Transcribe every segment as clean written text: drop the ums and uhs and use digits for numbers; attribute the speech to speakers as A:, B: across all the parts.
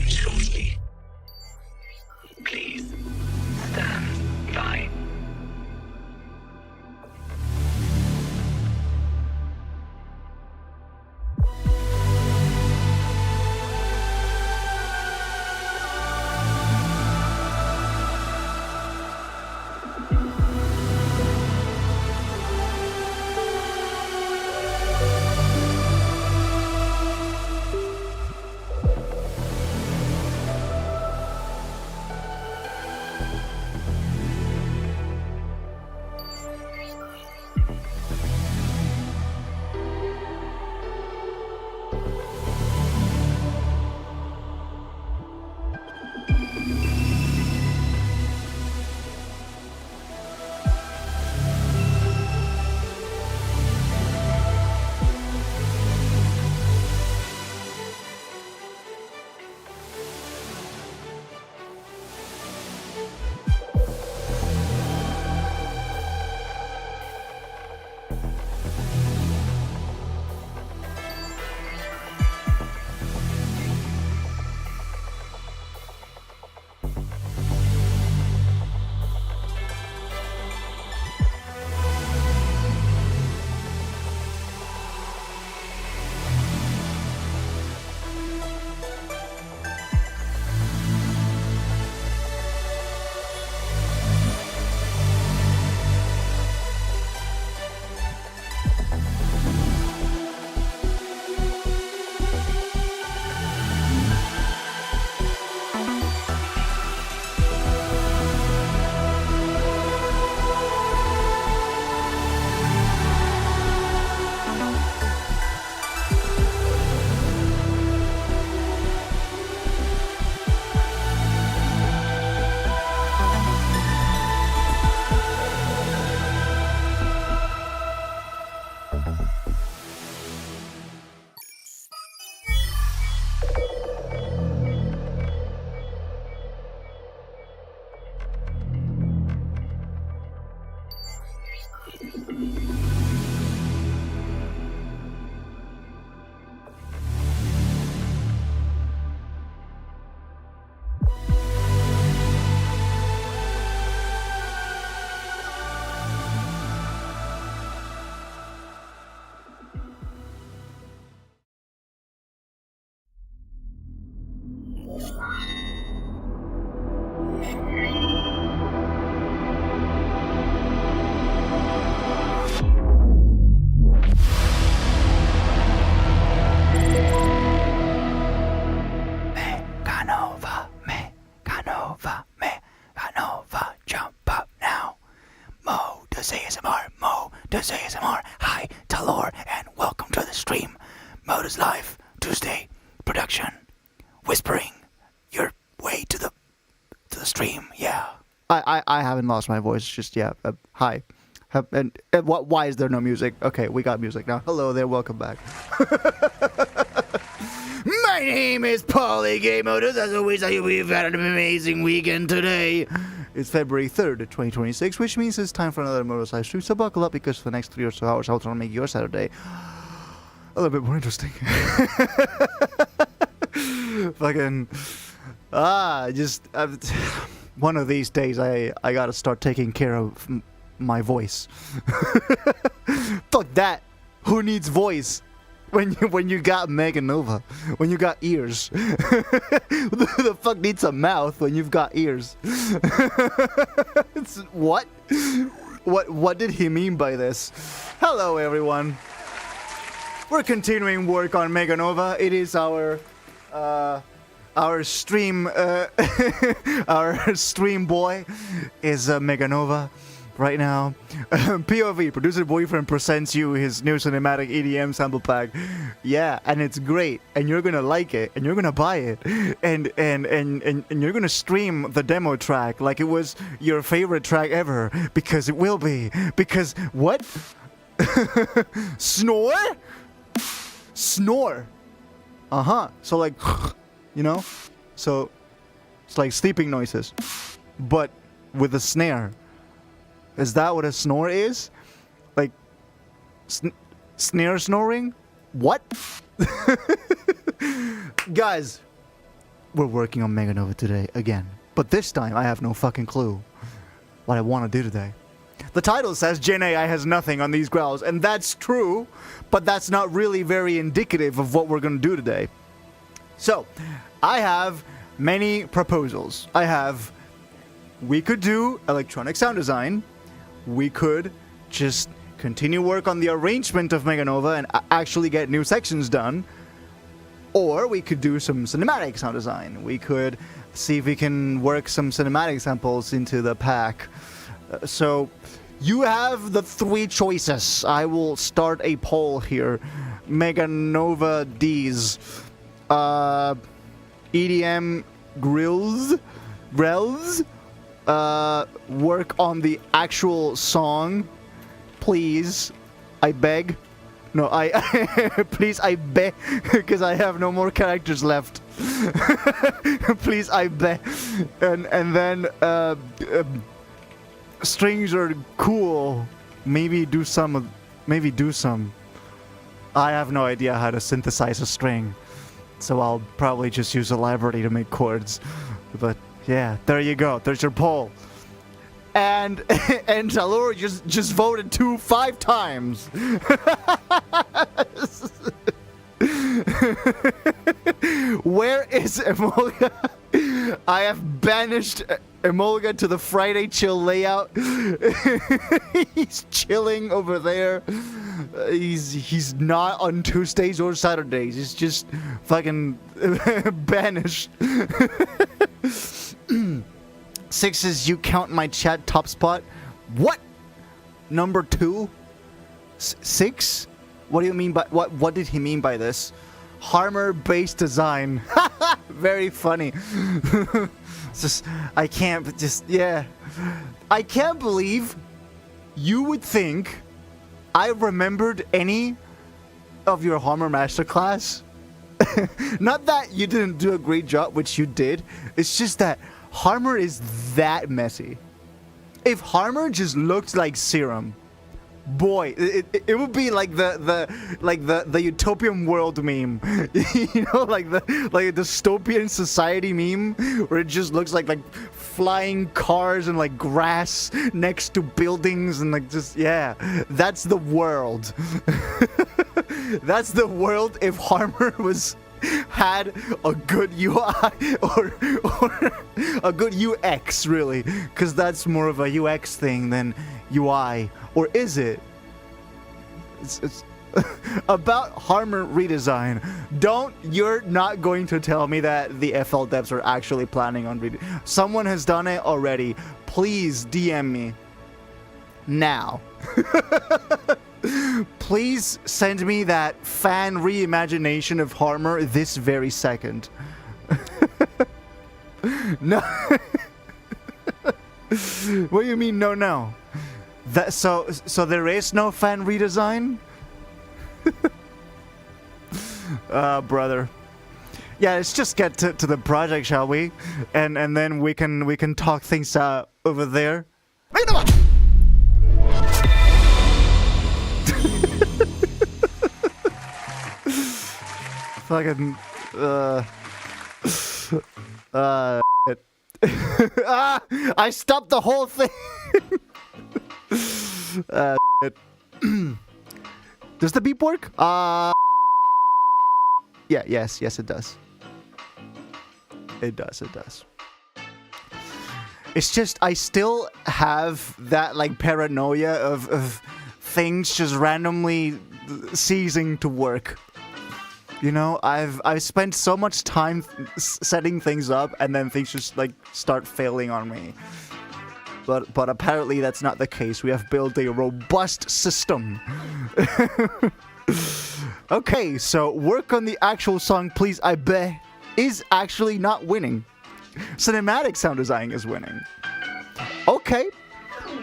A: shortly. Please stand by.
B: Modus ASMR. Hi, Talor, and welcome to the stream. Modus Live, Tuesday, production. Whispering your way to the stream, yeah. I haven't lost my voice, just, yeah, hi. Why is there no music? Okay, we got music now. Hello there, welcome back. My name is Paulie Gay Modus. As always, I hope we've had an amazing weekend today. It's February 3rd, 2026, which means it's time for another Modus Live stream. So buckle up, because for the next 3 or so hours, I'll try to make your Saturday a little bit more interesting. Fucking, one of these days, I gotta start taking care of my voice. Fuck that. Who needs voice? When you got Mega Nova, when you got ears. Who the fuck needs a mouth when you've got ears? What? What did he mean by this? Hello everyone. We're continuing work on Mega Nova. It is our stream our stream boy is Mega Nova. Right now, POV, producer boyfriend, presents you his new cinematic EDM sample pack. Yeah, and it's great, and you're gonna like it, and you're gonna buy it, and you're gonna stream the demo track like it was your favorite track ever, because it will be. Because what? Snore? Snore. So like, you know, so it's like sleeping noises, but with a snare. Is that what a snore is? Like, snare snoring? What? Guys, we're working on Meganova today again. But this time, I have no fucking clue what I want to do today. The title says Gen AI has nothing on these growls, and that's true, but that's not really very indicative of what we're going to do today. So, I have many proposals. We could do electronic sound design. We could just continue work on the arrangement of Meganova and actually get new sections done. Or we could do some cinematic sound design. We could see if we can work some cinematic samples into the pack. So you have the three choices. I will start a poll here. Meganova D's. EDM growls. Work on the actual song. Please. I beg. No, please, I beg, because I have no more characters left. Please, I beg. And then, strings are cool. Maybe do some. I have no idea how to synthesize a string, so I'll probably just use a library to make chords. But yeah, there you go. There's your poll. And Talur just voted 5 times. Where is Emolga? I have banished Emolga to the Friday chill layout. He's chilling over there. He's not on Tuesdays or Saturdays. He's just fucking banished. Sixes, you count my chat top spot. What? Number 2? 6? What do you mean by what did he mean by this? Harmer based design. Very funny. I can't believe you would think I remembered any of your Harmer masterclass. Not that you didn't do a great job, which you did. It's just that Harmer is that messy. If Harmer just looked like Serum, boy, it would be like the utopian world meme. You know, like a dystopian society meme where it just looks like flying cars and like grass next to buildings and like just that's the world. That's the world if Harmer had a good UI or a good UX, really, because that's more of a UX thing than UI. Or is it? It's about Harmer redesign. You're not going to tell me that the FL devs are actually planning on someone has done it already. Please DM me now. Please send me that fan reimagination of Harmer this very second. No. What do you mean no? So there is no fan redesign? Brother. Yeah, let's just get to the project, shall we? And then we can talk things out over there. Fucking I stopped the whole thing. Does the beep work? Yes, it does. It does. It's just I still have that like paranoia of things just randomly ceasing to work. You know, I've spent so much time setting things up, and then things just like start failing on me. But apparently that's not the case. We have built a robust system. Okay, so work on the actual song, please. I bet is actually not winning. Cinematic sound design is winning. Okay,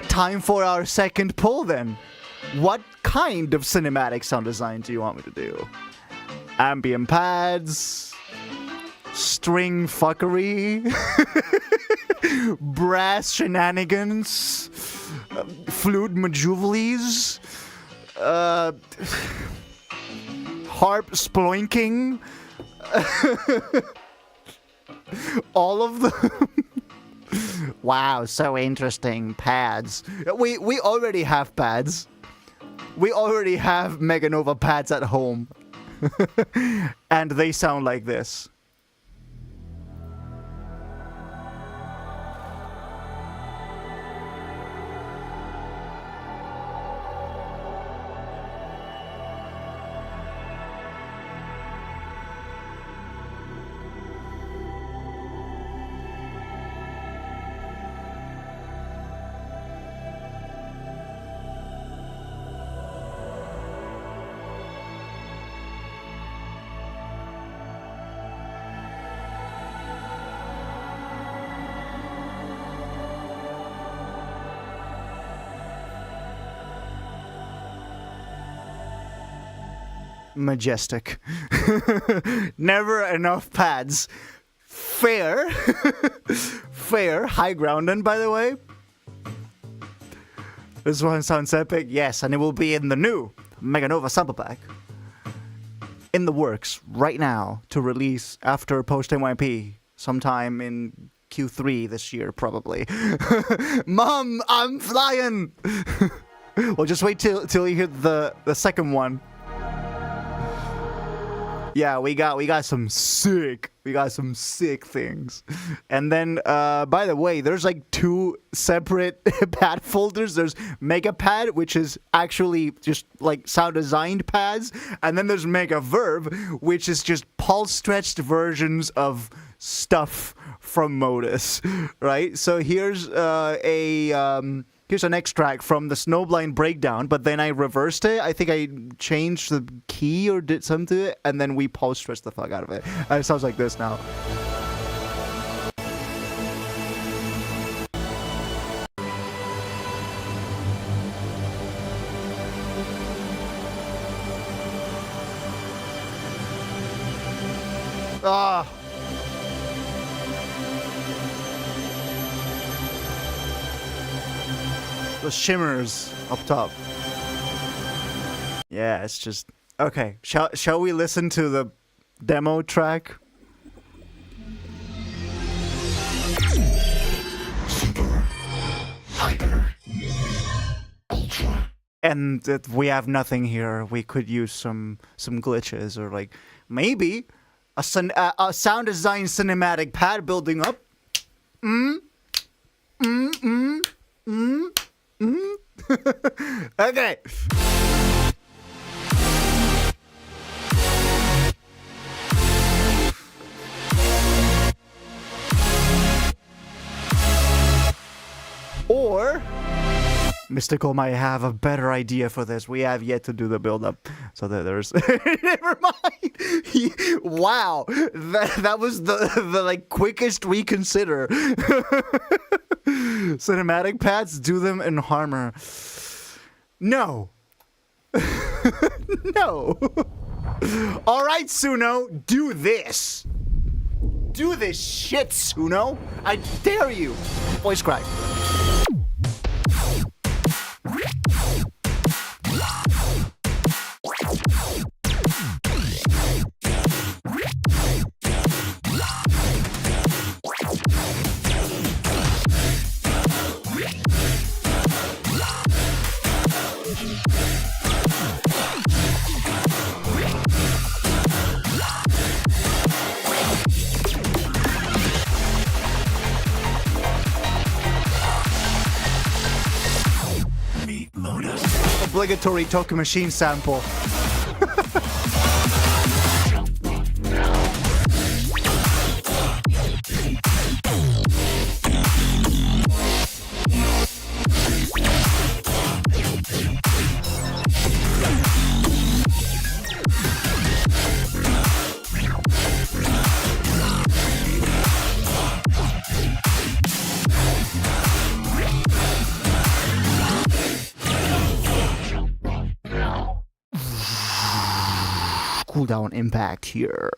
B: time for our second poll then. What kind of cinematic sound design do you want me to do? Ambient pads, string fuckery, brass shenanigans, flute majuvelis, harp sploinking. All of them. Wow, so interesting. Pads. We already have pads. We already have Meganova pads at home. And they sound like this. Majestic. Never enough pads. Fair. Fair. High ground, and by the way. This one sounds epic. Yes, and it will be in the new Meganova sample pack. In the works right now to release after post MYP sometime in Q3 this year, probably. Mom, I'm flying! Well, just wait till you hear the second one. Yeah, we got some sick things. And then, by the way, there's like 2 separate pad folders. There's Mega Pad, which is actually just like sound designed pads. And then there's Mega Verb, which is just pulse stretched versions of stuff from Modus, right? So here's here's an extract from the Snowblind breakdown, but then I reversed it. I think I changed the key or did something to it, and then we pulse stretched the fuck out of it. And it sounds like this now. Ah. The shimmers up top. Yeah, it's just okay. Shall we listen to the demo track?
A: Super. Hyper. Ultra.
B: And if we have nothing here, we could use some glitches or like maybe a sound design cinematic pad building up. Okay. Or Mystical might have a better idea for this. We have yet to do the build-up, so that there's never mind. Wow, that was the like quickest we consider. Cinematic pads, do them in Harmor. No. No. All right, Suno, do this. Do this shit, Suno. I dare you. Voice crack. Obligatory Token Machine sample. Cooldown impact here.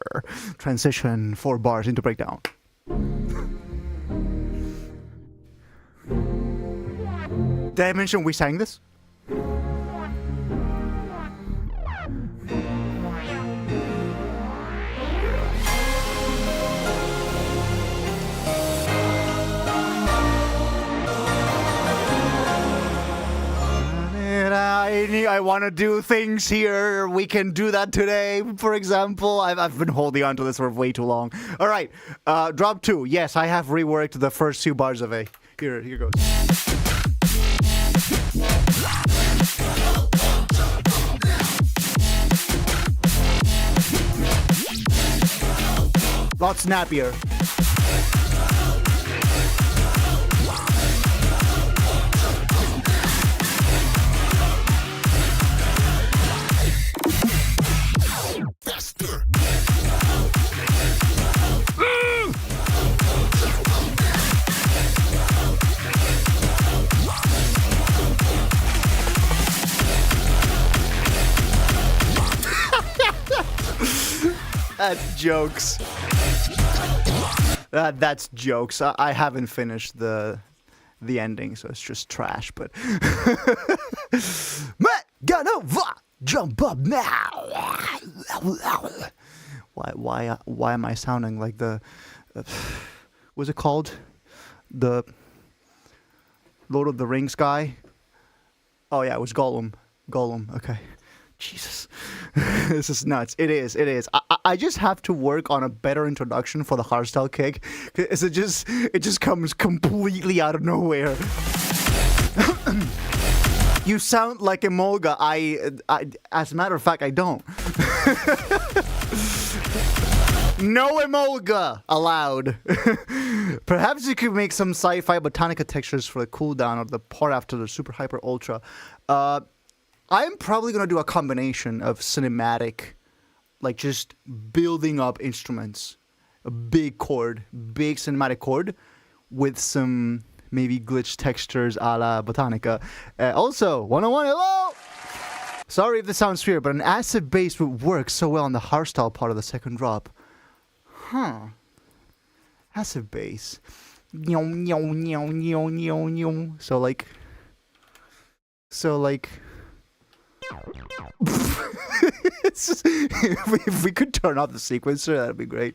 B: Transition 4 bars into breakdown. Did I mention we sang this? I want to do things here. We can do that today, for example. I've been holding on to this for way too long. All right, drop 2. Yes, I have reworked the first 2 bars of A. Here goes. Lot snappier.
A: Faster.
B: That's jokes. That's jokes. I haven't finished the ending, so it's just trash. But Meganova, jump up now! Why am I sounding like the what's it called? The Lord of the Rings guy? Oh yeah, it was Gollum. Okay. Jesus, this is nuts. It is. I just have to work on a better introduction for the hardstyle kick. Cause it just comes completely out of nowhere. You sound like Emolga. I as a matter of fact, I don't. No Emolga allowed. Perhaps you could make some sci-fi botanica textures for the cooldown of the part after the super hyper ultra. I'm probably going to do a combination of cinematic, like just building up instruments, a big cinematic chord, with some maybe glitch textures a la Botanica. Also, 101, hello! Sorry if this sounds weird, but an acid bass would work so well on the hardstyle part of the second drop. Huh. Acid bass. So like... if we could turn off the sequencer, that'd be great.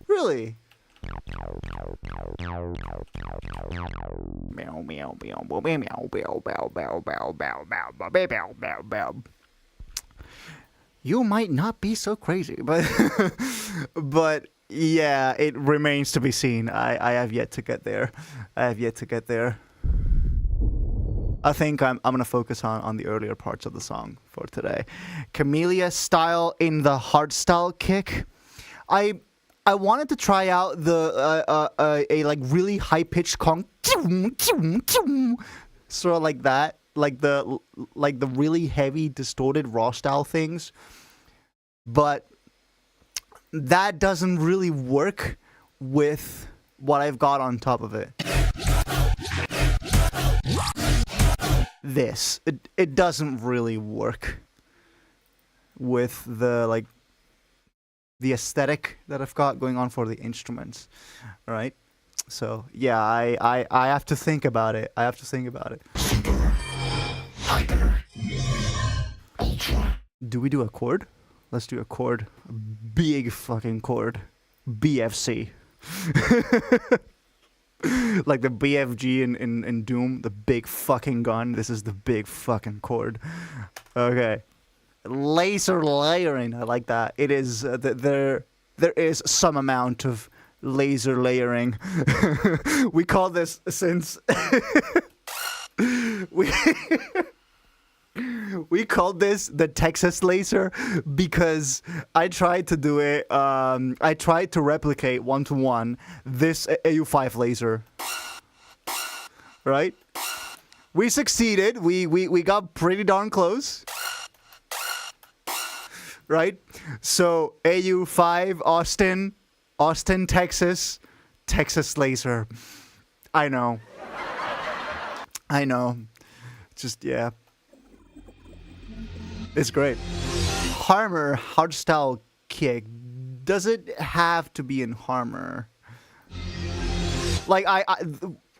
B: Really? You might not be so crazy, but yeah, it remains to be seen. I have yet to get there. I think I'm gonna focus on the earlier parts of the song for today. Camellia style in the hardstyle kick. I wanted to try out the a like really high pitched conch, sort of like that, like the really heavy distorted raw style things, but that doesn't really work with what I've got on top of it. This it doesn't really work with the the aesthetic that I've got going on for the instruments, right? So yeah, I have to think about it.
A: Super. Hyper. Ultra.
B: Do we do a chord? Let's do a chord. A big fucking chord. BFC. Like the BFG in Doom, the big fucking gun. This is the big fucking chord. Okay. Laser layering. I like that. It is there is some amount of laser layering. We call this since we called this the Texas laser because I tried to do it. I tried to replicate 1-to-1 this AU5 laser. Right? We succeeded. We got pretty darn close. Right? So AU5 Austin, Texas laser. I know. Just yeah. It's great. Harmer, hardstyle kick. Does it have to be in Harmer? Like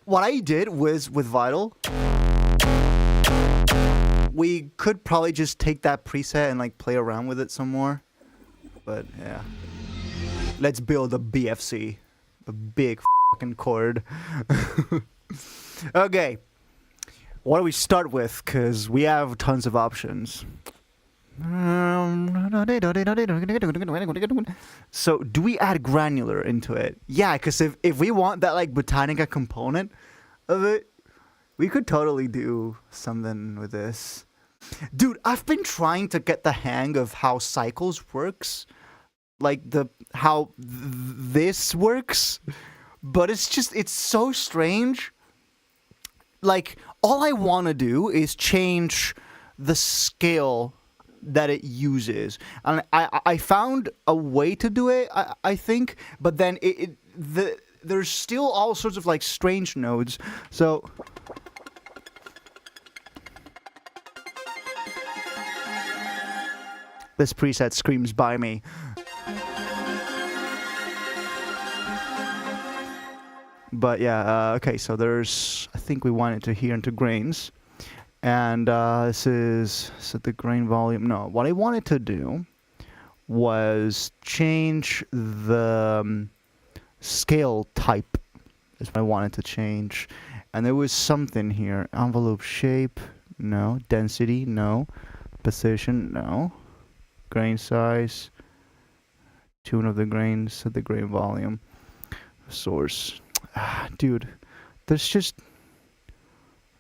B: what I did was with Vital. We could probably just take that preset and like play around with it some more. But yeah. Let's build a BFC. A big fucking chord. Okay. What do we start with? Because we have tons of options. So, do we add granular into it? Yeah, because if we want that, like, Botanica component of it, we could totally do something with this. Dude, I've been trying to get the hang of how cycles works. Like, how this works. But it's so strange. Like, all I want to do is change the scale that it uses. And I found a way to do it, I think, but then there's still all sorts of, like, strange nodes. So this preset screams by me. But yeah, okay, so there's, I think we wanted to here into grains. And this is set the grain volume. No, what I wanted to do was change the scale type. Is what I wanted to change. And there was something here. Envelope shape, no. Density, no. Position, no. Grain size. Tune of the grain, set the grain volume. Source. Dude, there's just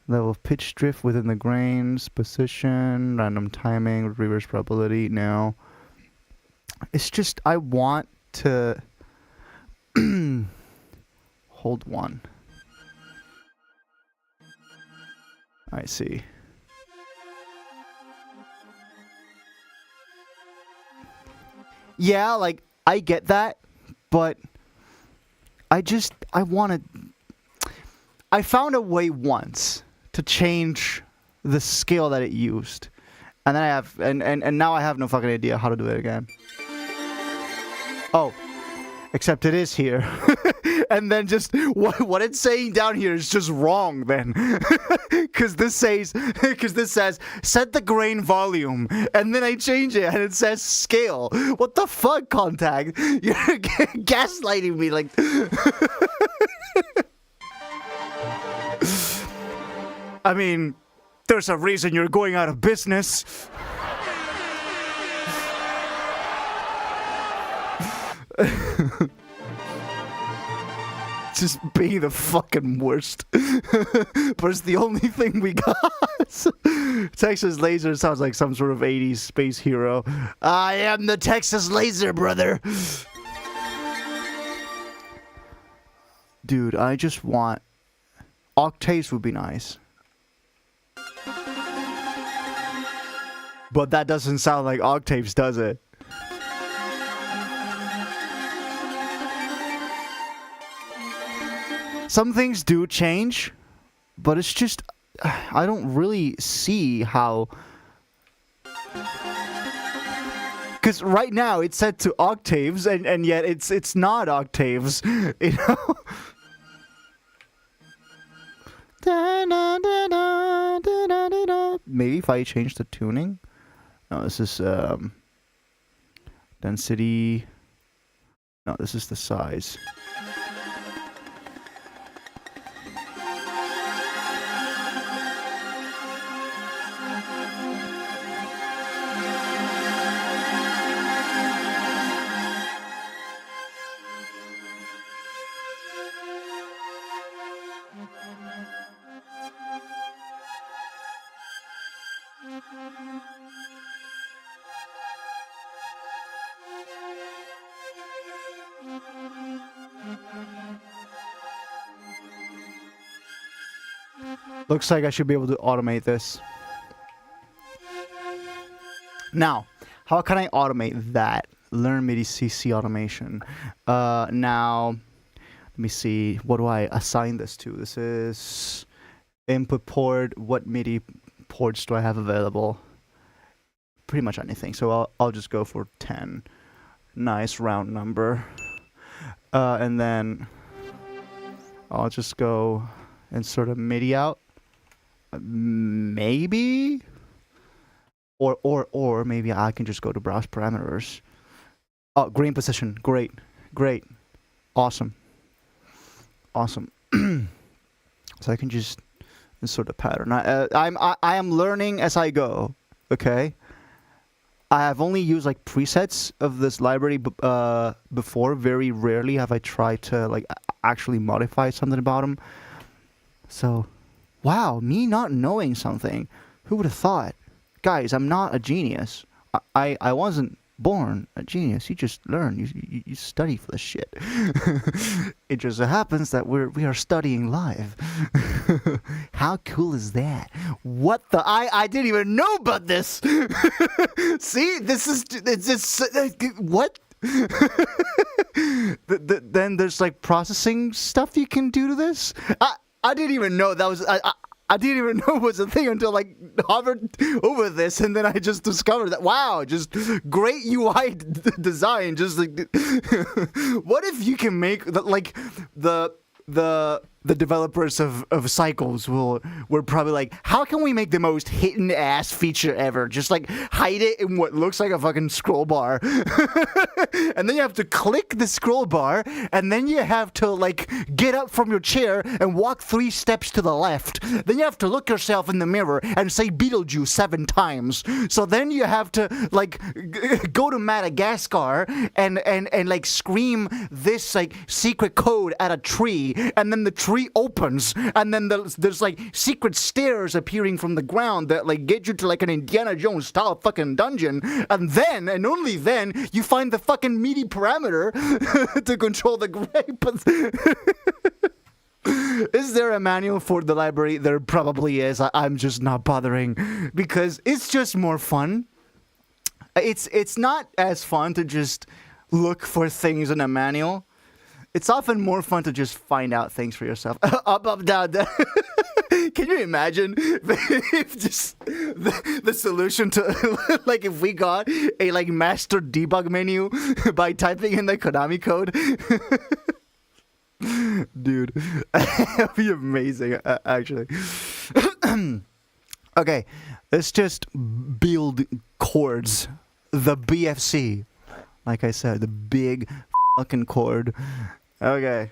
B: level of pitch drift within the grains, position, random timing, reverse probability. No, it's just I want to hold one. I see. Yeah, like I get that, but I want to. I found a way once to change the scale that it used, and then I have, and now I have no fucking idea how to do it again. Oh, except it is here, and then just what it's saying down here is just wrong then, because this says set the grain volume, and then I change it and it says scale. What the fuck, Contact? You're gaslighting me like. I mean, there's a reason you're going out of business. Just being the fucking worst. But it's the only thing we got. Texas Laser sounds like some sort of 80s space hero. I am the Texas Laser, brother. Dude, I just want... octaves would be nice. But that doesn't sound like octaves, does it? Some things do change, but it's just... I don't really see how... Because right now it's set to octaves, and yet it's not octaves, you know? Maybe if I change the tuning? No, this is density. No, this is the size. Looks like I should be able to automate this. Now, how can I automate that? Learn MIDI CC automation. Now, let me see. What do I assign this to? This is input port. What MIDI ports do I have available? Pretty much anything. So I'll just go for 10. Nice round number. And then I'll just go insert a MIDI out. Maybe, or maybe I can just go to browse parameters. Oh, grain position, great, awesome. So I can just This sort of pattern. I am learning as I go. Okay. I have only used like presets of this library before. Very rarely have I tried to like actually modify something about them. So, wow, me not knowing something. Who would have thought? Guys, I'm not a genius. I wasn't born a genius. You just learn. You study for the shit. It just so happens that we are studying live. How cool is that? What the I didn't even know about this. See, it's just what? Then there's like processing stuff you can do to this. I didn't even know that was I didn't even know it was a thing until like hovered over this, and then I just discovered that wow, just great UI design. Just like, what if you can make like the developers of Cycles were probably like, how can we make the most hidden ass feature ever? Just like hide it in what looks like a fucking scroll bar. And then you have to click the scroll bar, and then you have to like get up from your chair and walk 3 steps to the left. Then you have to look yourself in the mirror and say Beetlejuice 7 times. So then you have to like go to Madagascar and like scream this like secret code at a tree, and then the tree opens, and then there's like secret stairs appearing from the ground that like get you to like an Indiana Jones style fucking dungeon, and then and only then you find the fucking meaty parameter to control the grape. Is there a manual for the library? There probably is. I'm just not bothering because it's just more fun. It's not as fun to just look for things in a manual. It's often more fun to just find out things for yourself. Up, down, down. Can you imagine if just the solution to like if we got a like master debug menu by typing in the Konami code? Dude, that'd be amazing, actually. Okay, let's just build chords. The BFC, like I said, the big fucking chord. Okay.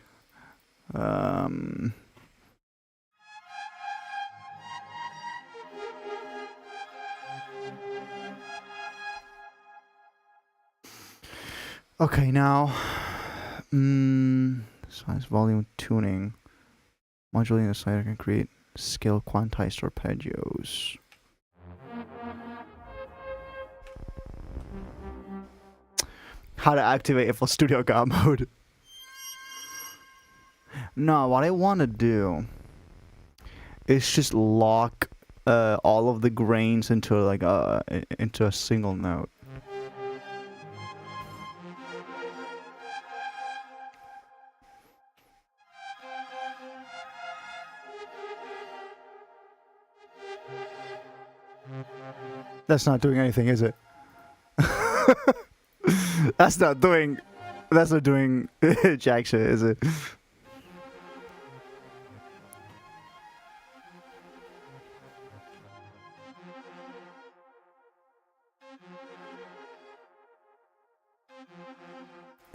B: Okay, now, size volume tuning. Modulating the slider can create scale quantized arpeggios. How to activate FL Studio God mode. No, what I want to do is just lock all of the grains into like into a single note. That's not doing anything, is it? That's not doing jack shit, is it?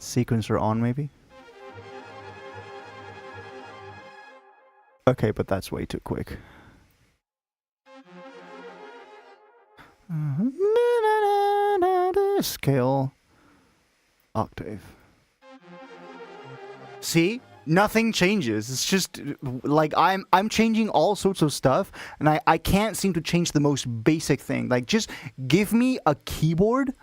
B: Sequencer on, maybe? Okay, but that's way too quick. Scale. Octave. See? Nothing changes. It's just like I'm changing all sorts of stuff, and I can't seem to change the most basic thing. Like, just give me a keyboard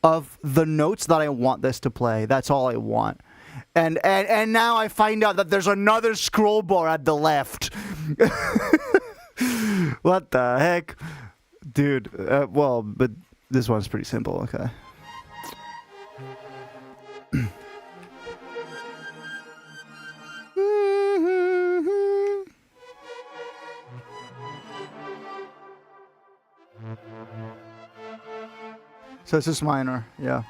B: of the notes that I want this to play. That's all I want. And now I find out that there's another scroll bar at the left. What the heck? Dude, well, but this one's pretty simple, okay. So it's just minor, yeah.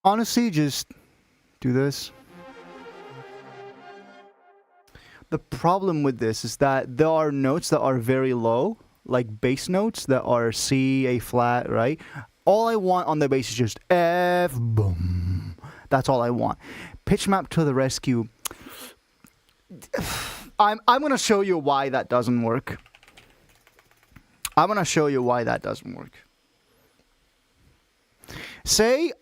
B: Honestly, just do this. The problem with this is that there are notes that are very low, like bass notes that are C, A flat, right? All I want on the bass is just F, boom. That's all I want. Pitch map to the rescue. I'm gonna show you why that doesn't work. I'm gonna show you why that doesn't work. Say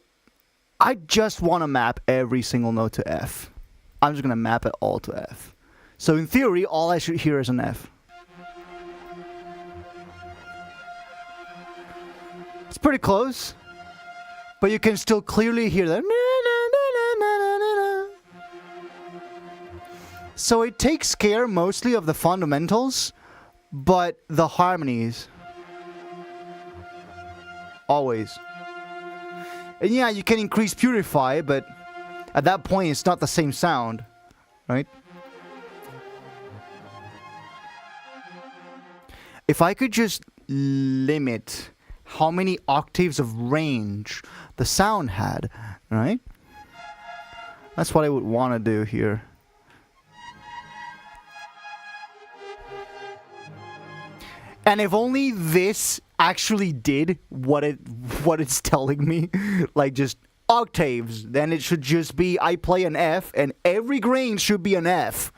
B: I just want to map every single note to F. I'm just gonna map it all to F. So in theory, all I should hear is an F. It's pretty close, but you can still clearly hear that. So it takes care mostly of the fundamentals, but the harmonies. Always. And yeah, you can increase purify, but at that point it's not the same sound, right? If I could just limit how many octaves of range the sound had, right? That's what I would want to do here. And if only this actually did what it's telling me, like just octaves, then it should just be I play an F and every grain should be an F.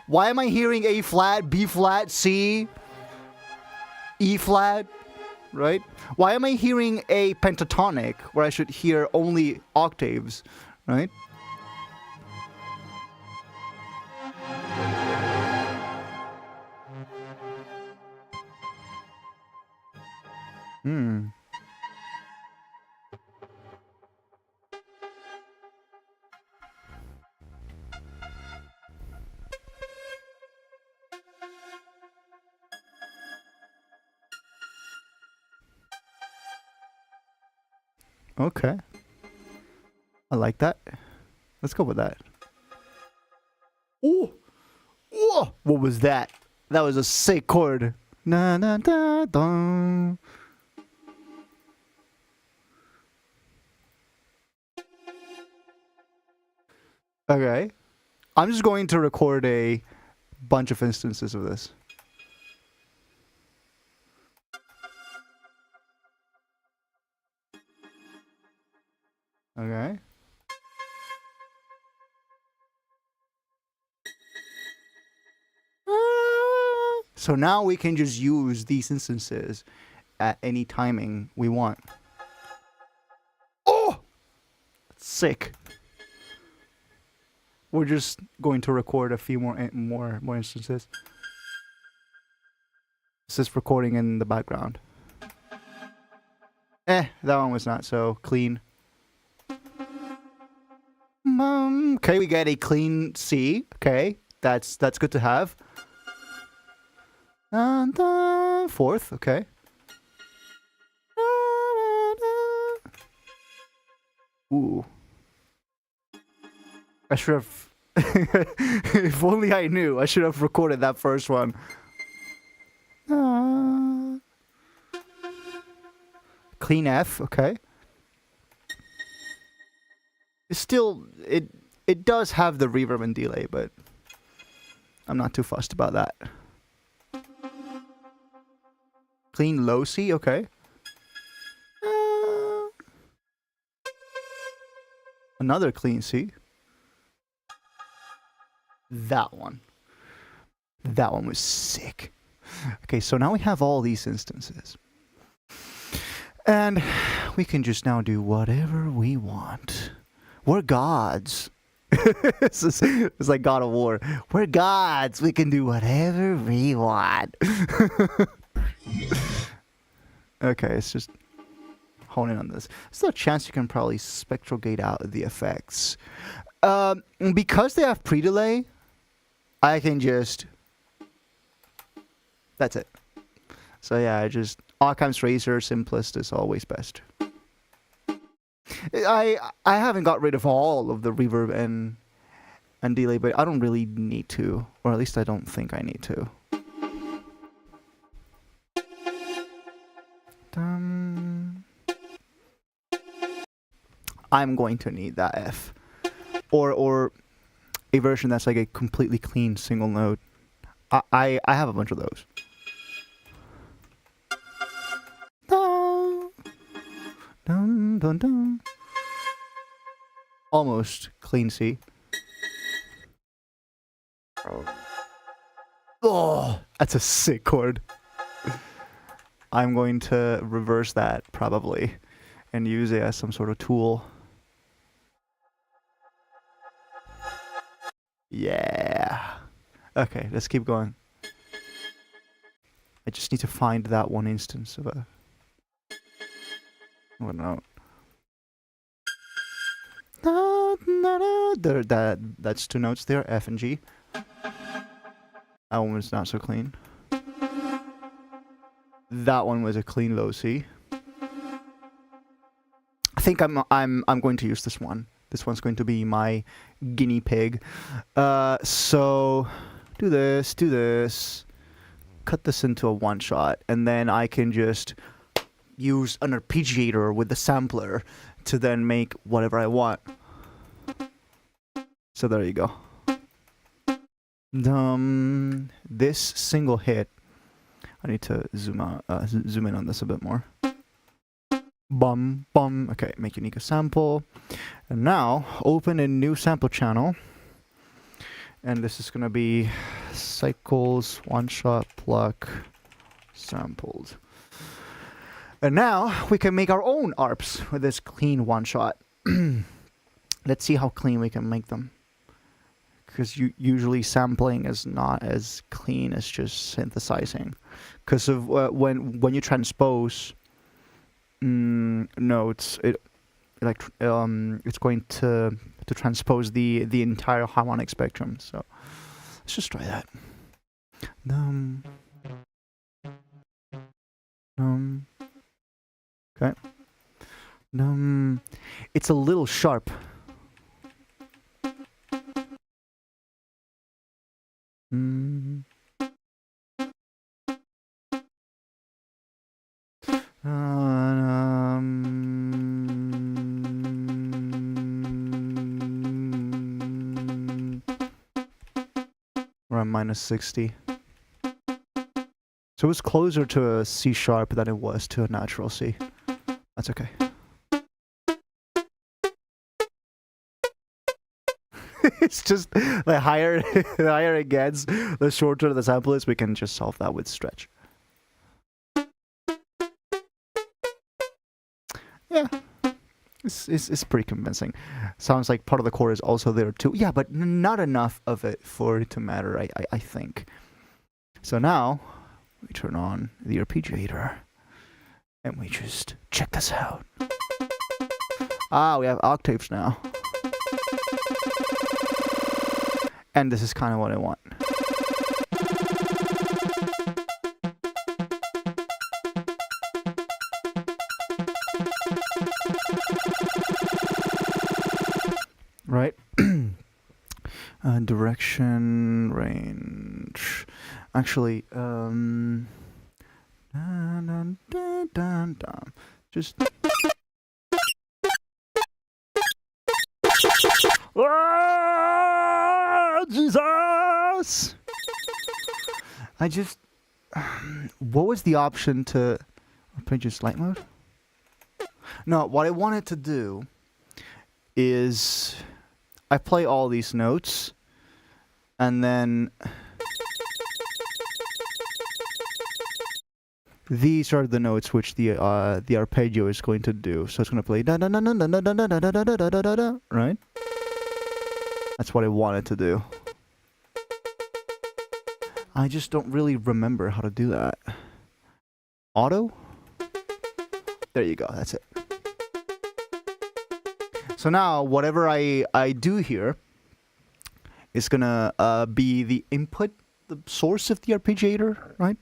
B: Why am I hearing A flat, B flat, C, E flat, right? Why am I hearing a pentatonic where I should hear only octaves, right? Okay. I like that. Let's go with that. Ooh! Whoa! What was that? That was a sick chord. Na na da da. Okay. I'm just going to record a bunch of instances of this. Okay. So now we can just use these instances at any timing we want. Oh! That's sick. We're just going to record a few more instances. This is recording in the background. That one was not so clean. Okay, we get a clean C. Okay, that's good to have. And fourth, okay. Ooh. I should have... if only I knew, I should have recorded that first one. Clean F, okay. It's still... It does have the reverb and delay, but... I'm not too fussed about that. Clean low C, okay. Another clean C. That one. That one was sick. Okay, so now we have all these instances. And we can just now do whatever we want. We're gods. It's like God of War. We're gods. We can do whatever we want. Okay, it's just honing on this. There's still a chance you can probably spectral gate out the effects. Because they have pre-delay, I can just... That's it. So yeah, I just... Occam's razor, simplest is always best. I haven't got rid of all of the reverb and delay, but I don't really need to. Or at least I don't think I need to. I'm going to need that F. Or a version that's like a completely clean single note. I have a bunch of those. Dun, dun, dun. Almost clean C. Oh, that's a sick chord. I'm going to reverse that probably and use it as some sort of tool. Yeah. Okay, let's keep going. I just need to find that one instance of a note. That's two notes there, F and G. That one was not so clean. That one was a clean low C. I think I'm going to use this one. This one's going to be my guinea pig. So do this. Cut this into a one shot, and then I can just use an arpeggiator with the sampler to then make whatever I want. So there you go. This single hit, I need to zoom in on this a bit more. Bum bum. Okay, make unique a sample, and now open a new sample channel. And this is gonna be cycles, one shot, pluck, sampled. And now we can make our own ARPs with this clean one shot. Let's see how clean we can make them. Because usually sampling is not as clean as just synthesizing. Because of when you transpose notes, it's going to transpose the entire harmonic spectrum. So let's just try that. Okay. It's a little sharp. We're at -60. So it was closer to a C sharp than it was to a natural C. That's okay. It's just the higher it gets, the shorter the sample is. We can just solve that with stretch. Yeah, it's pretty convincing. Sounds like part of the chord is also there too. Yeah, but not enough of it for it to matter, I think. So now we turn on the arpeggiator and we just check this out. Ah, we have octaves now. And this is kind of what I want. Right? Direction, range. Actually, just... Jesus! I just... what was the option to... Arpeggios light mode? No, what I wanted to do is... I play all these notes, and then... these are the notes which the arpeggio is going to do. So it's going to play da da da da da da da da da da da da da, right? That's what I wanted to do. I just don't really remember how to do that. Auto? There you go, that's it. So now, whatever I do here is gonna be the input, the source of the arpeggiator, right?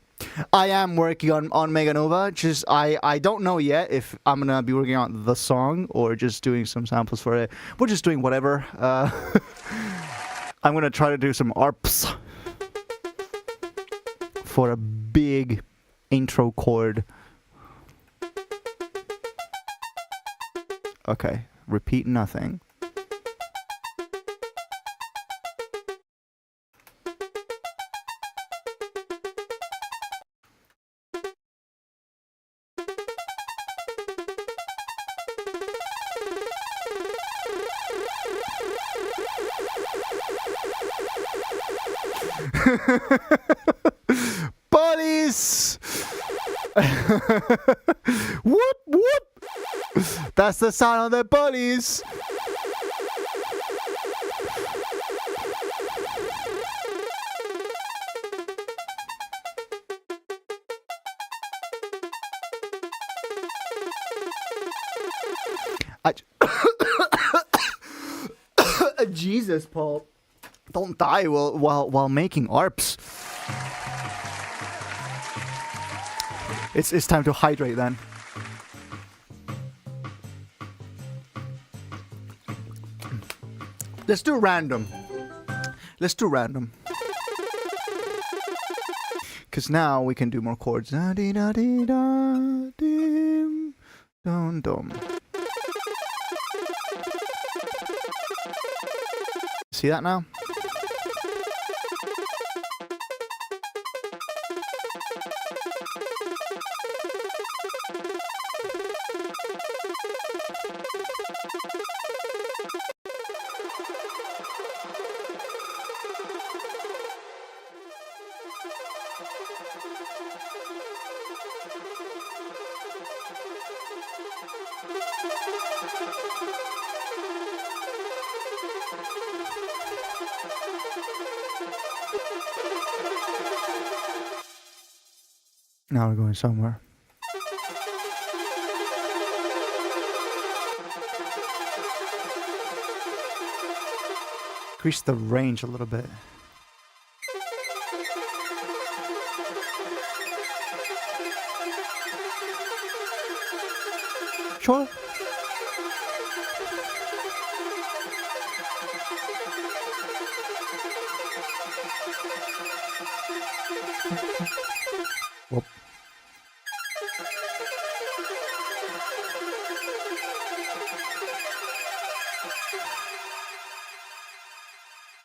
B: I am working on Meganova. Just I don't know yet if I'm gonna be working on the song or just doing some samples for it. We're just doing whatever. I'm gonna try to do some ARPs for a big intro chord. Okay, repeat nothing. Whoop whoop. That's the sound of the police. Jesus, Paul. Don't die while making ARPs. It's time to hydrate then. Let's do random. Cause now we can do more chords. Da dee da dee da dim dum dum. See that now? Now we're going somewhere. Increase the range a little bit. Sure. Whoop.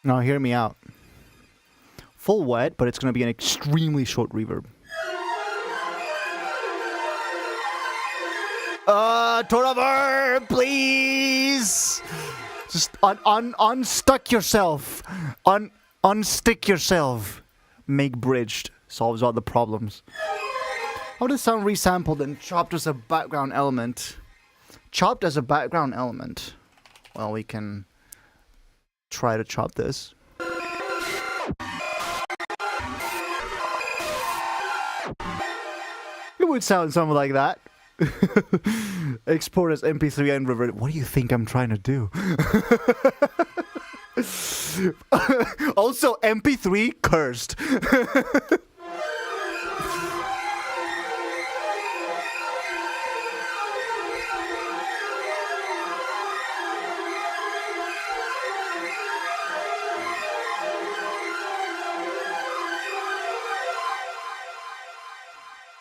B: Now hear me out. Full wet, but it's going to be an extremely short reverb. Toraver, please! Just unstuck yourself. Unstick yourself. Make bridged. Solves all the problems. How does sound resampled and chopped as a background element? Chopped as a background element. Well, we can try to chop this. It would sound something like that. Export as MP3 and revert. What do you think I'm trying to do? Also, MP3 cursed.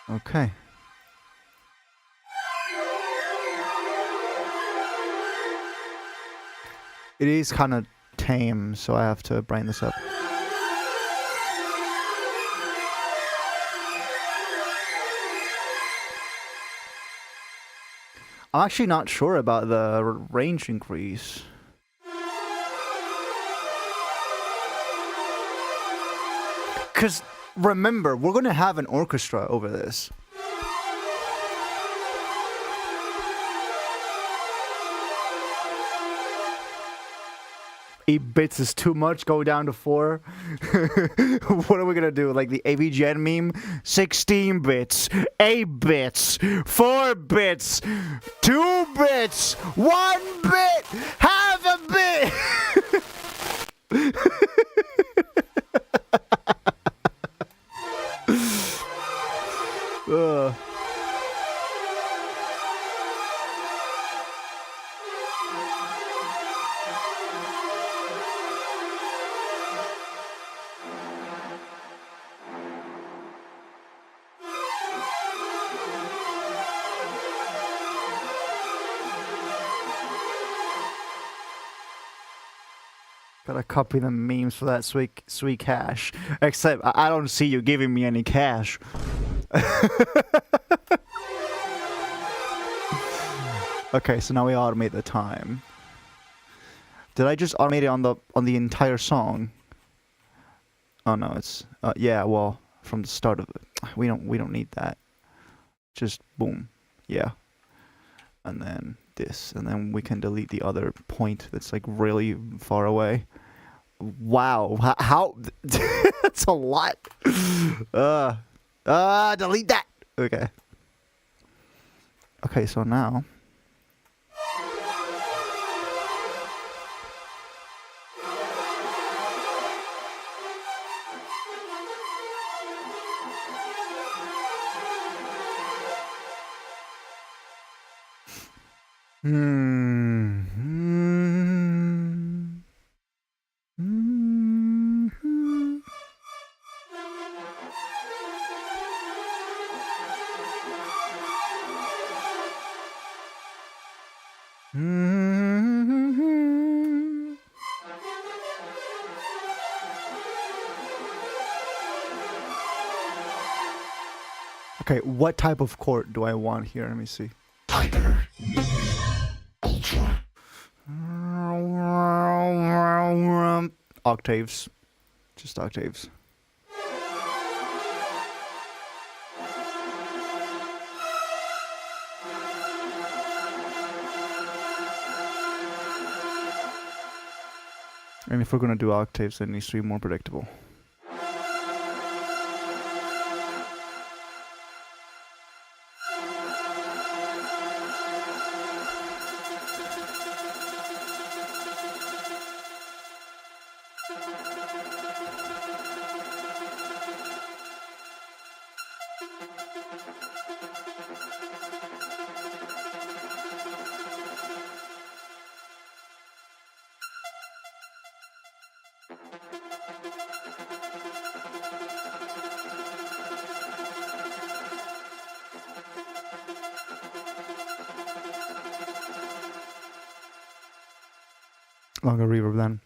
B: Okay. It is kind of tame, so I have to brighten this up. I'm actually not sure about the range increase. Because remember, we're going to have an orchestra over this. 8 bits is too much, go down to 4. What are we gonna do? Like the AVGN meme? 16 bits, 8 bits, 4 bits, 2 bits, 1 bit, half a bit! Gotta copy the memes for that sweet cash. Except I don't see you giving me any cash. Okay, so now we automate the time. Did I just automate it on the entire song? Oh no, it's yeah. Well, from the start of it, we don't need that. Just boom. Yeah. And then this. And then we can delete the other point that's like really far away. Wow. How? That's a lot. Delete that. Okay. Okay, so now. Okay, what type of chord do I want here? Let me see. Octaves. Just octaves. And if we're gonna do octaves, then it needs to be more predictable. Longer reverb then.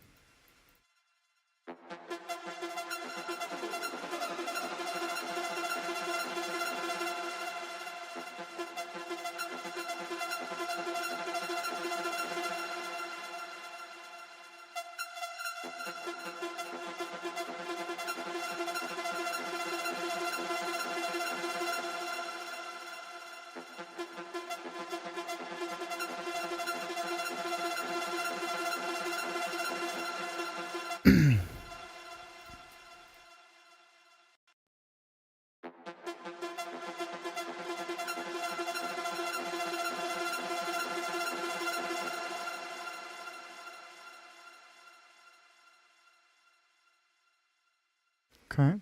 B: Okay.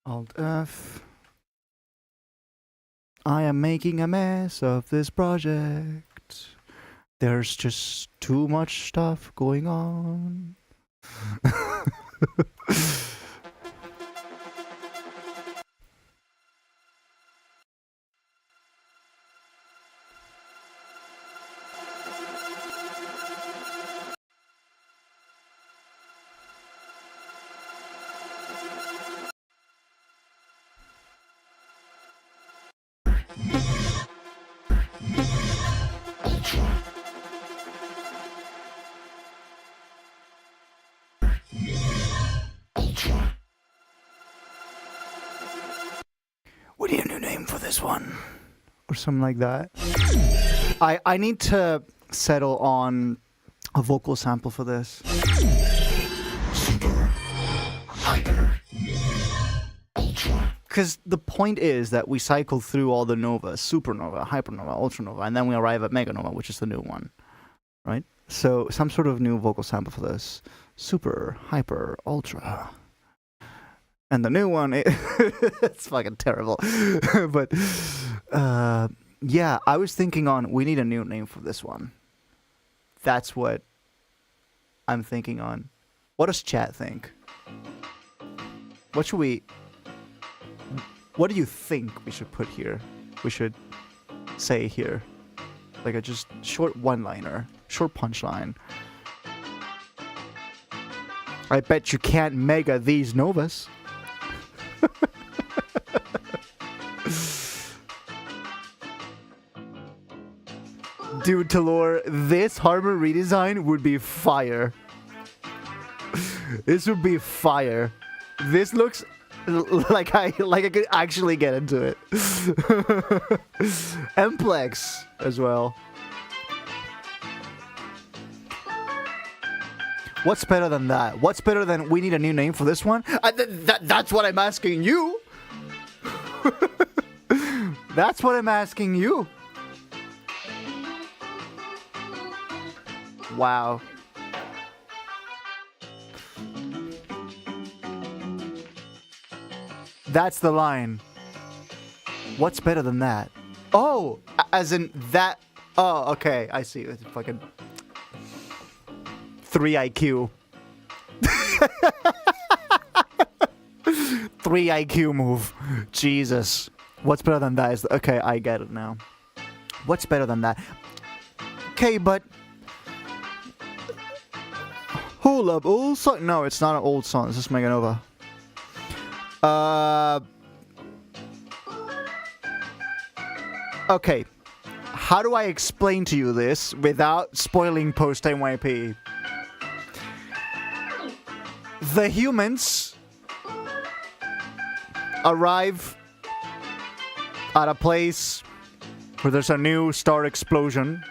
B: Alt F. I am making a mess of this project. There's just too much stuff going on. We need a new name for this one. Or something like that. I need to settle on a vocal sample for this. Because the point is that we cycle through all the novas, supernova, hypernova, ultranova, and then we arrive at meganova, which is the new one. Right? So some sort of new vocal sample for this. Super, hyper, ultra. And the new one, it's fucking terrible. But, yeah, I was thinking on, we need a new name for this one. That's what I'm thinking on. What does chat think? What should we... What do you think we should put here? We should say here. Like a just short one-liner. Short punchline. I bet you can't mega these novas. Dude, Talor, this hardware redesign would be fire. This would be fire. This looks like I could actually get into it. Mplex as well. What's better than that? What's better than we need a new name for this one? That's what I'm asking you. That's what I'm asking you. Wow. That's the line. What's better than that? Oh, as in that. Oh, okay. I see. It's fucking 3 IQ. 3 IQ move. Jesus. What's better than that? Okay, I get it now. What's better than that? Okay, but hold up, old song? No, it's not an old song. It's just Meganova. Okay. How do I explain to you this without spoiling post-NYP? The humans arrive at a place where there's a new star explosion,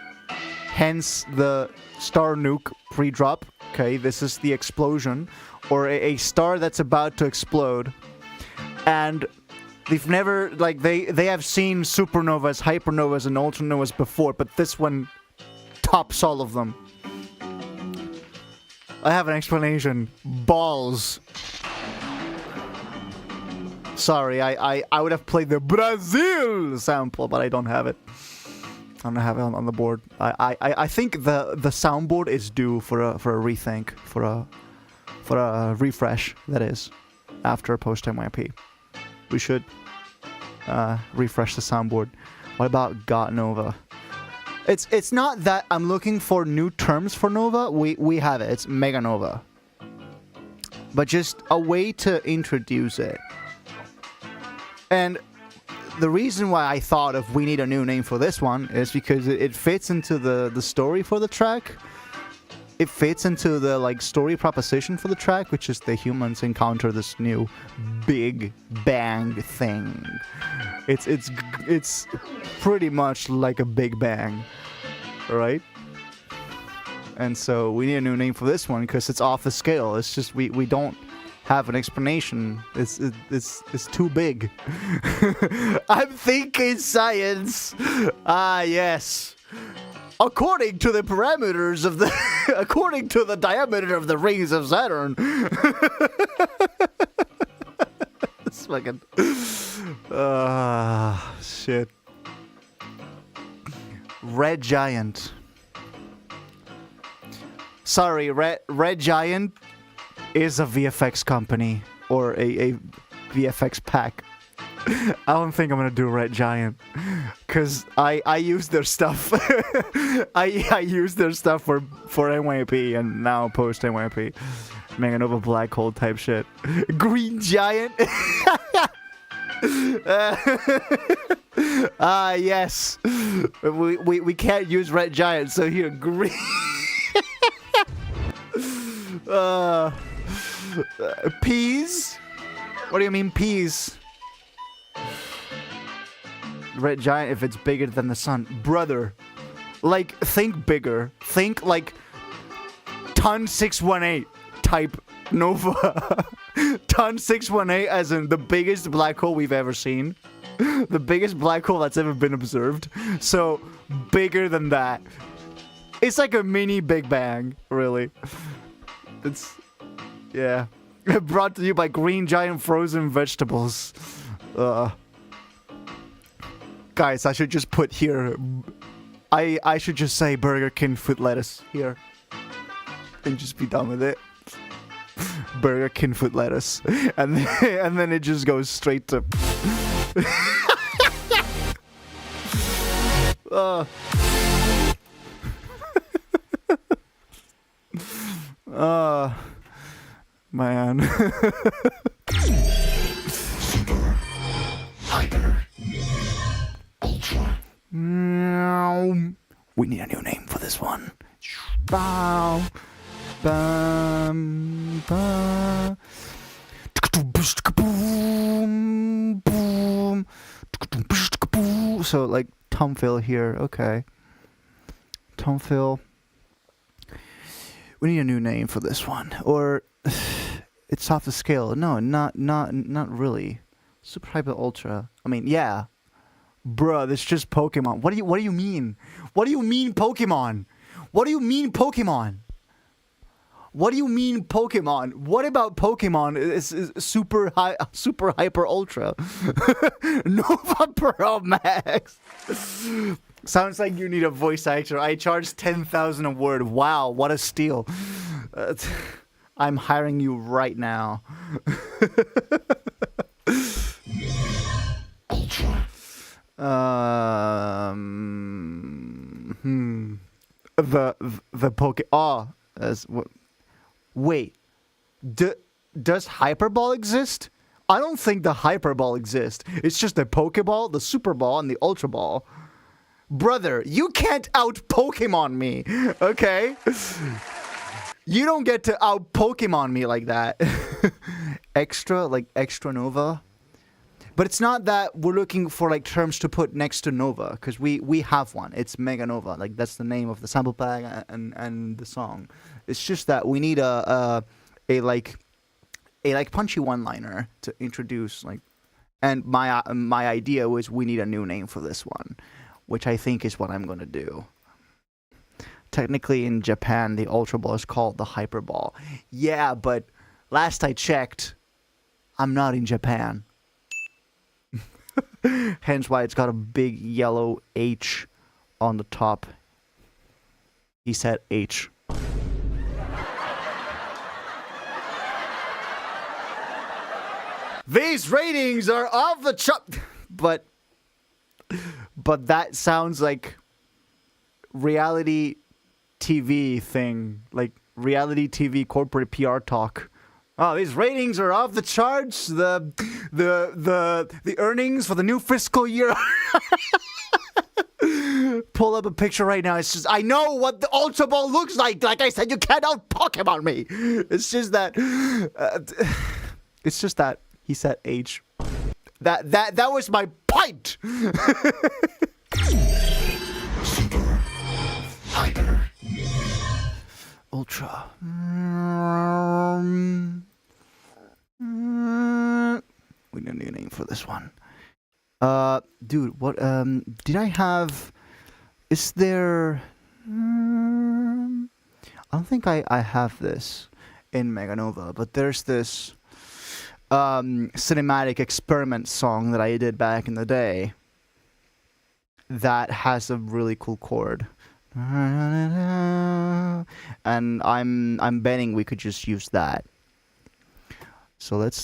B: hence the star nuke pre-drop. Okay, this is the explosion, or a star that's about to explode. And they've never, like, they have seen supernovas, hypernovas, and ultranovas before, but this one tops all of them. I have an explanation. Balls. Sorry, I would have played the Brazil sample, but I don't have it. I don't have it on the board. I think the soundboard is due for a rethink, for a refresh, that is, after post-NYP. We should refresh the soundboard. What about Got Nova? It's not that I'm looking for new terms for Nova. We have it. It's Mega Nova. But just a way to introduce it. And the reason why I thought of we need a new name for this one is because it fits into the story for the track. It fits into the like story proposition for the track, which is the humans encounter this new big bang thing. It's pretty much like a big bang, right? And so we need a new name for this one because it's off the scale. It's just we don't have an explanation. It's too big. I'm thinking science. Ah, yes. According to the parameters of the according to the diameter of the rings of Saturn. It's fucking shit. Red Giant. Sorry, Red Giant is a VFX company or a VFX pack. I don't think I'm gonna do Red Giant because I use their stuff. I use their stuff for NYP and now post NYP. Meganova black hole type shit. Green Giant. Yes. We can't use Red Giant, so here green. Peas? What do you mean peas? Red Giant if it's bigger than the sun. Brother. Like, think bigger. Think like Ton 618 type Nova. Ton 618 as in the biggest black hole we've ever seen. The biggest black hole that's ever been observed. So, bigger than that. It's like a mini Big Bang, really. It's... yeah. Brought to you by Green Giant Frozen Vegetables. Guys, I should just put here... I should just say Burger King foot lettuce here. And just be done with it. Burger King foot lettuce. And then it just goes straight to... man.
C: Super. Hyper. Ultra.
B: We need a new name for this one. Bow. Bam. Bam. so like tom fill here. Okay. Tom fill. We need a new name for this one, or it's off the scale. No, not really. Super hyper ultra. I mean, yeah, bruh, that's just Pokemon. What do you mean? What do you mean Pokemon? What do you mean Pokemon? What do you mean Pokemon? What about Pokemon is super high, super hyper ultra? Nova Pro Max. Sounds like you need a voice actor. I charge 10,000 a word. Wow, what a steal. I'm hiring you right now. The Poke. Oh, wait. Does Hyperball exist? I don't think the Hyperball exists. It's just the Pokeball, the Super Ball, and the Ultra Ball. Brother, you can't out-Pokemon me, okay? You don't get to out-Pokemon me like that. Extra, like Extra Nova. But it's not that we're looking for like terms to put next to Nova, because we have one. It's Mega Nova. Like that's the name of the sample pack and the song. It's just that we need a punchy one-liner to introduce like. And my idea was we need a new name for this one, which I think is what I'm gonna do. Technically, in Japan, the Ultra Ball is called the Hyper Ball. Yeah, but last I checked, I'm not in Japan. Hence why it's got a big yellow H on the top. He said H. These ratings are off the chart. But that sounds like reality TV thing, like reality TV corporate PR talk. Oh, these ratings are off the charts. The earnings for the new fiscal year. Pull up a picture right now. It's just I know what the Ultra Ball looks like. Like I said, you can't out Pokemon me. It's just that. It's just that he said H. That was my point.
C: Super. Hyper.
B: Ultra. We need a new name for this one. Dude, what, did I have, is there, I don't think I have this in Mega Nova, but there's this, cinematic experiment song that I did back in the day that has a really cool chord. And I'm betting we could just use that. So let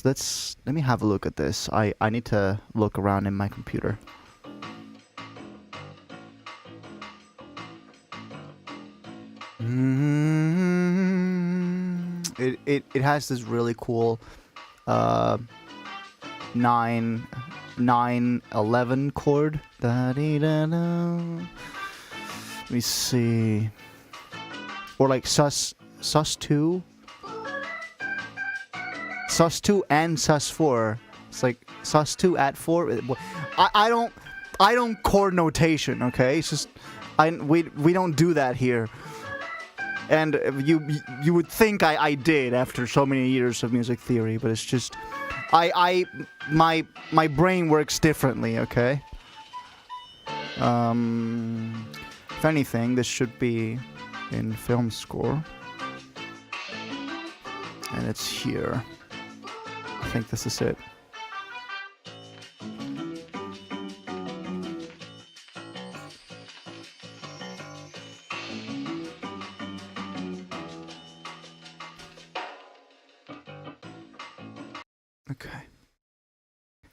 B: me have a look at this. I need to look around in my computer. It has this really cool 9/11 chord. Let me see. Or like sus2. sus2 and sus4. It's like sus2 at 4. I don't chord notation, okay? It's just we don't do that here. And you would think I did after so many years of music theory, but it's just my brain works differently, okay? If anything, this should be in film score. And it's here. I think this is it. Okay.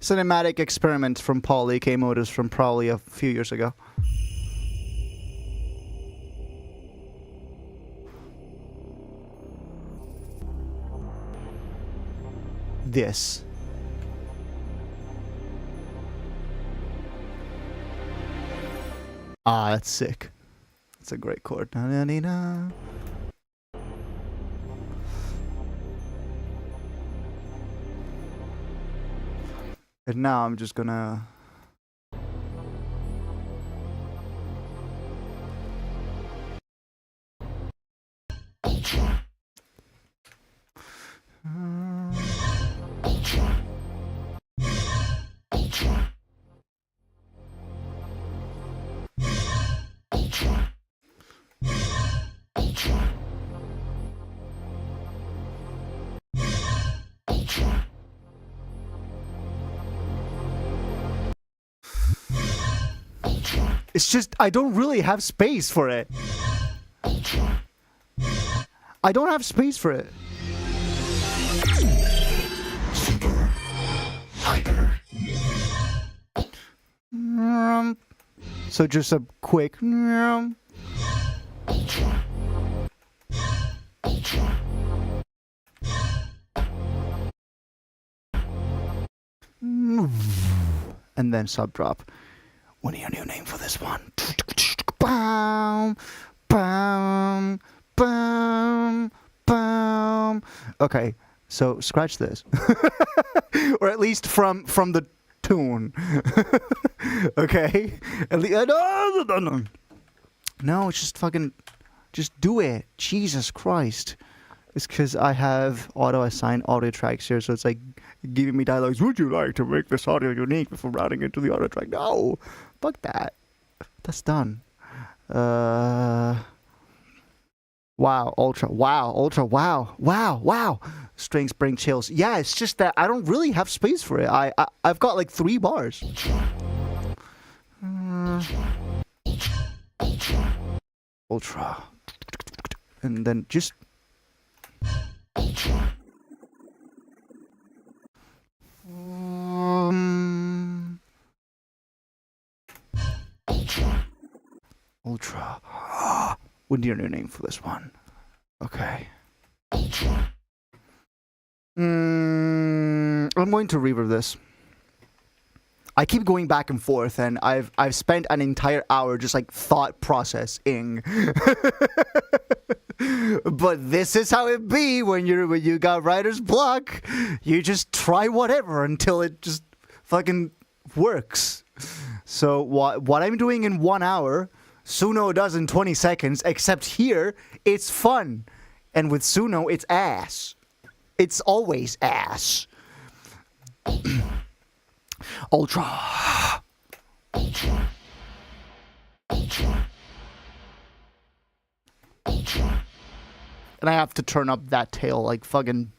B: Cinematic experiment from Paul A.K. Modus from probably a few years ago. This. Ah, that's sick. That's a great chord. And now I'm just gonna It's just, I don't really have space for it. I don't have space for it.
C: Super. Hyper.
B: So just a quick. And then sub drop. What is your new name for this one? Bam, bam, bam, bam. Okay, so scratch this, or at least from the tune. Okay, at least, no, it's just fucking, just do it. Jesus Christ. It's because I have auto-assigned audio tracks here, so it's like giving me dialogues. Would you like to make this audio unique before routing into the audio track? No, fuck that. That's done. Wow, ultra, wow. Strings bring chills. Yeah, it's just that I don't really have space for it. I've got like 3 bars. Ultra. And then just... Ultra. What do you new name for this one? Okay. I'm going to reverb this. I keep going back and forth, and I've spent an entire hour just like thought processing. But this is how it be when you got writer's block. You just try whatever until it just fucking works. So what I'm doing in 1 hour, Suno does in 20 seconds, except here, it's fun. And with Suno, it's ass. It's always ass. Ultra. And I have to turn up that tail like fucking...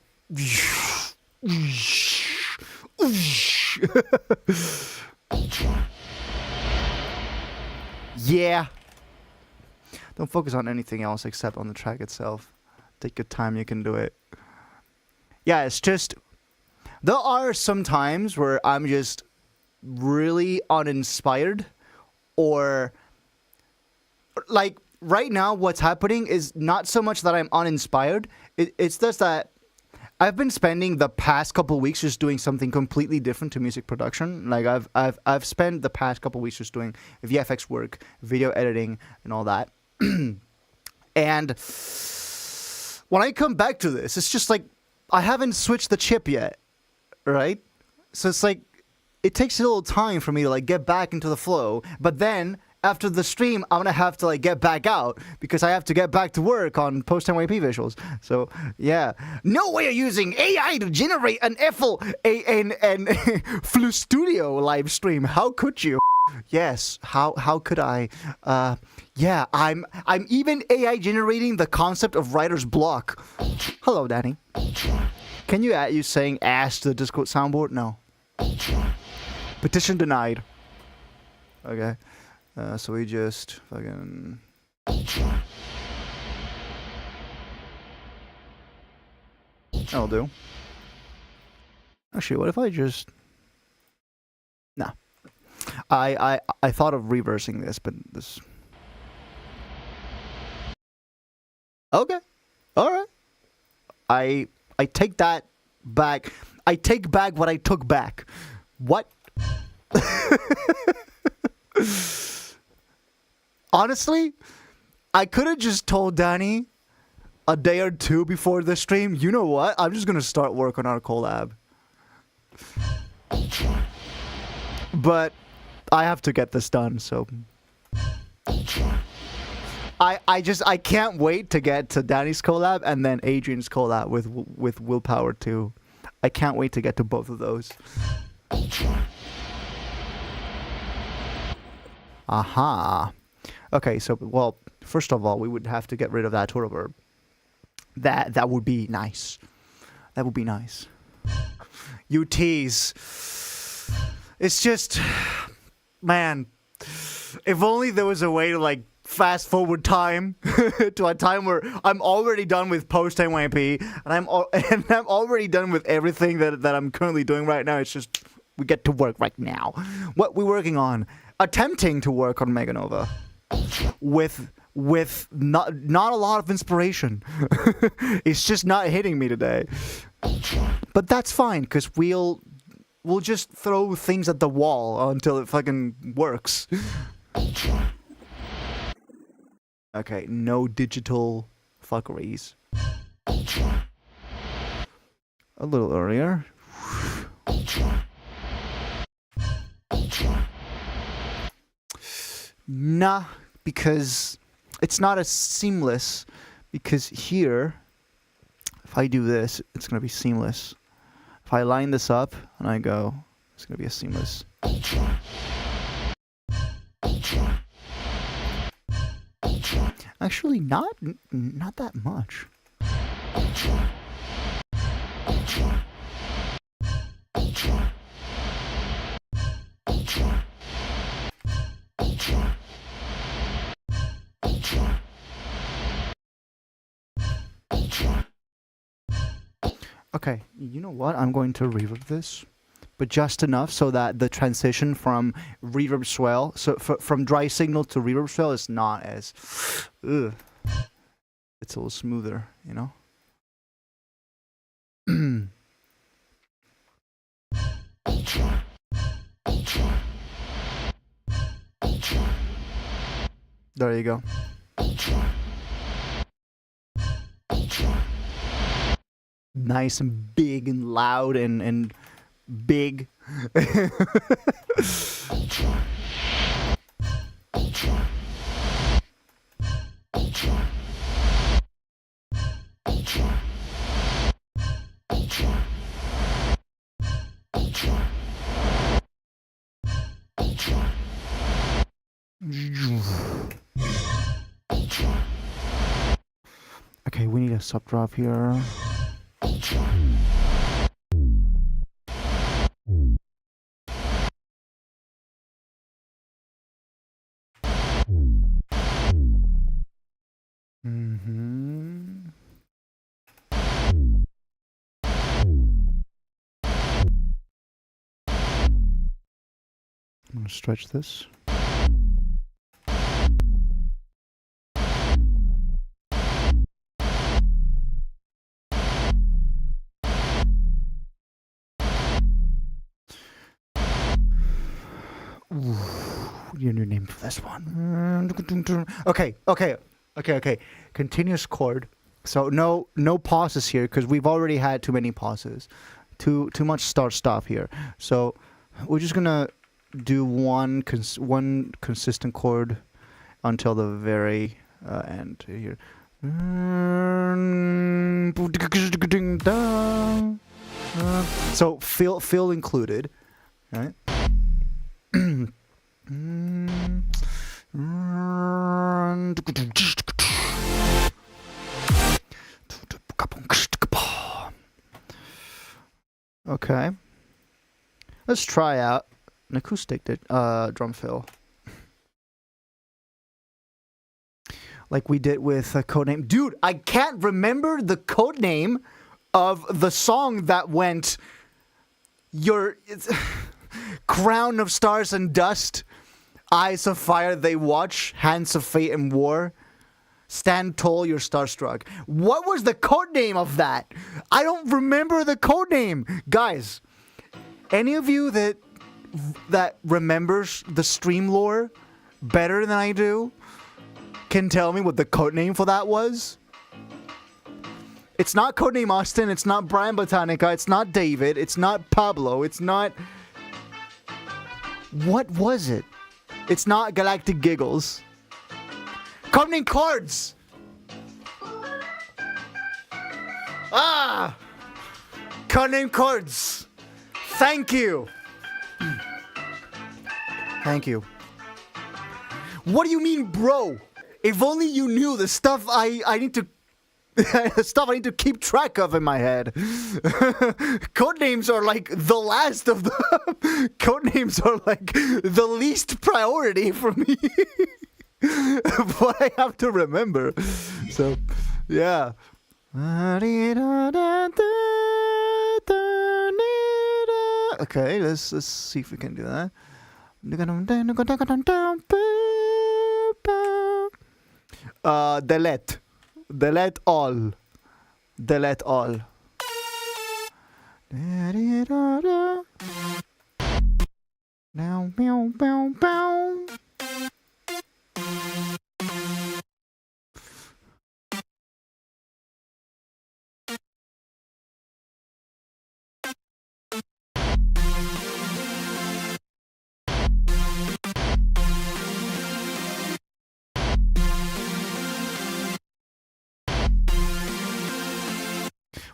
B: Yeah. Don't focus on anything else except on the track itself. Take your time, you can do it. Yeah, it's just... There are some times where I'm just really uninspired, or... Like, right now, what's happening is not so much that I'm uninspired. It's just that I've been spending the past couple weeks just doing something completely different to music production. Like, I've spent the past couple weeks just doing VFX work, video editing, and all that. And when I come back to this, it's just like, I haven't switched the chip yet, right? So it's like, it takes a little time for me to like get back into the flow, but then after the stream, I'm gonna have to like get back out because I have to get back to work on post-NYP visuals. So yeah, no way of using AI to generate an Flu Studio live stream. How could you? Yes, how could I? Yeah, I'm even AI generating the concept of writer's block. Hello, Danny. Can you add you saying ass to the Discord soundboard? No. Petition denied. Okay. So we just fucking... That'll do. Actually, what if I just... Nah. I thought of reversing this, but this... Okay. Alright. I take that back. I take back what I took back. What? Honestly, I could have just told Danny a day or two before the stream, you know what? I'm just going to start work on our collab. But I have to get this done, so... I can't wait to get to Danny's collab and then Adrian's collab with Willpower 2. I can't wait to get to both of those. Aha. Okay, so well, first of all, we would have to get rid of that turtle verb. That would be nice. That would be nice. You tease. It's just, man, if only there was a way to like fast forward time to a time where I'm already done with post NYP and I'm already done with everything that I'm currently doing right now. It's just we get to work right now. What we're working on, attempting to work on Meganova with not a lot of inspiration. It's just not hitting me today. But that's fine, because we'll just throw things at the wall until it fucking works. Okay, no digital fuckeries. A little earlier. Nah, because it's not as seamless, because here, if I do this, it's going to be seamless. If I line this up and I go, it's going to be a seamless. Actually, not that much. Okay, you know what? I'm going to reverb this, but just enough so that the transition from reverb swell, from dry signal to reverb swell is not as, ugh. It's a little smoother, you know? There you go. Nice and big and loud and big. Okay, we need a sub drop here. I'm gonna stretch this. Your new name for this one. Okay. Continuous chord. So no pauses here, because we've already had too many pauses. Too much start stop here. So we're just gonna do one consistent chord until the very end here. So feel included, right? Okay, let's try out an acoustic drum fill, like we did with a codename. Dude, I can't remember the codename of the song that went crown of stars and dust, eyes of fire they watch, hands of fate and war, stand tall, you're starstruck. What was the codename of that? I don't remember the codename. Guys, any of you that remembers the stream lore better than I do can tell me what the codename for that was? It's not codename Austin, it's not Brian Botanica, it's not David, it's not Pablo, it's not... What was it? It's not Galactic Giggles. Codename cards! Ah! Codename cards! Thank you! Thank you. What do you mean, bro? If only you knew the stuff I need to... stuff I need to keep track of in my head. Codenames are like the last of the... Codenames are like the least priority for me. What I have to remember. So, yeah. Okay, let's see if we can do that. Delete. Delete all. Delete all. Now, bow, bow, bow.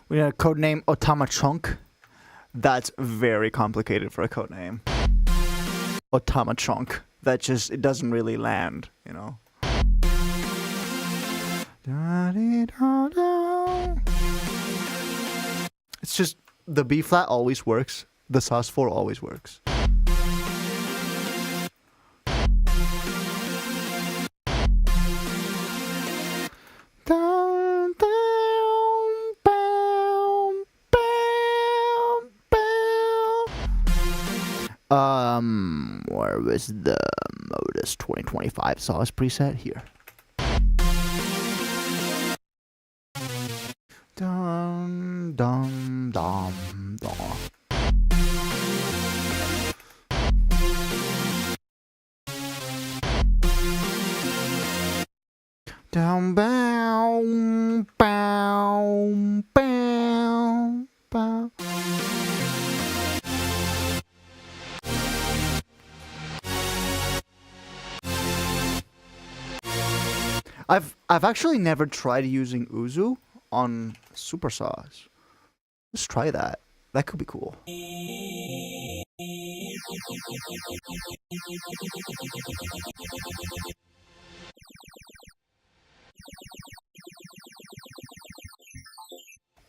B: We had a codename Otamachunk. That's very complicated for a codename. Otamachunk. That just, it doesn't really land, you know. It's just, the B flat always works. The sus4 always works. Down, down, bow, bow, bow. Where was the modus 2025 sauce preset? Here. Dum, dum, dum, dum. Down, bow, bow, bow, bow. I've actually never tried using Uzu on super saws. Let's try that. That could be cool.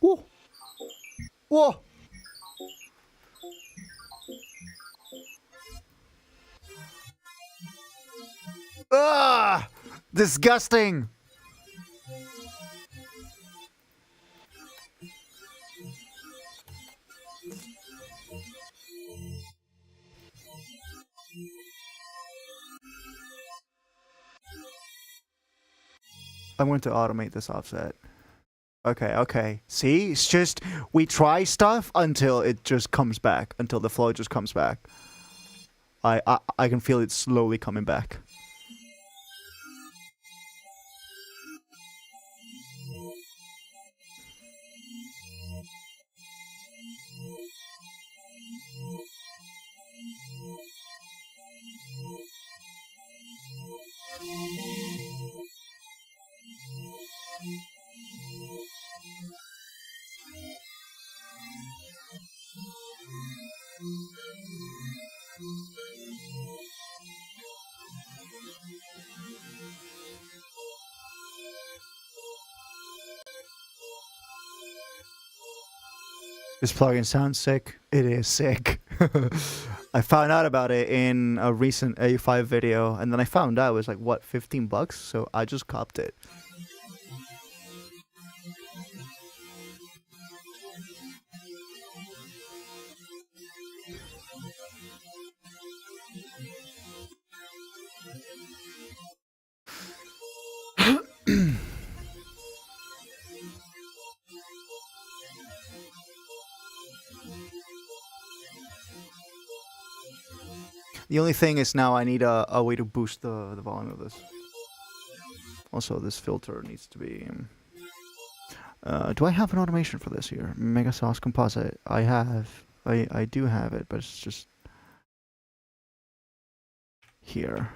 B: Whoa! Whoa! Ah! Disgusting! I'm going to automate this offset. Okay, okay. See? It's just, we try stuff until it just comes back. Until the flow just comes back. I can feel it slowly coming back. This plugin sounds sick. It is sick. I found out about it in a recent A5 video, and then I found out it was like, what, $15? So I just copped it. The only thing is now I need a way to boost the volume of this. Also, this filter needs to be... do I have an automation for this here? Mega Sauce Composite. I have. I do have it, but it's just... here.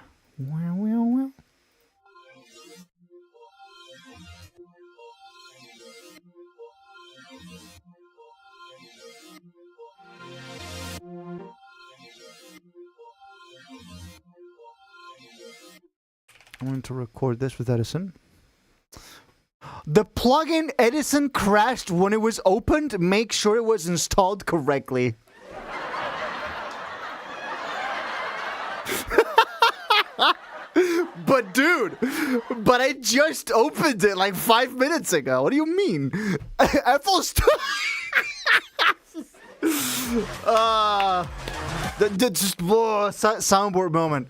B: I'm going to record this with Edison. The plugin Edison crashed when it was opened. Make sure it was installed correctly. But dude, I just opened it like 5 minutes ago. What do you mean? Apple Store. Just soundboard moment.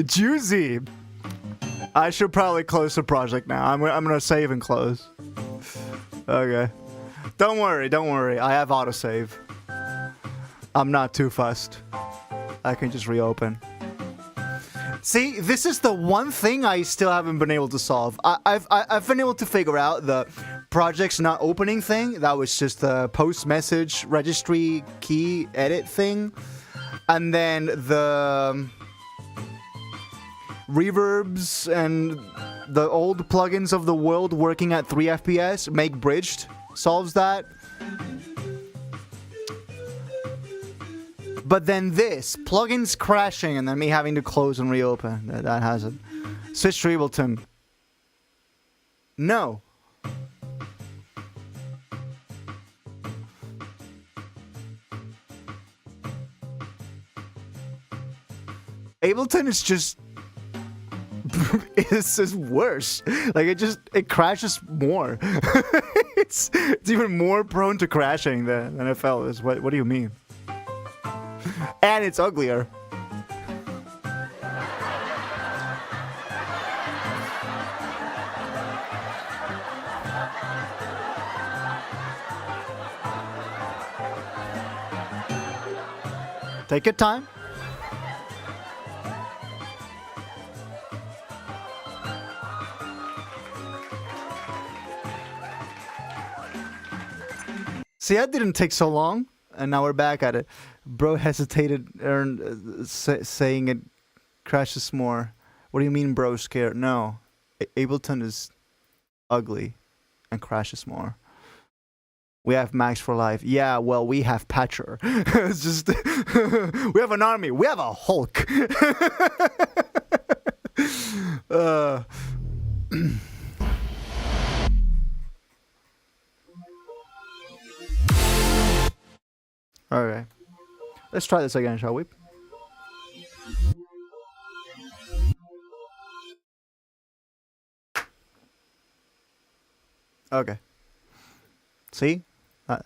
B: Juicy. I should probably close the project now. I'm gonna save and close. Okay. Don't worry. I have autosave. I'm not too fussed. I can just reopen. See, this is the one thing I still haven't been able to solve. I've been able to figure out the project's not opening thing. That was just the post message registry key edit thing. And then the reverbs and the old plugins of the world working at 3 FPS, make bridged, solves that. But then this, plugins crashing and then me having to close and reopen, that hasn't. Switch to Ableton. No. Ableton is just... it's just worse. Like, it crashes more. it's even more prone to crashing than FL is. What do you mean? And it's uglier. Take your time. See, that didn't take so long, and now we're back at it. Bro hesitated, saying it crashes more. What do you mean, bro? Scared? No, Ableton is ugly and crashes more. We have Max for life. Yeah, well, we have Patcher. It's just we have an army. We have a Hulk. Okay. Let's try this again, shall we? Okay. See?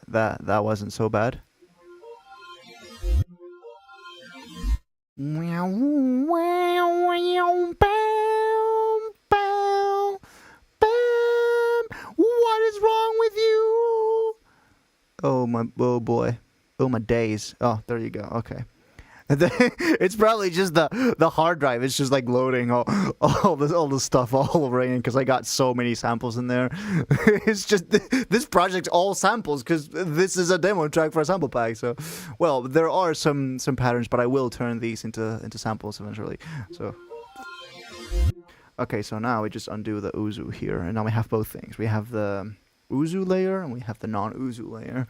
B: That wasn't so bad. What is wrong with you? Oh boy. Oh my days. Oh, there you go. Okay. It's probably just the hard drive. It's just like loading all the stuff all over again because I got so many samples in there. It's just this project's all samples because this is a demo track for a sample pack. So, well, there are some patterns, but I will turn these into samples eventually. So, okay. So now we just undo the Uzu here, and now we have both things. We have the Uzu layer and we have the non-Uzu layer.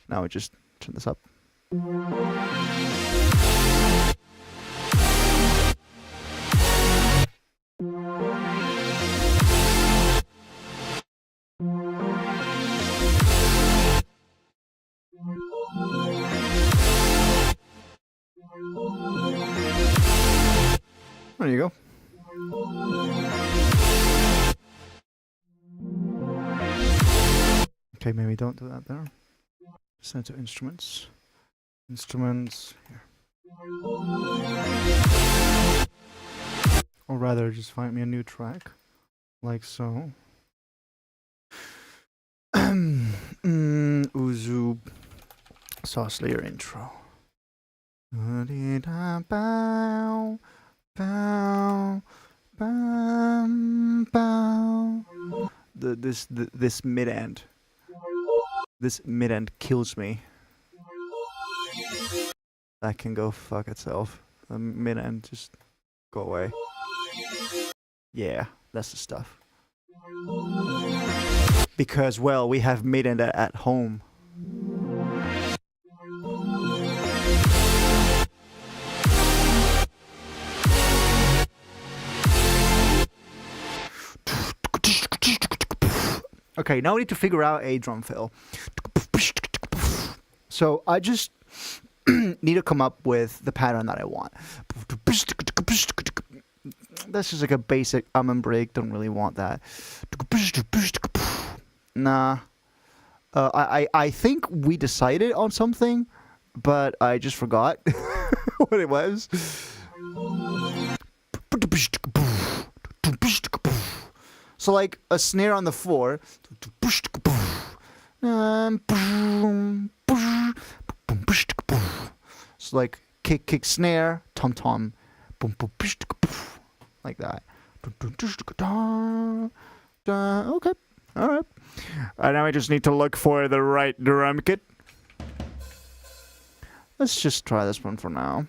B: Now we just turn this up. There you go. Okay, maybe don't do that there. Send to instruments. Instruments here. Or rather, just find me a new track, like so. Uzu sauce layer intro. This mid end. This mid end kills me. That can go fuck itself. The mid end, just go away. Yeah, that's the stuff. because, well, we have made it at home. Okay, now we need to figure out a drum fill. So I just need to come up with the pattern that I want. This is like a basic and break. Don't really want that. Nah. I think we decided on something, but I just forgot what it was. So like a snare on the 4. So like kick snare, tom tom, like that. Okay, all right. And now I just need to look for the right drum kit. Let's just try this one for now.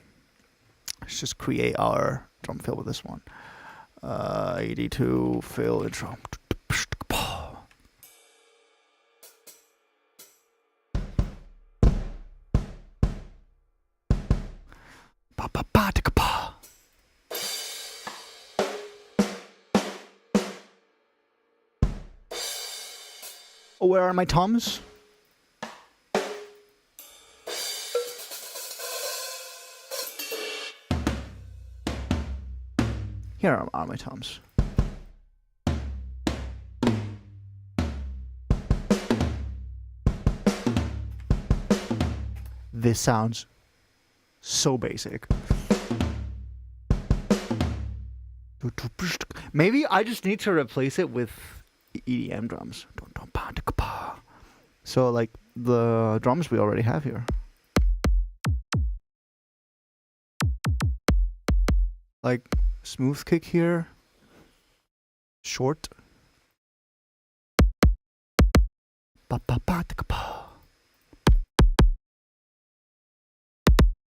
B: Let's just create our drum fill with this one. 82 fill intro. Oh, where are my toms? Here are my toms. This sounds so basic. Maybe I just need to replace it with EDM drums. So like the drums we already have here. Like smooth kick here. Short.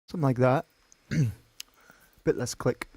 B: Something like that. Bit less click.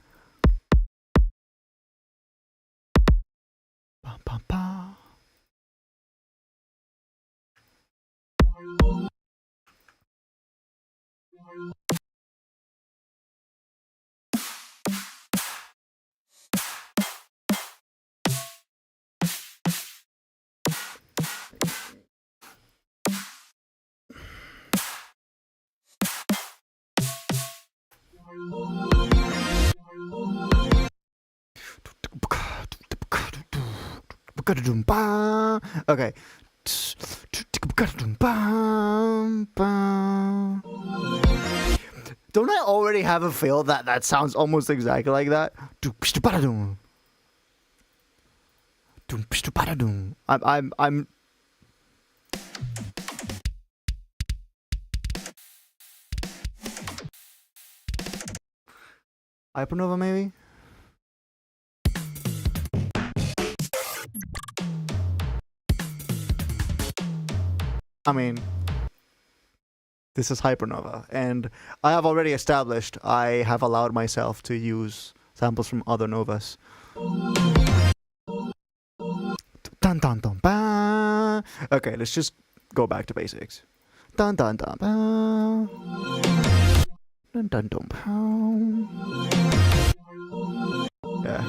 B: Okay. Don't I already have a feel that sounds almost exactly like that? I'm Hypernova maybe? I mean, this is Hypernova, and I have already established I have allowed myself to use samples from other Novas. Dun dun dun ba. Okay, let's just go back to basics. Dun dun dun ba. Dun dun dun ba. Yeah.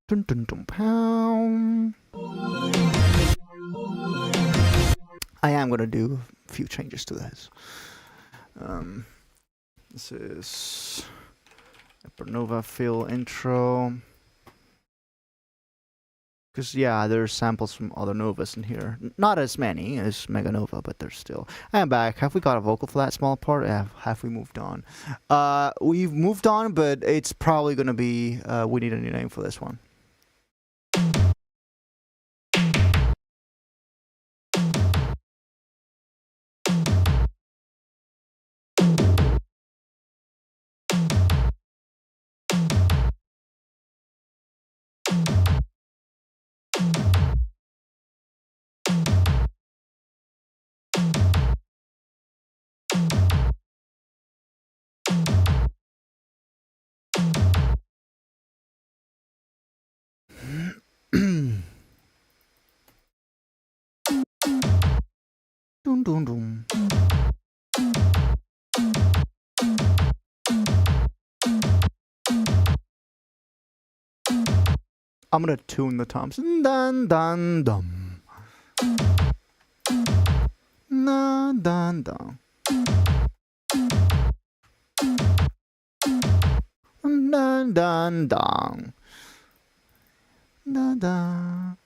B: Dun dun dun ba. I am gonna do a few changes to this. This is Hypernova fill intro. Because, yeah, there's samples from other Novas in here. Not as many as Mega Nova, but there's still. I'm back. Have we got a vocal for that small part? Have we moved on? We've moved on, but it's probably gonna be, we need a new name for this one. dun, dun. I'm gonna tune the toms. Dun dun dum. Dun dun dun. Dun dun dun. Dun dun.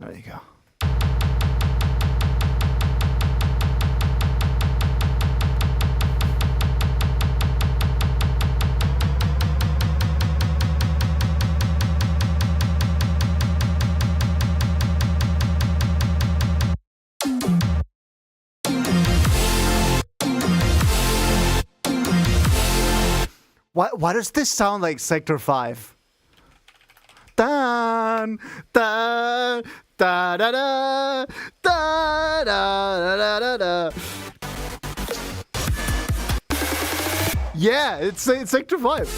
B: There you go. Why does this sound like Sector 5? Dun, dun, da da da, da da da da da. Yeah, it's Sector 5.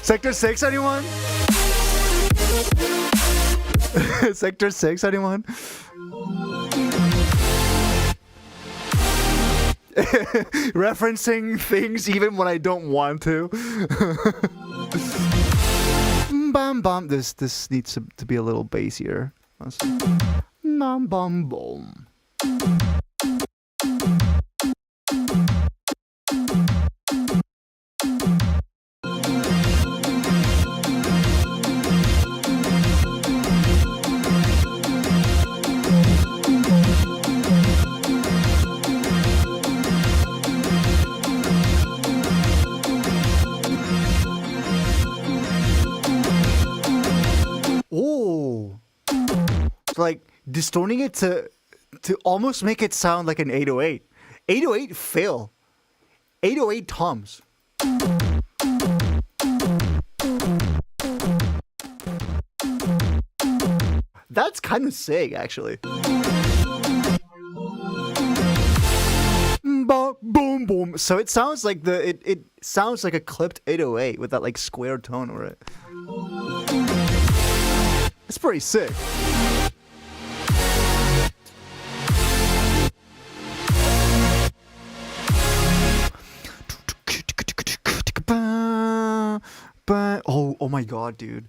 B: Sector 6, anyone? Sector 6, anyone? Referencing things even when I don't want to. Bam bam. This needs to be a little bassier. Bam bam boom. Oh, like distorting it to almost make it sound like an 808. 808 Phil. 808 toms. That's kind of sick, actually. Boom boom. So it sounds like it sounds like a clipped 808 with that like square tone over it. It's pretty sick. Oh my god, dude.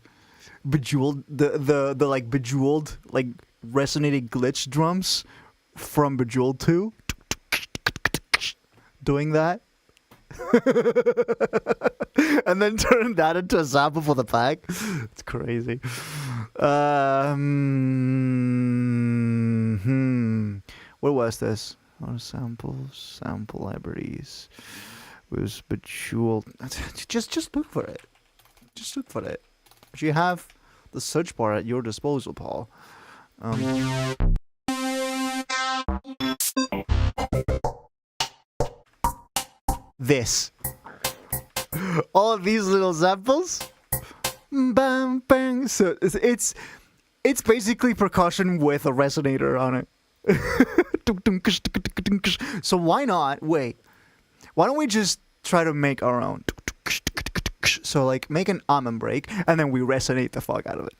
B: Bejeweled the like bejeweled like resonating glitch drums from Bejeweled 2. Doing that. And then turn that into a sample for the pack. It's crazy. What was this? Oh, sample libraries. It was Bejeweled. Just look for it. Just look for it. You have the search bar at your disposal, Paul. This. All of these little samples. Bam, bang. So it's basically percussion with a resonator on it. So why not? Wait. Why don't we just try to make our own? So like make an almond break and then we resonate the fuck out of it.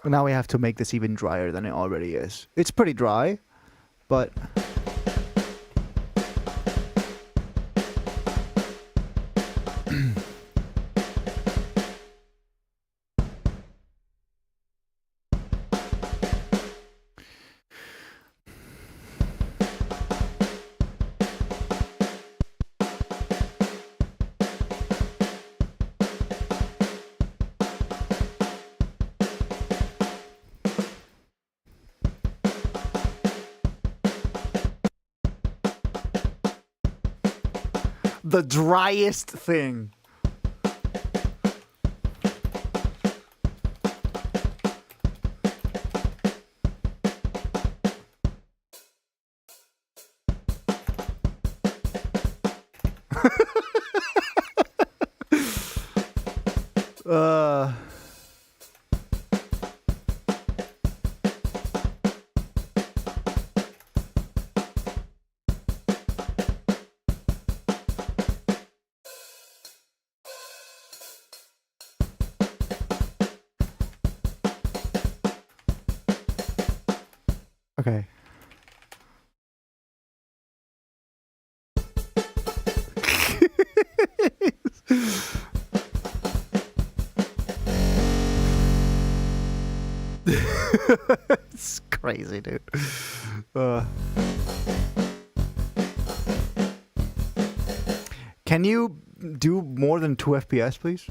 B: Now we have to make this even drier than it already is. It's pretty dry, but... the driest thing. Okay. It's crazy, dude. Can you do more than 2 FPS, please?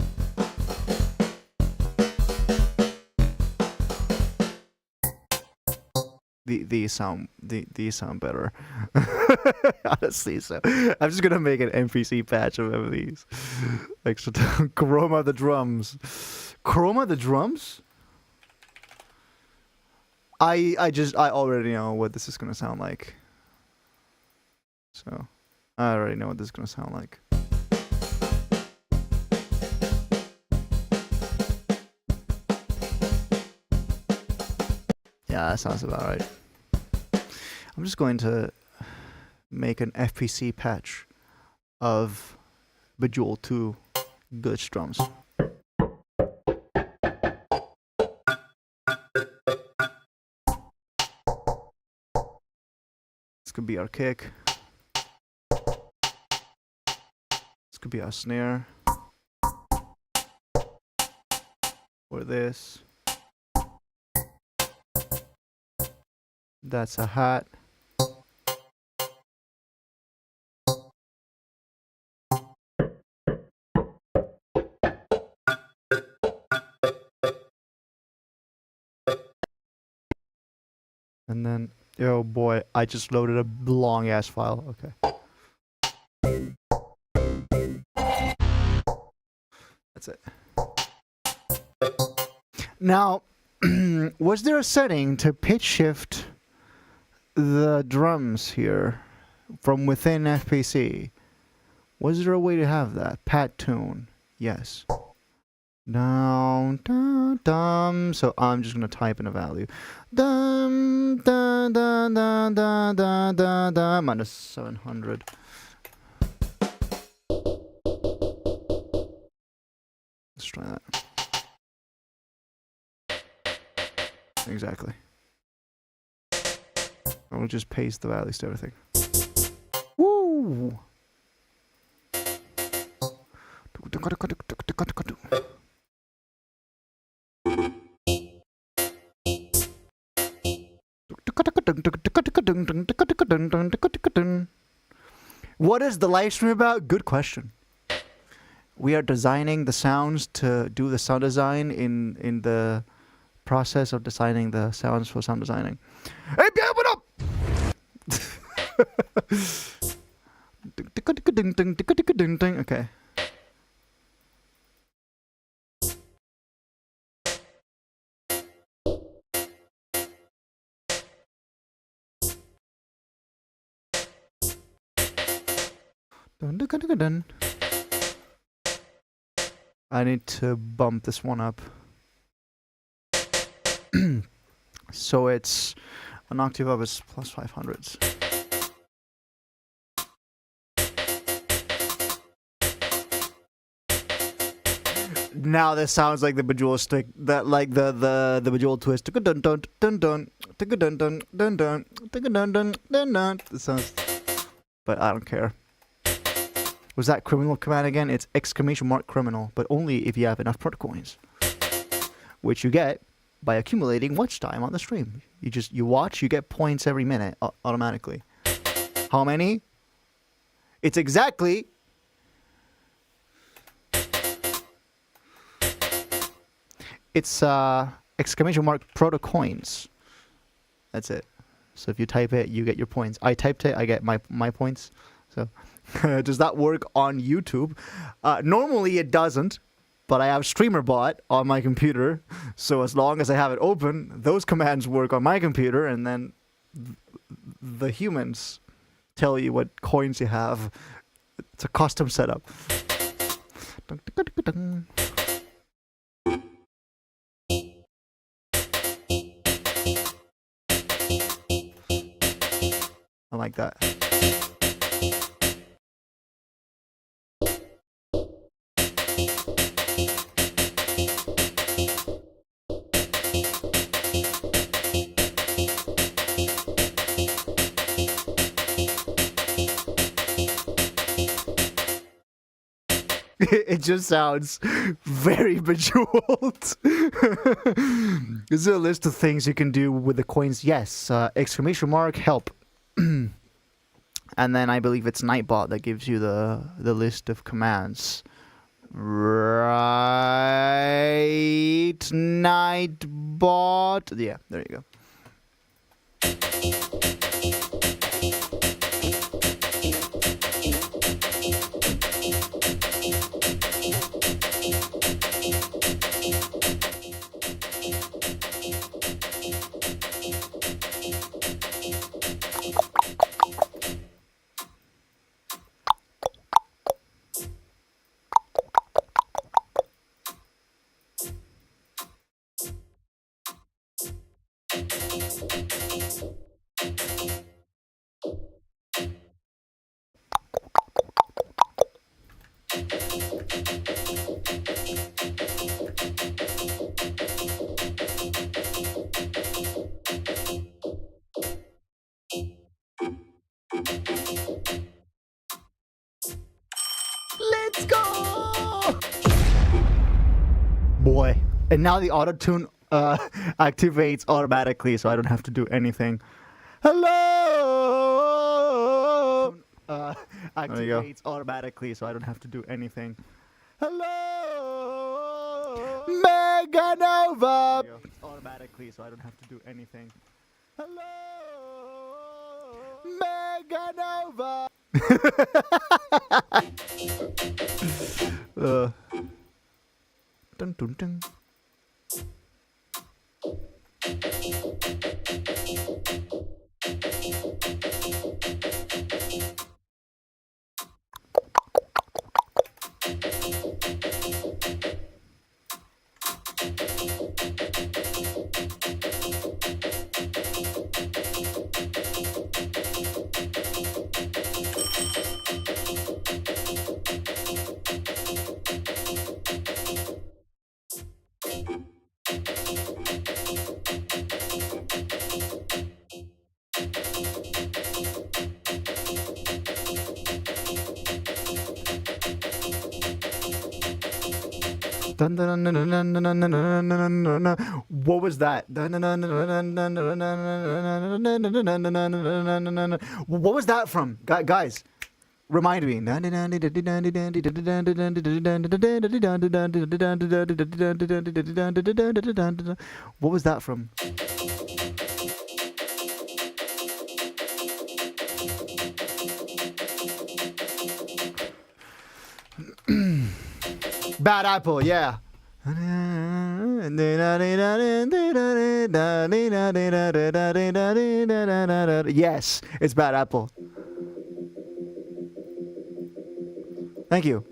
B: These sound better. Honestly, so I'm just gonna make an NPC patch of these. Extra chroma the drums. Chroma the drums? I already know what this is gonna sound like. So I already know what this is gonna sound like. Yeah, that sounds about right. I'm just going to make an FPC patch of Bejeweled 2 glitch drums. This could be our kick. This could be our snare. Or this. That's a hat. And then, oh boy, I just loaded a long ass file. Okay. That's it. Now, was there a setting to pitch shift the drums here from within FPC? Was there a way to have that? Pat tune. Yes. Down, dum, dum. So I'm just gonna type in a value. Dum, dum, dum, dum, dum, dum, dum, dum. Minus 700. Let's try that. Exactly. I will just paste the values to everything. Woo! What is the live stream about? Good question. We are designing the sounds to do the sound design in the process of designing the sounds for sound designing. Hey, what up? Okay. I need to bump this one up. So it's an octave up is plus 500s. Now this sounds like the Bejeweled stick, that like the Bejeweled twist. Dun dun dun dun dun dun dun dun dun dun dun dun dun dun. This sounds, but I don't care. Was that criminal command again? It's exclamation mark criminal, but only if you have enough proto coins, which you get by accumulating watch time on the stream. You watch, you get points every minute automatically. How many? It's exactly it's exclamation mark proto coins. That's it. So if you type it, you get your points. I typed it, I get my points. So Does that work on YouTube? Normally it doesn't, but I have StreamerBot on my computer, so as long as I have it open, those commands work on my computer, and then the humans tell you what coins you have. It's a custom setup. I like that. It just sounds very bejeweled. Is there a list of things you can do with the coins? Yes. Exclamation mark, help. And then I believe it's Nightbot that gives you the list of commands. Right. Nightbot. Yeah, there you go. Let's go! Boy. And now the auto-tune activates automatically, so I don't have to do anything. Hello! Activates automatically, so I don't have to do anything. Hello! Meganova! Automatically, so I don't have to do anything. Hello! Meganova! Dun dun dun. What was that? What was that from? Guys, remind me. What was that from? Bad Apple, yeah. Yes, it's Bad Apple. Thank you.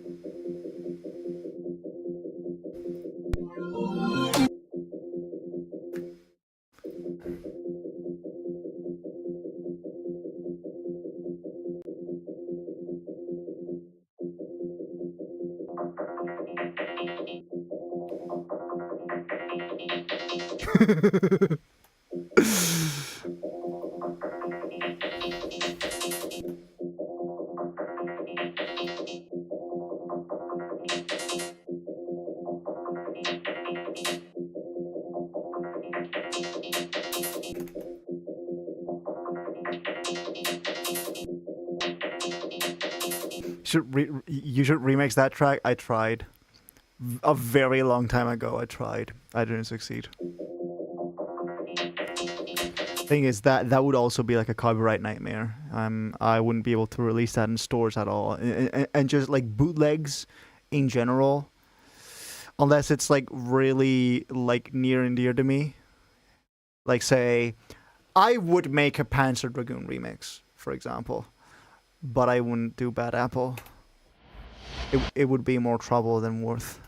B: You should remix that track. I tried. A very long time ago, I tried. I didn't succeed. Thing is that would also be like a copyright nightmare. I wouldn't be able to release that in stores at all, and just like bootlegs in general, unless it's like really like near and dear to me. Like say, I would make a Panzer Dragoon remix, for example, but I wouldn't do Bad Apple. It would be more trouble than worth.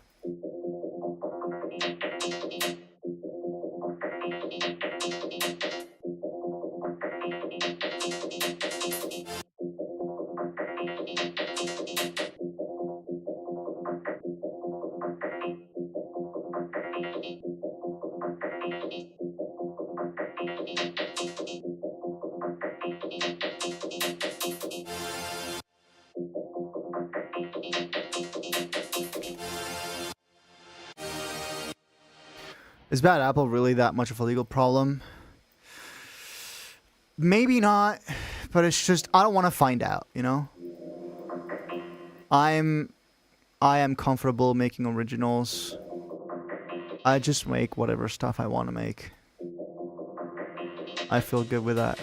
B: Is Bad Apple really that much of a legal problem? Maybe not, but it's just I don't want to find out, you know? I am comfortable making originals. I just make whatever stuff I want to make. I feel good with that.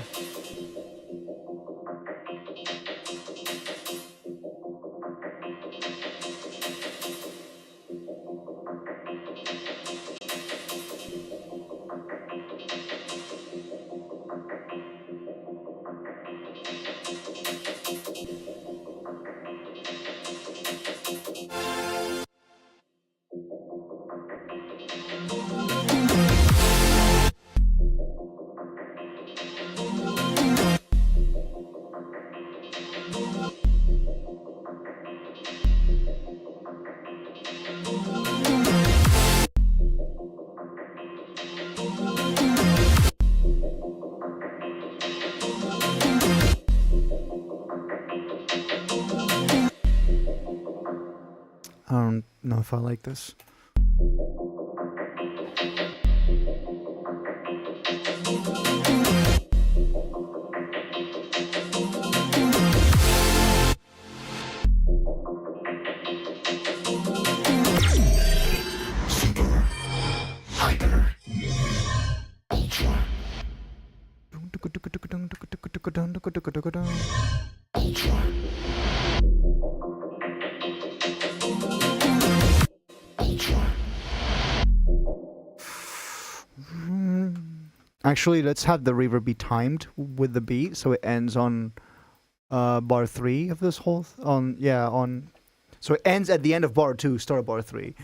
B: I don't know if I like this.
C: Super. Hyper. Ultra. Ultra. Ultra.
B: Actually, let's have the reverb be timed with the beat, so it ends on bar 3 of this whole so it ends at the end of bar 2, start at bar 3.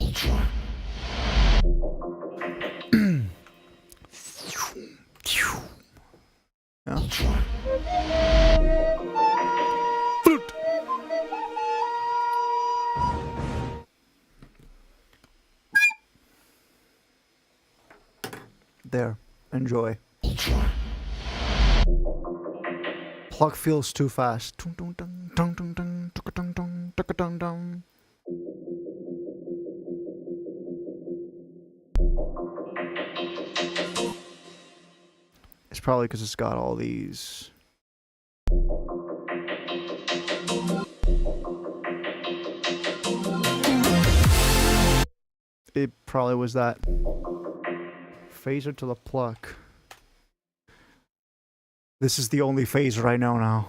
C: Ultra.
B: Yeah.
C: Ultra.
B: Flute. There. Enjoy.
C: Ultra.
B: Pluck feels too fast. It's probably because it's got all these. It probably was that. Phaser to the pluck. This is the only phaser I know now.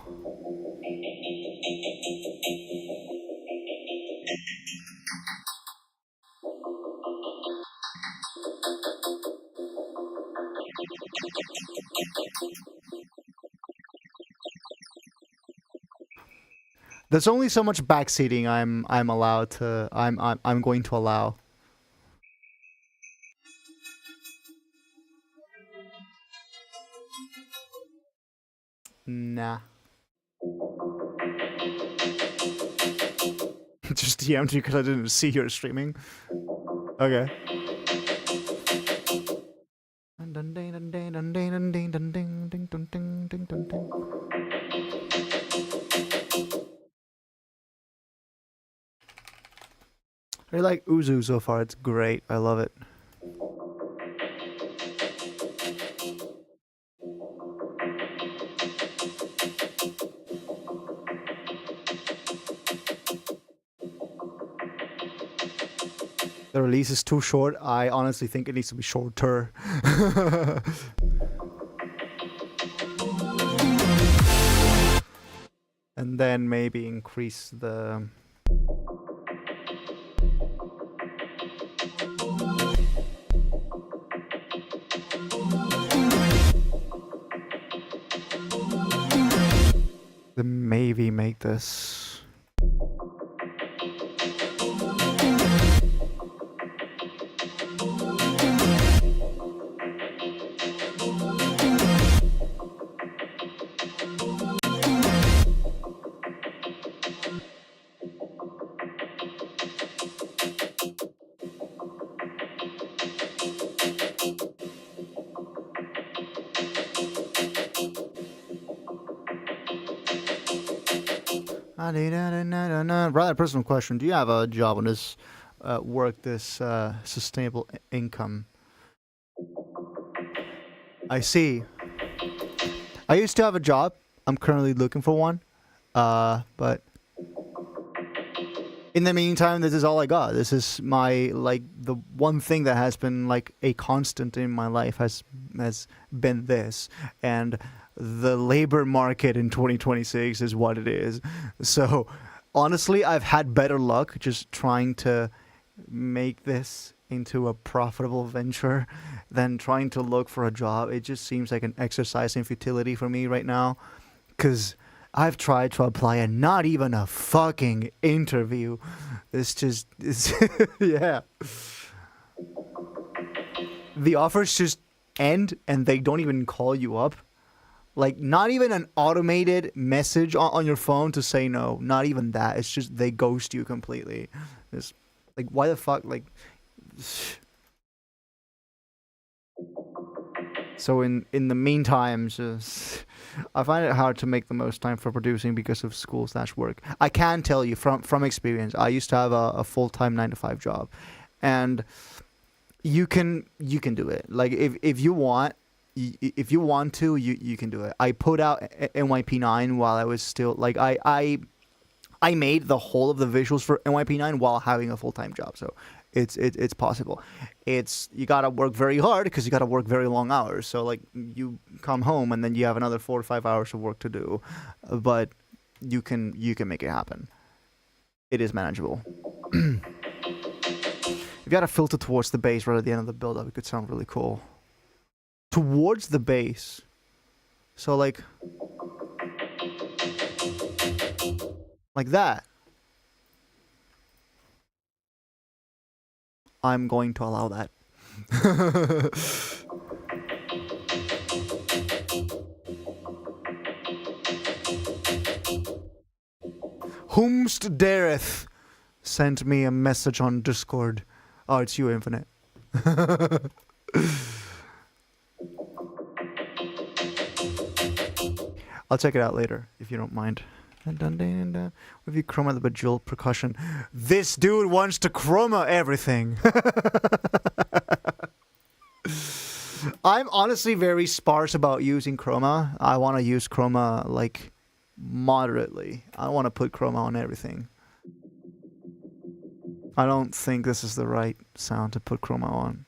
B: There's only so much backseating I'm allowed to I'm going to allow. Nah. Just DM'd you because I didn't see your streaming. Okay. I like Uzu so far. It's great. I love it. The release is too short. I honestly think it needs to be shorter. then maybe increase the... Then maybe make this... Rather personal question. Do you have a job on this work, this sustainable income? I see. I used to have a job. I'm currently looking for one. But in the meantime, this is all I got. This is my, like, the one thing that has been like a constant in my life has been this. And the labor market in 2026 is what it is. So honestly, I've had better luck just trying to make this into a profitable venture than trying to look for a job. It just seems like an exercise in futility for me right now, because I've tried to apply and not even a fucking interview. It's yeah. The offers just end and they don't even call you up. Like, not even an automated message on your phone to say no. Not even that. It's just they ghost you completely. It's like, why the fuck? Like, so in the meantime, just I find it hard to make the most time for producing because of school/work. I can tell you from experience. I used to have a full-time 9-to-5 job, and you can do it. Like, if you want. If you want to, you can do it. I put out NYP9 while I was still, like, I made the whole of the visuals for NYP9 while having a full-time job. So it's possible. You gotta work very hard because you gotta work very long hours. So, like, you come home and then you have another 4 to 5 hours of work to do, but you can make it happen. It is manageable. If you got a filter towards the base right at the end of the build-up, it could sound really cool. Towards the base. So, like that. I'm going to allow that. Whomst dareth sent me a message on Discord. Oh, it's you, Infinite. I'll check it out later, if you don't mind. With you chroma the bejeweled percussion. This dude wants to chroma everything. I'm honestly very sparse about using chroma. I want to use chroma, like, moderately. I don't want to put chroma on everything. I don't think this is the right sound to put chroma on.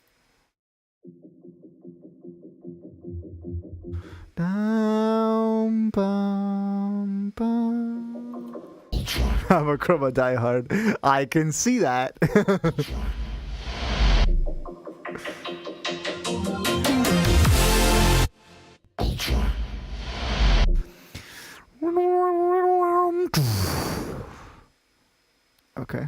B: Down, bum, bum. I'm a chroma diehard. I can see that. Okay.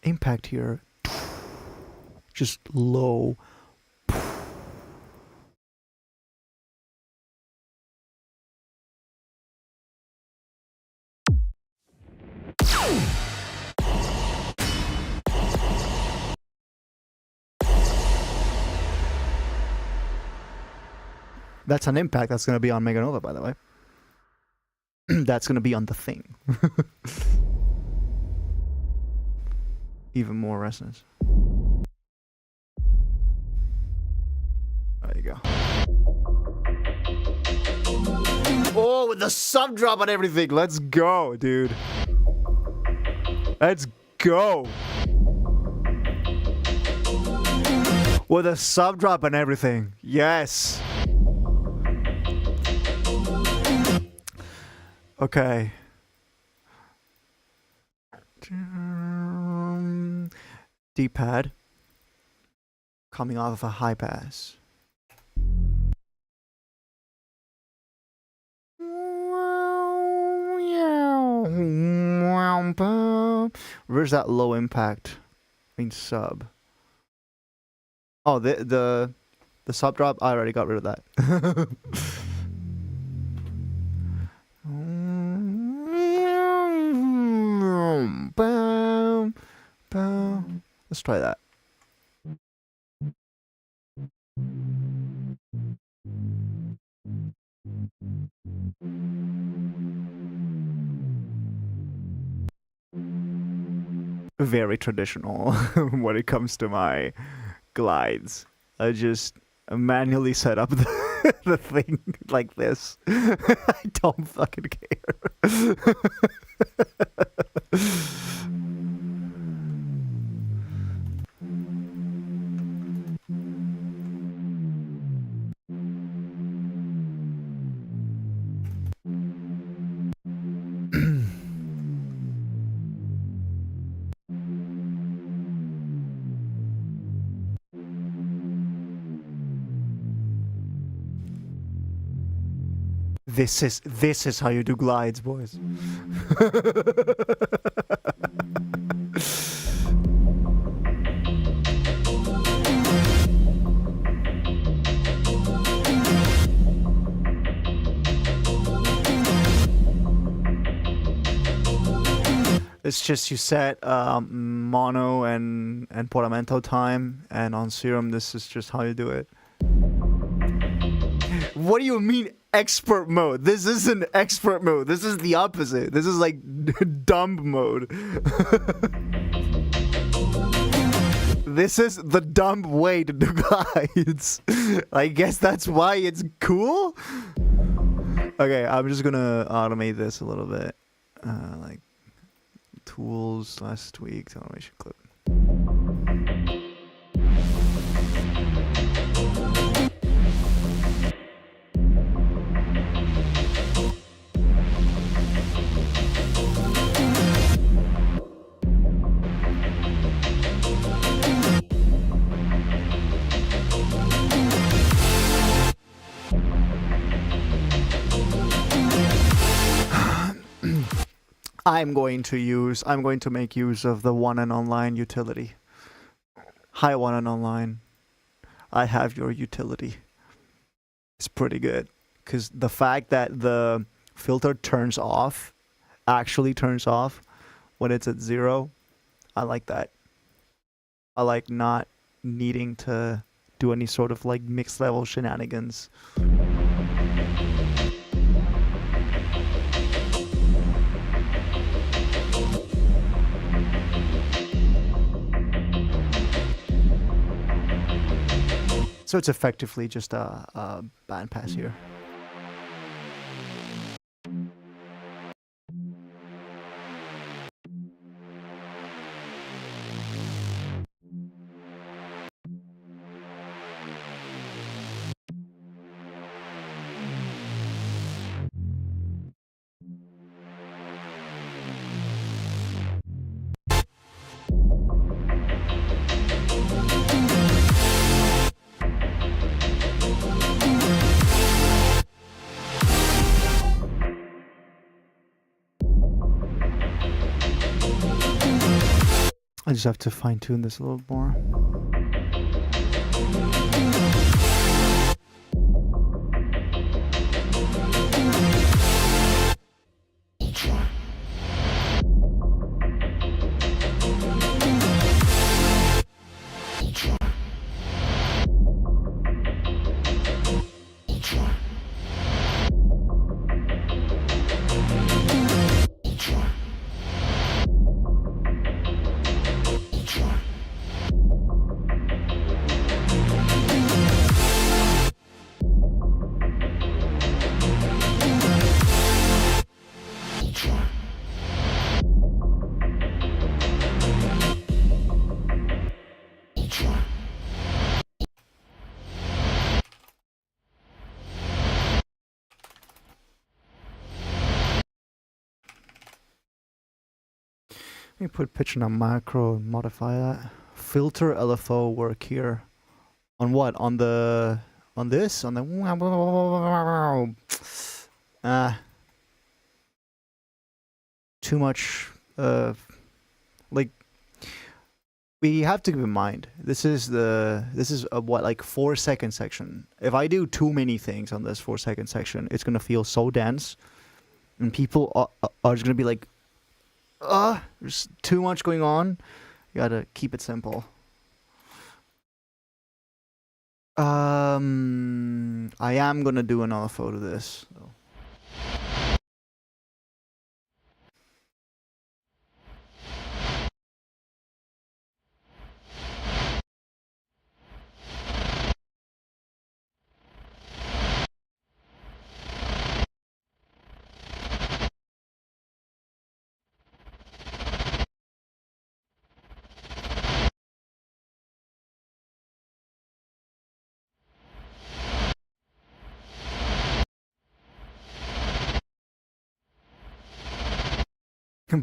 B: Impact here. Just low. That's an impact that's going to be on Mega Nova, by the way. That's going to be on the thing. Even more resonance. you go. Oh, with the sub drop and everything. Let's go, dude. Let's go. With a sub drop and everything. Yes. Okay. D-pad. Coming off of a high pass. Where's that low impact? I mean sub. Oh, the sub drop. I already got rid of that. Let's try that. Very traditional when it comes to my glides. I just manually set up the thing like this. I don't fucking care. This is how you do glides, boys. It's just you set mono and portamento time, and on serum this is just how you do it. What do you mean expert mode? This isn't expert mode. This is the opposite. This is like dumb mode. This is the dumb way to do glides. I guess that's why it's cool. Okay, I'm just gonna automate this a little bit. Like tools, last tweak, automation clip. I'm going to make use of the one and online utility. Hi one and online. I have your utility. It's pretty good. Because the fact that the filter actually turns off when it's at 0, I like that. I like not needing to do any sort of like mixed level shenanigans. So it's effectively just a bandpass here. I just have to fine tune this a little more. Let me put picture on macro and modify that. Filter LFO work here. On what? On the this? On the too much like we have to keep in mind this is a what, like 4-second section. If I do too many things on this 4-second section, it's gonna feel so dense and people are just gonna be like, there's too much going on. You gotta keep it simple. I am gonna do another photo of this. So.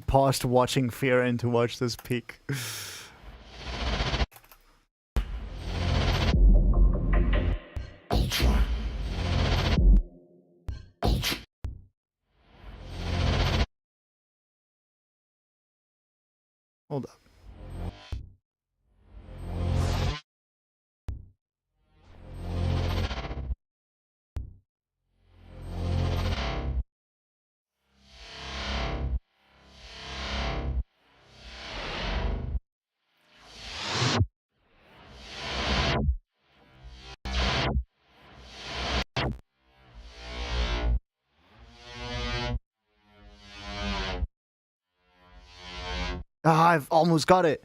B: Paused watching Fear and to watch this peak. Hold up. I've almost got it.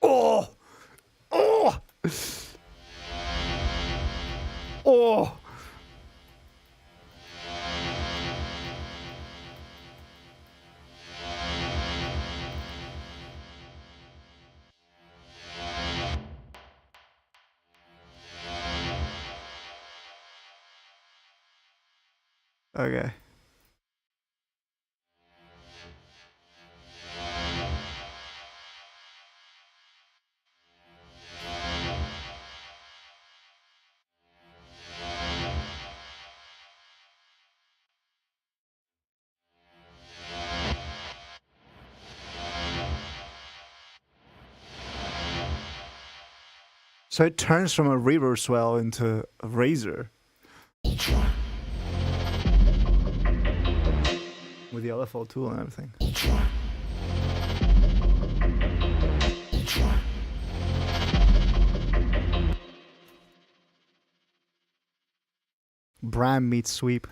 B: Oh! Oh! Oh! Okay. So it turns from a reverse swell into a razor. With the LFO tool and everything. Bram meets sweep.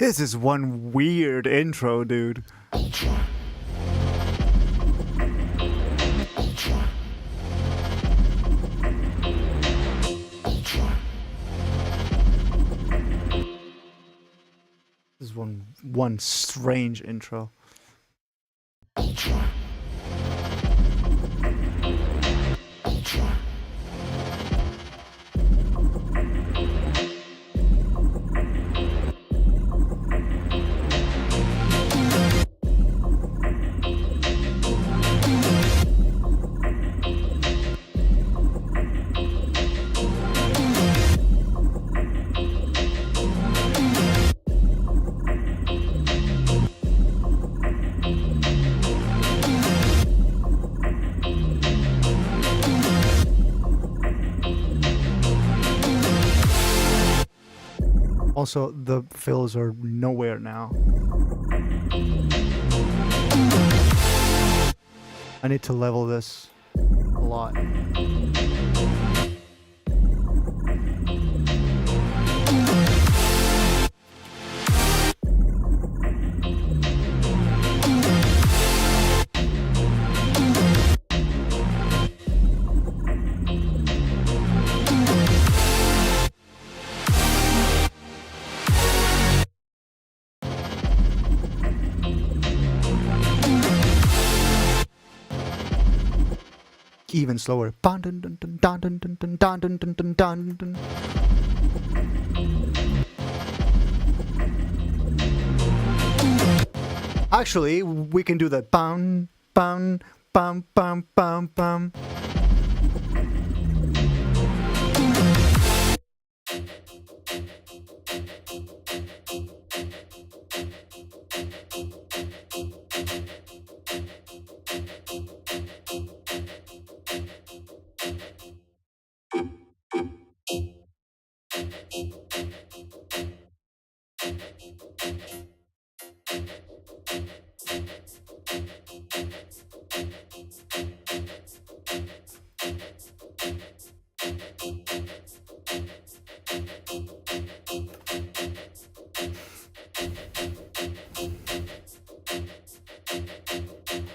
B: This is one weird intro, dude. This is one strange intro. Also, the fills are nowhere now. I need to level this a lot. Even slower. Actually, we can do that. Bam, bam, bam, bam, bam, bam.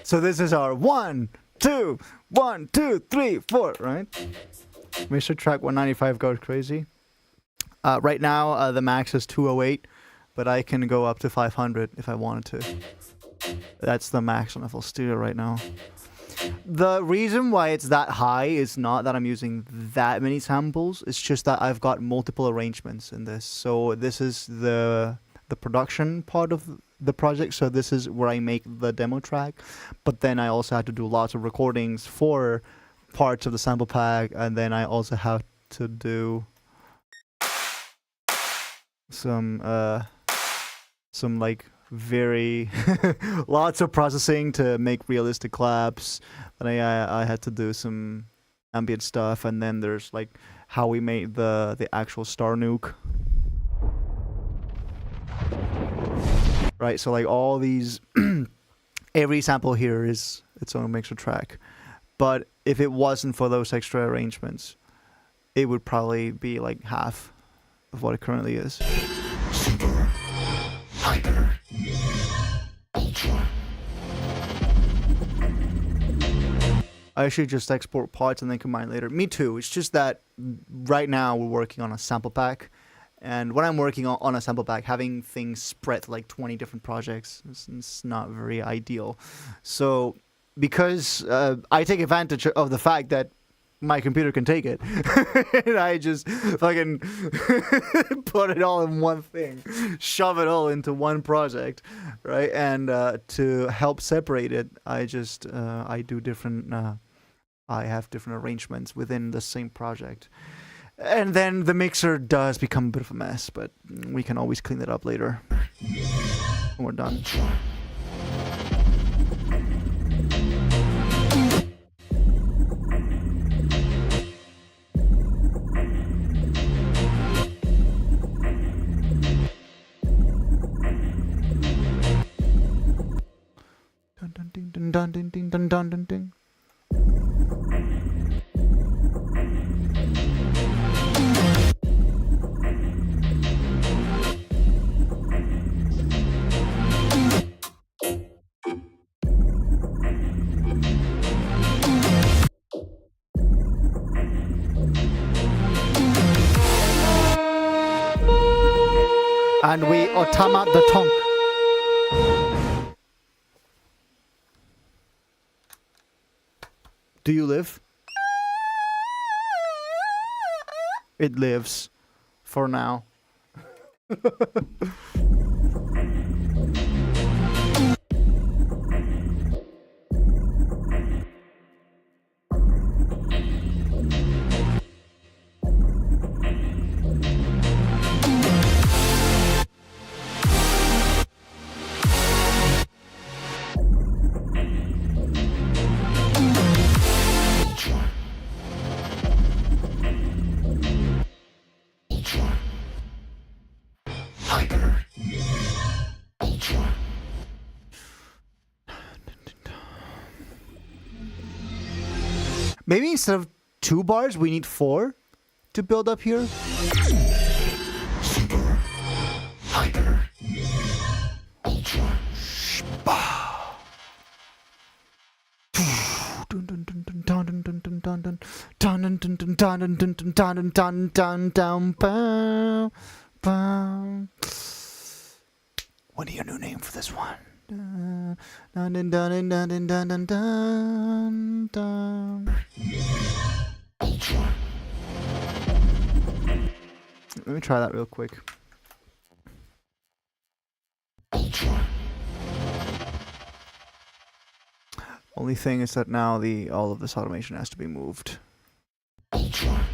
B: So this is our 1, 2, 1, 2, 3, 4, right? Mr. Track 195 goes crazy. Right now, the max is 208, but I can go up to 500 if I wanted to. That's the max on FL Studio right now. The reason why it's that high is not that I'm using that many samples. It's just that I've got multiple arrangements in this. So this is the production part of the project. So this is where I make the demo track. But then I also had to do lots of recordings for parts of the sample pack. And then I also have to do some like very lots of processing to make realistic claps. And I had to do some ambient stuff, and then there's like how we made the actual star nuke, right? So like all these every sample here is its own mixer track, but if it wasn't for those extra arrangements, it would probably be like half of what it currently is.
C: Super. Hyper. Ultra.
B: I should just export parts and then combine later. Me too. It's just that right now we're working on a sample pack. And when I'm working on a sample pack, having things spread to like 20 different projects is not very ideal. So because I take advantage of the fact that my computer can take it, and I just fucking put it all in one thing, shove it all into one project, right? And to help separate it, I just I do different. I have different arrangements within the same project, and then the mixer does become a bit of a mess, but we can always clean it up later when we're done. Dun dun ding dun dun ding ding dun dun dun ding. And we automat the tongue. Do you live? It lives. For now.
C: Hyper. Ultra.
B: Maybe instead of 2 bars, we need 4 to build up here.
C: Super. Hyper. Ultra.
B: What is your new name for this one?
C: Ultra.
B: Let me try that real quick.
C: Ultra.
B: Only thing is that now all of this automation has to be moved.
C: Ultra.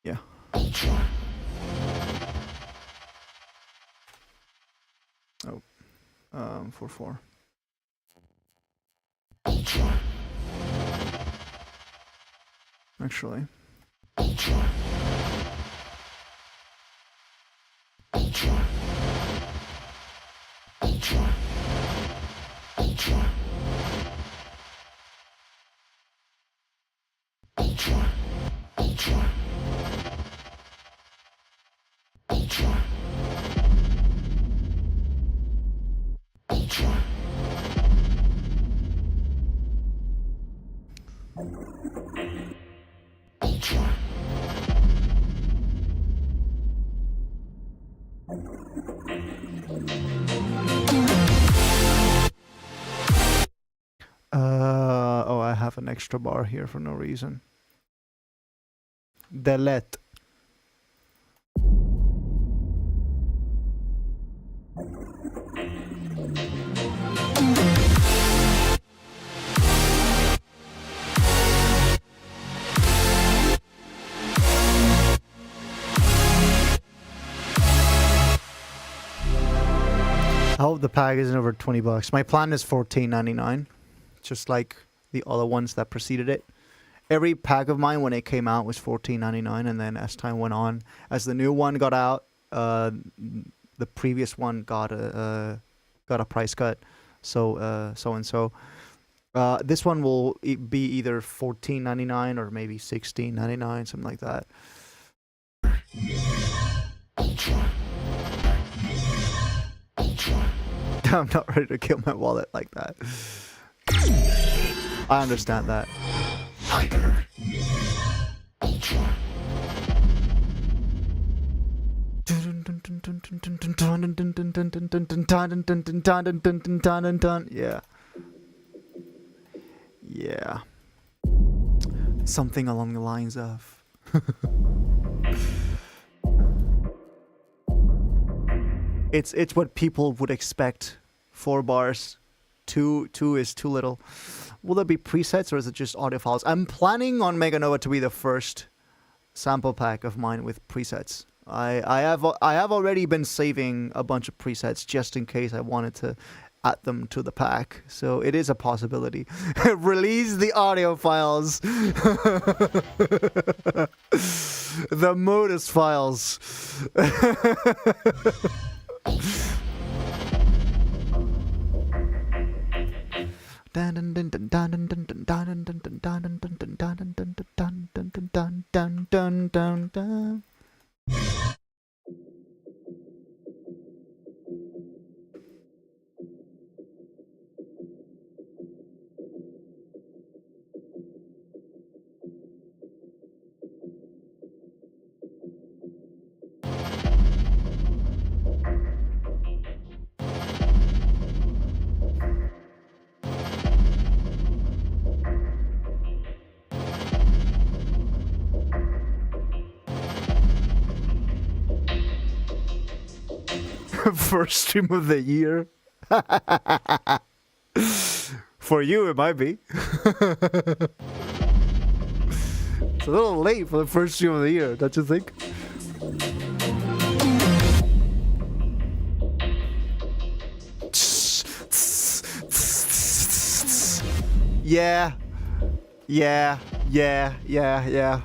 B: Yeah.
C: Ultra.
B: Oh. 4-4.
C: Ultra.
B: Actually.
C: Ultra. Ultra. Ultra. Ultra. Ultra. Ultra. Ultra. Ultra. Ultra.
B: Oh, I have an extra bar here for no reason. Delete. I hope the pack isn't over $20. My plan is $14.99, just like the other ones that preceded it. Every pack of mine when it came out was $14.99, and then as time went on, as the new one got out, the previous one got a price cut. So so and so. This one will be either $14.99 or maybe $16.99, something like that.
C: Ultra. Ultra.
B: I'm not ready to kill my wallet like that. I understand that.
C: Hyper. Ultra.
B: Yeah. Yeah. Something along the lines of. It's what people would expect. 4 bars. 2 is too little. Will there be presets or is it just audio files? I'm planning on Meganova to be the first sample pack of mine with presets. I have already been saving a bunch of presets just in case I wanted to add them to the pack. So it is a possibility. Release the audio files. The modus files. First stream of the year. For you, it might be. It's a little late for the first stream of the year, don't you think? Yeah. Yeah. Yeah. Yeah. Yeah.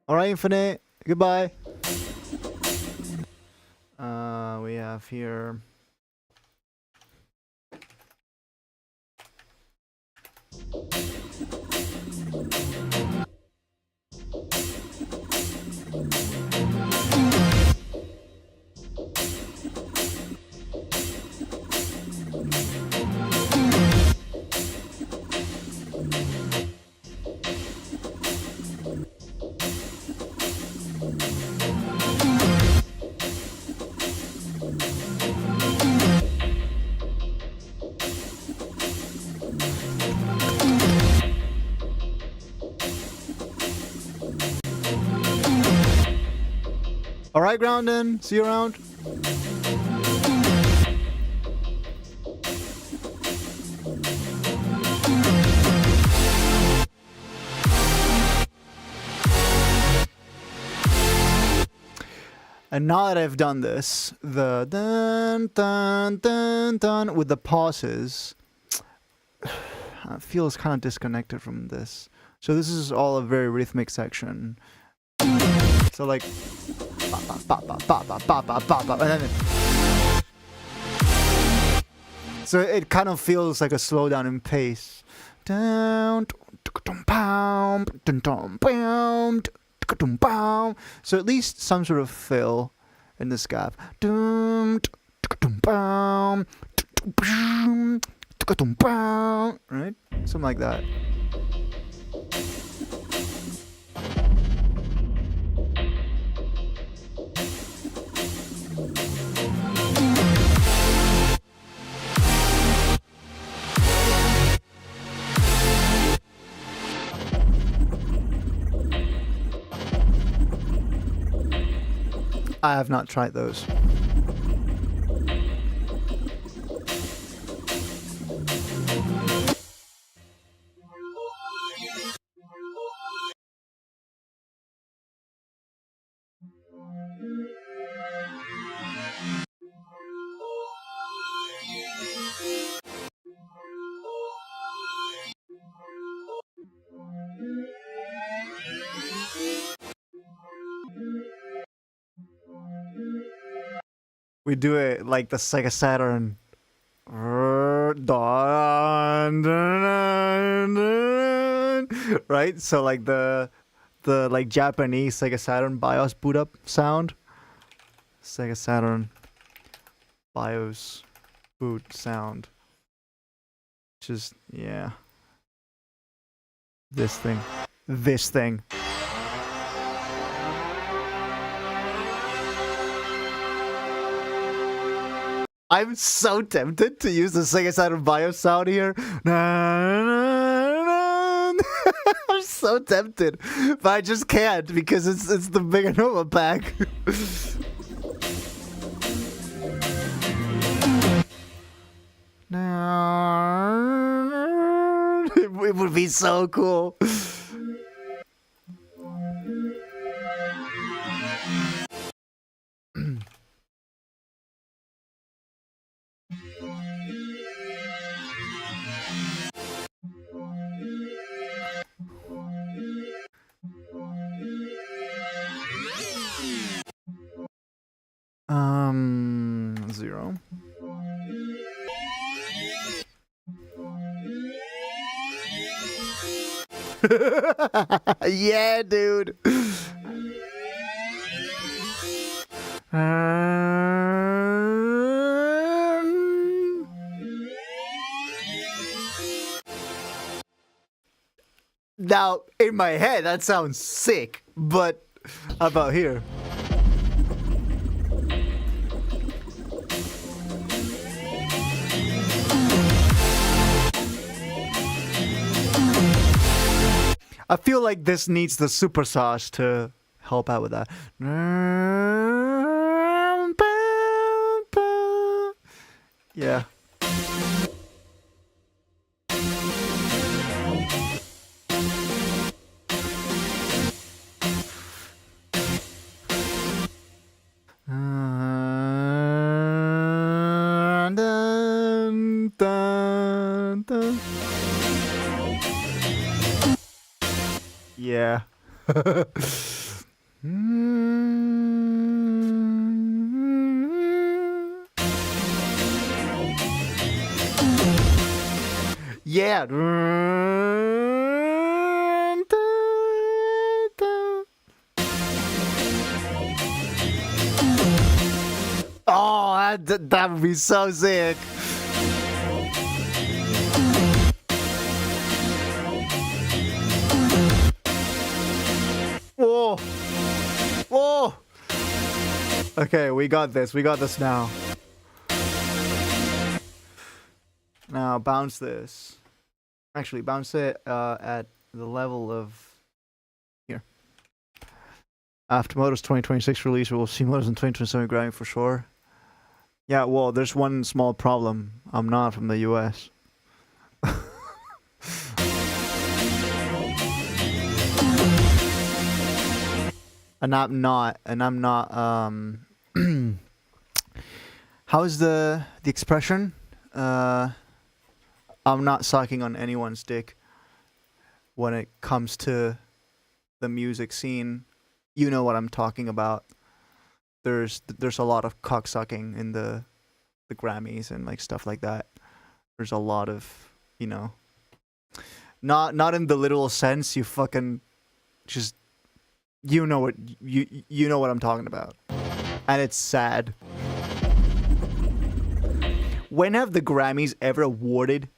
B: Alright, Infinite. Goodbye. We have here. Alright, Groundin. See you around. And now that I've done this, the dun dun dun dun with the pauses feels kind of disconnected from this. So this is all a very rhythmic section. So like, and then so it kind of feels like a slowdown in pace. So at least some sort of fill in this gap. Right? Something like that. I have not tried those. We do it like the Sega Saturn. Right? So like the like Japanese Sega Saturn BIOS boot up sound. Sega Saturn BIOS boot sound. Just yeah. This thing. This thing. I'm so tempted to use the Sega Saturn BIOS sound here. I'm so tempted, but I just can't because it's the Mega Nova pack. It would be so cool. Zero. Yeah, dude. Now, in my head, that sounds sick, but how about here? I feel like this needs the super sauce to help out with that. Yeah. Dun, dun, dun. Yeah. Yeah. Oh, that would be so sick. Whoa. Whoa. Okay, we got this. We got this now. Now bounce this. Actually, bounce it at the level of here. After Modus 2026 release, we'll see Modus in 2027 grinding for sure. Yeah, well, there's one small problem. I'm not from the US. And I'm not. How's the expression? I'm not sucking on anyone's dick when it comes to the music scene. You know what I'm talking about. There's a lot of cocksucking in the Grammys and like stuff like that. There's a lot of, you know, not in the literal sense. You fucking just you know what I'm talking about, and it's sad. When have the Grammys ever awarded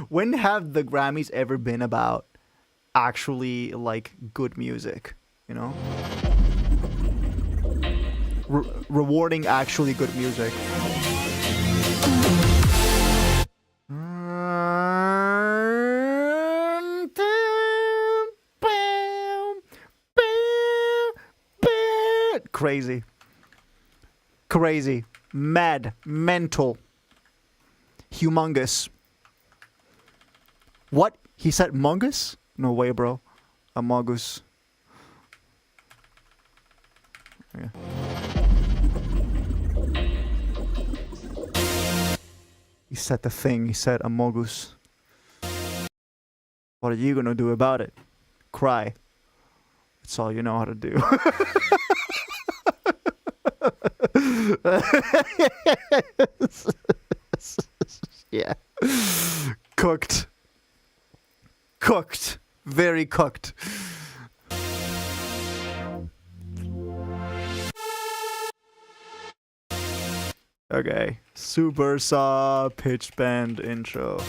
B: when have the Grammys ever been about actually like good music, you know? Rewarding actually good music. Crazy, mad, mental, humongous. What? He said mungus? No way, bro. A mongoose. Yeah. He said the thing. He said a mongoose. What are you gonna do about it? Cry. That's all you know how to do. Yeah. Cooked. Very cooked. Okay. Super saw pitch bend intro.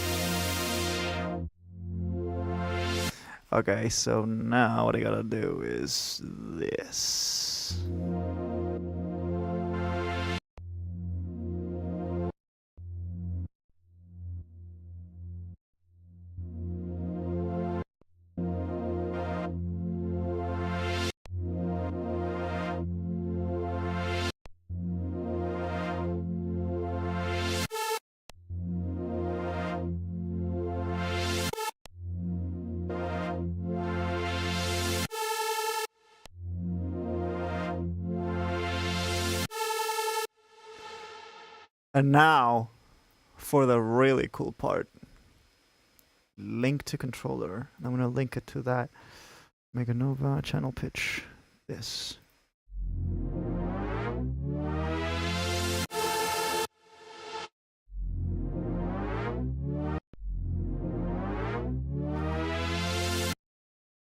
B: Okay, so now what I gotta do is this. And now, for the really cool part. Link to controller. I'm going to link it to that Meganova channel pitch. This.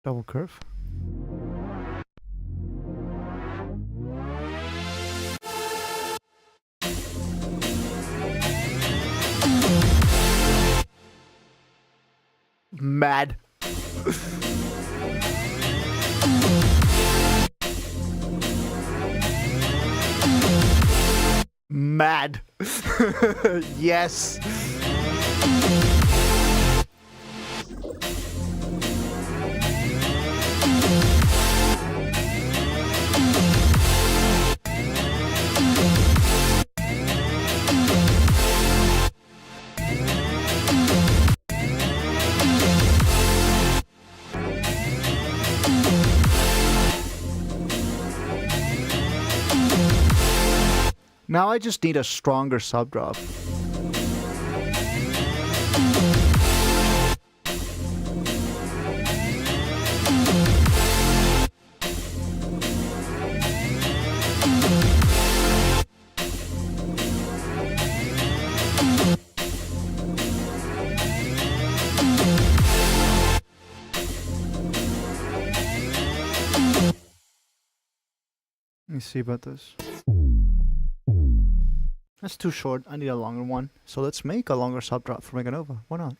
B: Double curve. Mad. Mad. Yes. Now I just need a stronger sub drop. Let me see about this. That's too short. I need a longer one. So let's make a longer sub drop for Meganova. Why not?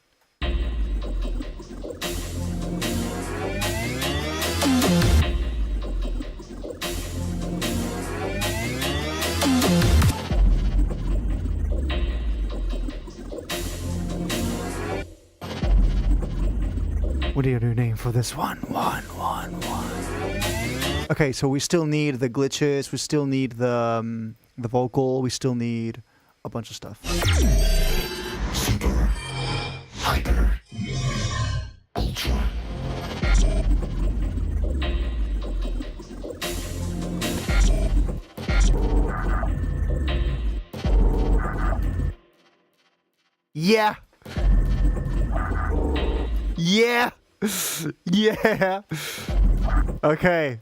B: What do you name for this one? One. Okay, so we still need the glitches. We still need the vocal. We still need a bunch of stuff.
C: Super. Hyper. Ultra.
B: Yeah. Yeah. Yeah. Okay.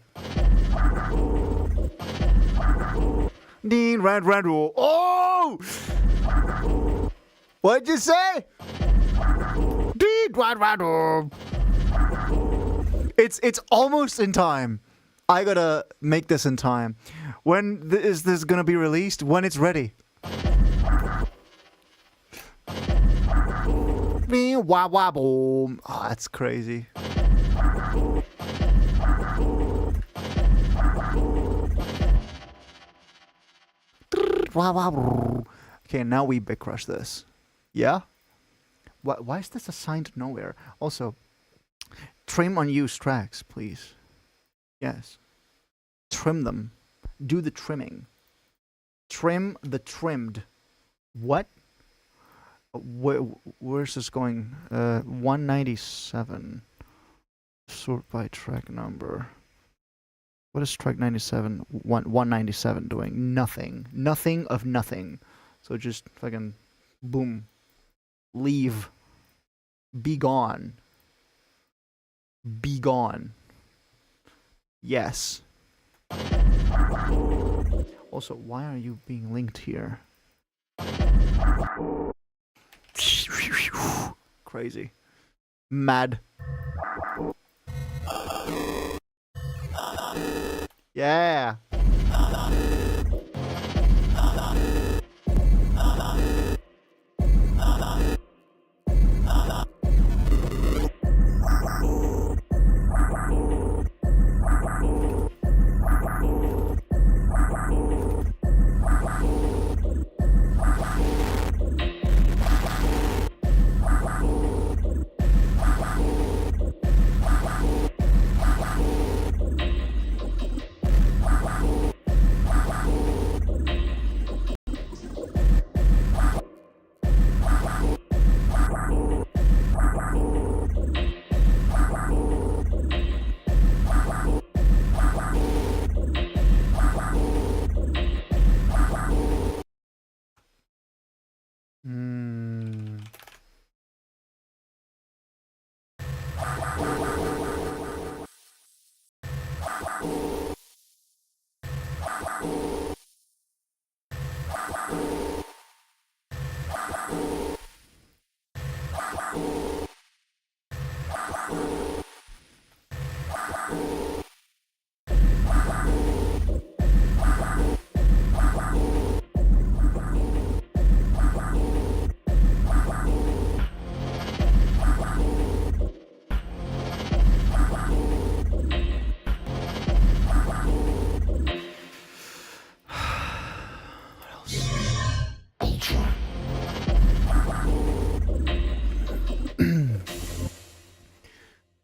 B: Dean Rand Randall. Oh! What'd you say? Dean Rand Randall. It's almost in time. I gotta make this in time. When is this gonna be released? When it's ready. Wah wah boom. Oh, that's crazy. Okay, now we big crush this. Yeah? Why is this assigned nowhere? Also, trim unused tracks, please. Yes. Trim them. Do the trimming. Trim the trimmed. What? Where's this going? 197. Sort by track number. What is track 97? 197 doing? Nothing. Nothing of nothing. So just fucking boom. Leave. Be gone. Be gone. Yes. Also, why are you being linked here? Crazy. Mad. Yeah.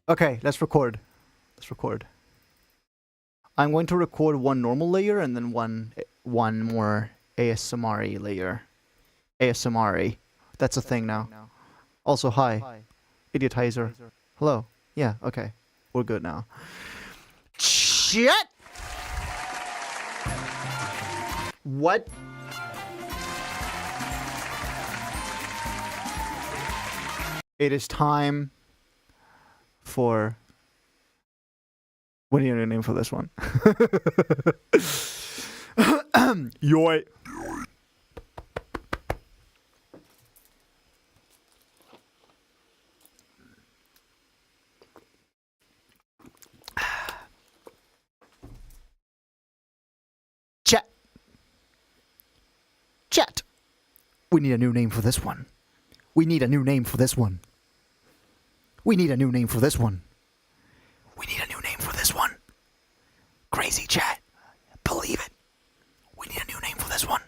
B: Okay, let's record. Let's record. I'm going to record one normal layer and then one more ASMR layer. ASMR. That's a thing now. Also, hi. Idiotizer. Hello. Yeah, okay. We're good now. Shit! What? It is time for... We need a name for this one. Yoy. Chat. Chat. We need a new name for this one. We need a new name for this one. We need a new name for this one. We need a new name for this one. Crazy chat. Believe it. We need a new name for this one.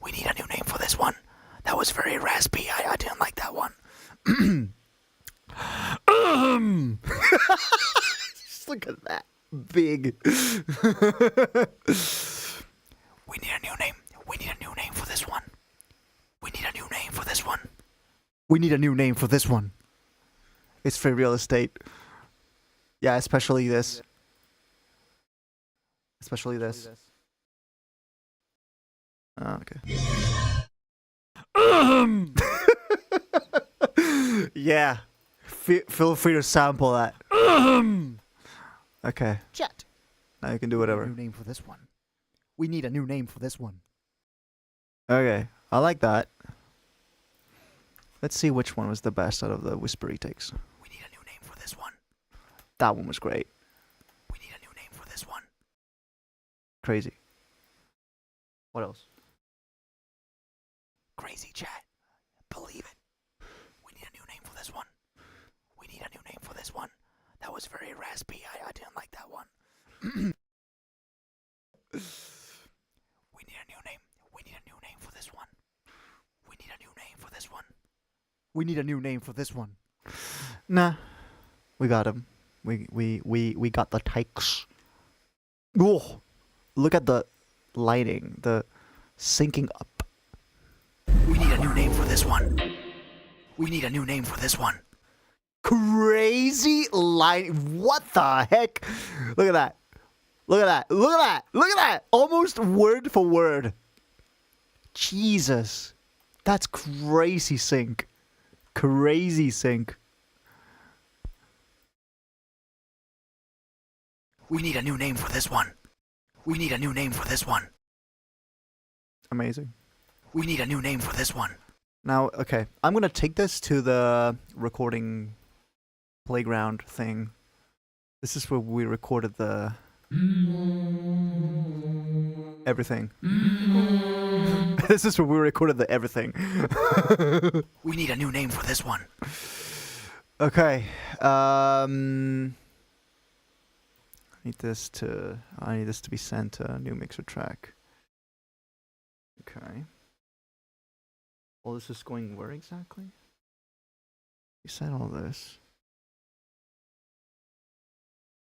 B: We need a new name for this one. That was very raspy. I didn't like that one. Just look at that. Big. We need a new name. We need a new name for this one. We need a new name for this one. We need a new name for this one. It's for real estate. Yeah, especially this. Especially this. Oh, okay. Yeah. Feel free to sample that. Okay. Chat. Now you can do whatever. New name for this one. We need a new name for this one. Okay. I like that. Let's see which one was the best out of the whispery takes. We need a new name for this one. That one was great. We need a new name for this one. Crazy. What else? Crazy chat. Believe it. We need a new name for this one. We need a new name for this one. That was very raspy. I didn't like that one. We need a new name. We need a new name for this one. We need a new name for this one. We need a new name for this one. Nah. We got him. We got the takes. Oh, look at the lighting, the syncing up. We need a new name for this one. We need a new name for this one. Crazy light. What the heck? Look at that. Look at that. Look at that. Look at that. Almost word for word. Jesus. That's crazy sync. Crazy sync. We need a new name for this one. We need a new name for this one. Amazing. We need a new name for this one. Now, okay, I'm gonna take this to the recording playground thing. This is where we recorded the... everything. This is where we recorded the everything. We need a new name for this one. Okay, I need this to be sent to a new mixer track. Okay. Well, this is going where exactly? You said all this.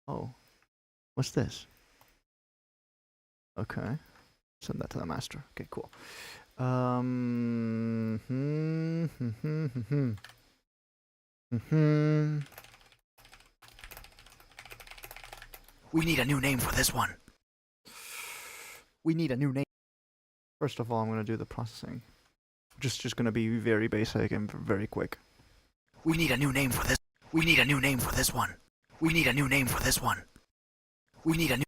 B: Oh. What's this? Okay. Send that to the master. Okay, cool. We need a new name for this one. We need a new name. First of all, I'm going to do the processing. Just going to be very basic and very quick. We need a new name for this. We need a new name for this one. We need a new name for this one. We need a new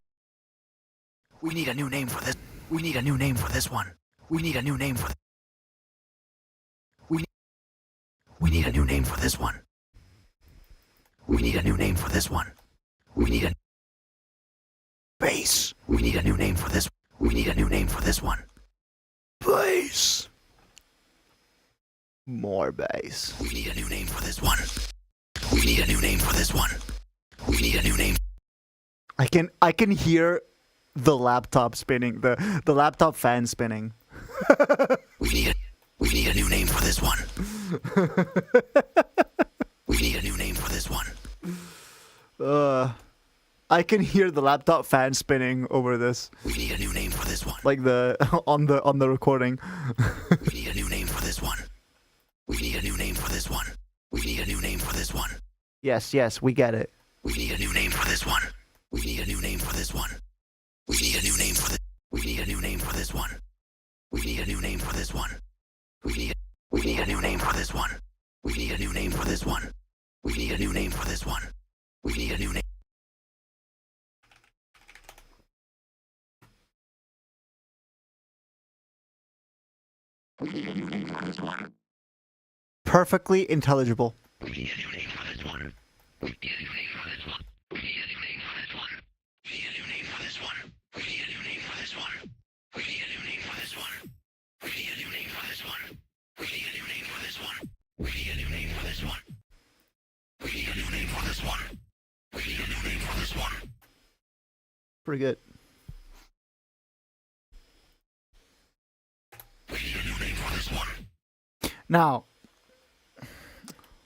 B: name for this. We need a new name for this one. We need a new name for We need a new name for this one. We need a new name for this one. We need a bass. We need a new name for this. We need a new name for this one. Bass. More bass. We need a new name for this one. We need a new name for this one. We need a new name. I can hear the laptop spinning, the laptop fan spinning. We need a new name for this one. We need a new name for this one. I can hear the laptop fan spinning over this.
C: We need a new name for this one.
B: Like the on the recording.
C: We need a new name for this one. We need a new name for this one. We need a new name for this one.
B: Yes, we get it.
C: We need a new name for this one. We need a new name for this one. We need a new name for this. We need a new name for this one. We need a new name for this one. We need a new name for this one. We need a new name for this one. We need a new name for this one. We need a new name. We need a new name for this one.
B: Perfectly intelligible.
C: We need a new name for this one. We need a new name for this one. We need a new name for this one. We need a new name for this one. We need a new name for this one. We need a new name for this one. We need a new name for this one. We need a new name for this one. We need a new name for this one. We need a new name for this one. We need a new name for this one.
B: Pretty good.
C: We need a new name for this one.
B: Now,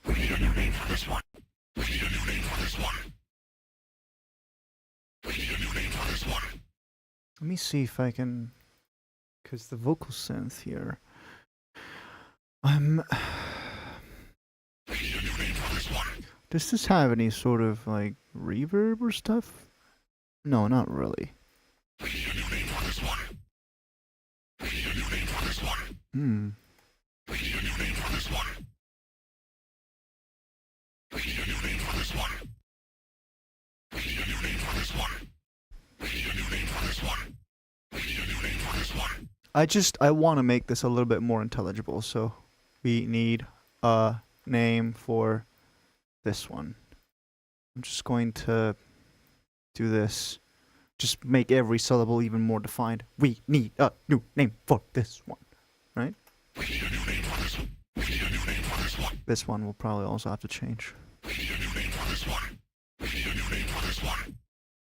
C: we need a new name for this one. We need a new name for this one. We need a new name for this one.
B: let me see if I can, because the vocal synth here.
C: We need a new name for this one.
B: Does this have any sort of like reverb or stuff? No, not really.
C: We need a new name for this one. We need a new name for this one. We need a new name for this one. We need a new name for this one. We need a new name for this one. We need a new name for this one. We need a new name for this one.
B: I want to make this a little bit more intelligible, so we need a name for this one. I'm just going to do this. Just make every syllable even more defined. We need a new name for this one, right?
C: We need a new name for this one. We need a new name for this one.
B: This one will probably also have to change.
C: We need a new name for this one. We need a new name for this one.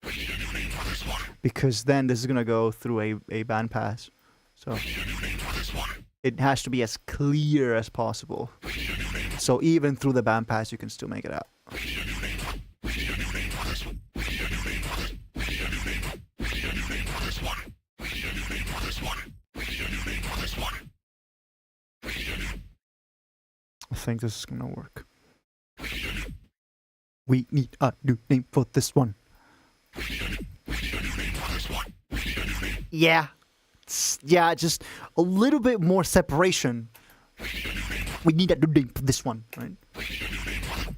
C: We need a new name for this one.
B: Because then this is going to go through a bandpass. So
C: We need a new name for this one.
B: it has to be as clear as possible.
C: We need a new name.
B: So even through the bandpass, you can still make it out.
C: We need a new name. We need a new name for this one. We need a new name for this. We need a new name. We need a new name for this one. We need a new name for this one. We need a new name for this one. We need a new.
B: I think this is going to work.
C: We need a new.
B: We need a new name for this one.
C: We need a new. We need a new name for this one. We need a new name.
B: Yeah. Yeah, just a little bit more separation.
C: We need a new name.
B: We need a new name for this one, right?
C: We need a new name for.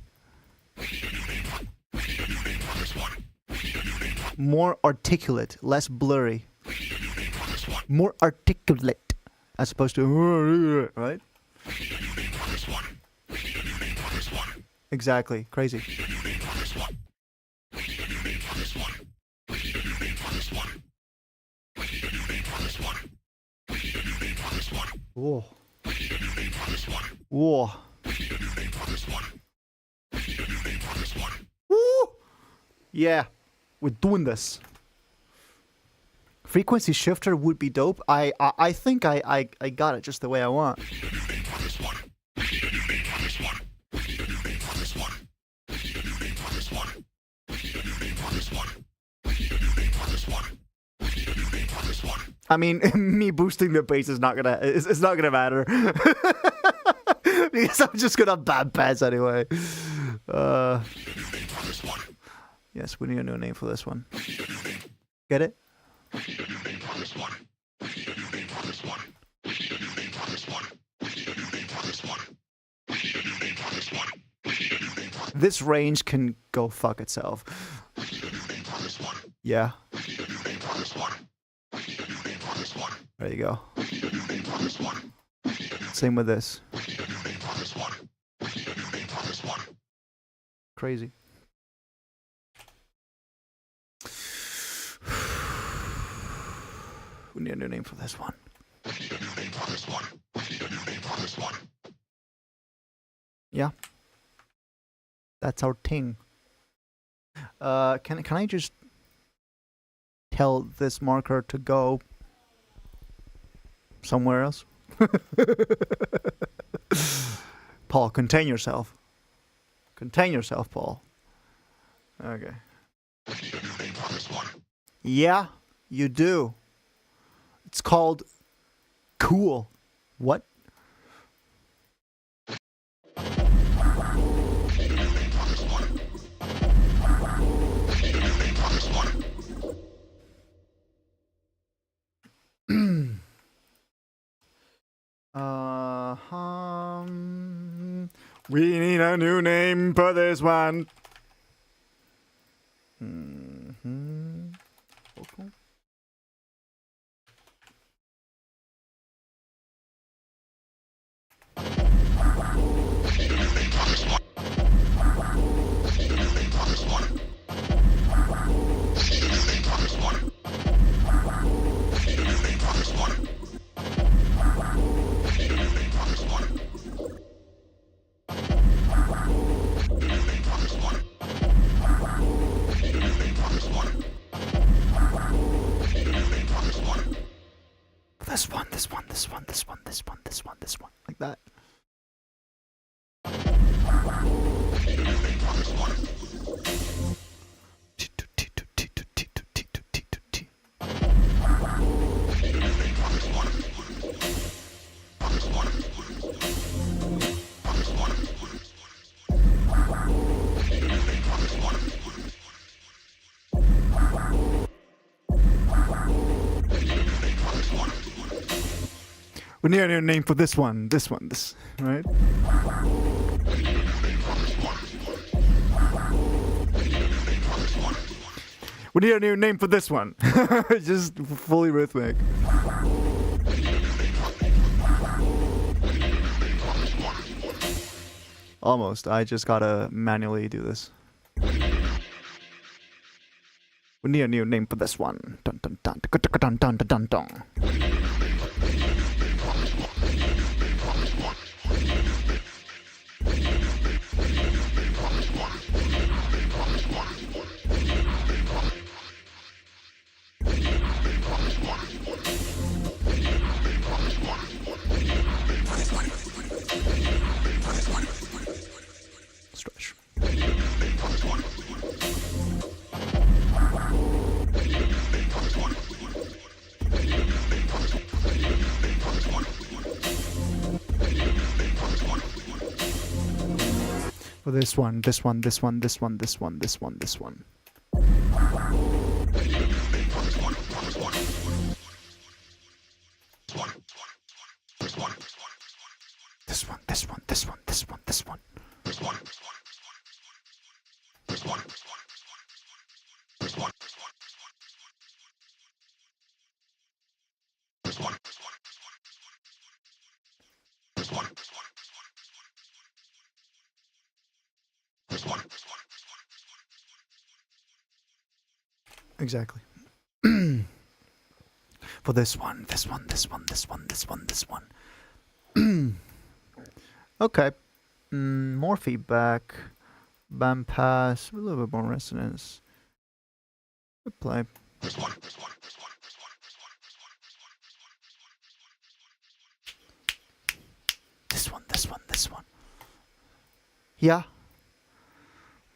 C: We need a new name. We need a new name for this one. We need a new name.
B: More articulate, less blurry.
C: We need a new name for this one.
B: More articulate, as opposed to, right?
C: We need a new name for this one. We need a new name for this one.
B: Exactly. Crazy.
C: We need a new name for this one. We need a new name for this one. We need a new name for this one. We need a new name for this one. We need a new name for this one.
B: Whoa.
C: We need a new name for this one.
B: Whoa.
C: We need a new name for this one. We need a new name for this one.
B: Woo! Yeah. We're doing this. Frequency shifter would be dope. I think I got it just the way I want.
C: We need a new name for this one. We need a new name for this one. We need a new name for this one. We need a new name for this one. We need a new name for this one. We need a new name for this one. We need a new name for this one.
B: I mean, me boosting the bass is not gonna it's not gonna matter. Because I'm just gonna bandpass anyway.
C: We need a new name for this one.
B: Yes, we need a new name for this one.
C: We need a new name.
B: Get it?
C: We need a new name for this one. We need a new name for this one. We need a new name for this one. We need a new name for this one. We need a new name for this one. We need a new name for
B: This range can go fuck itself.
C: We need a new name for this one.
B: Yeah,
C: We need a new name for this one. We need a new name for this one.
B: there you go.
C: We need a new name for this one. We need a new
B: Same with this.
C: We need a new name for this one. We need a new name for this one.
B: Crazy. We need a new name for this one.
C: We need a new name for this one. We need a new name for this one.
B: Yeah. That's our thing. Can I just tell this marker to go somewhere else? Paul, contain yourself. Contain yourself, Paul. Okay.
C: We need a new name for this one.
B: Yeah, you do. It's called cool. What?
C: We need a new name for this one. We need a new name for this one.
B: We need a new name for this one. Okay.
C: We need a new name for this one. We need a new name for this one. We need a new name for this one. We need a new name for this one. We need a new name for this one. We need a new name for this one. We need a new name for this one. We need a new name for this one.
B: This one. Like that.
C: We need a new name for this one. We need a new name for this one. For this one. For this one. We need a new name for this one. We need a new name for this one.
B: We need a new name for this one. This, right?
C: We need a new name for this one. We need a new name for this one.
B: We need a new name for this one. Just fully rhythmic.
C: We need a new name for this one.
B: Almost. I just gotta manually do this. We need a new name for this one. Dun dun dun dun dun dun dun dun dun. Stretch. For this one. Exactly. For this one. Okay. More feedback. Band pass. A little bit more resonance. Good play. This one. Yeah.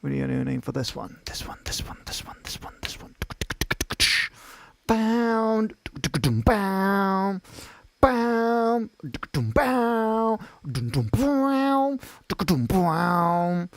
B: We need a new name for this one. This one. Bound. Bound. Bound. Bound. Bound.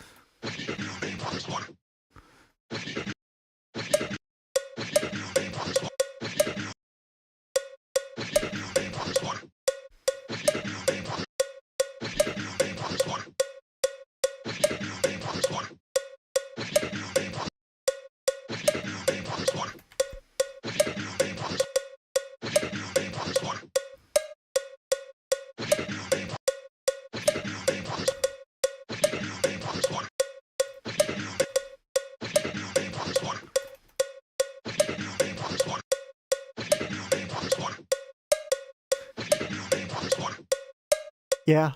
B: Yeah.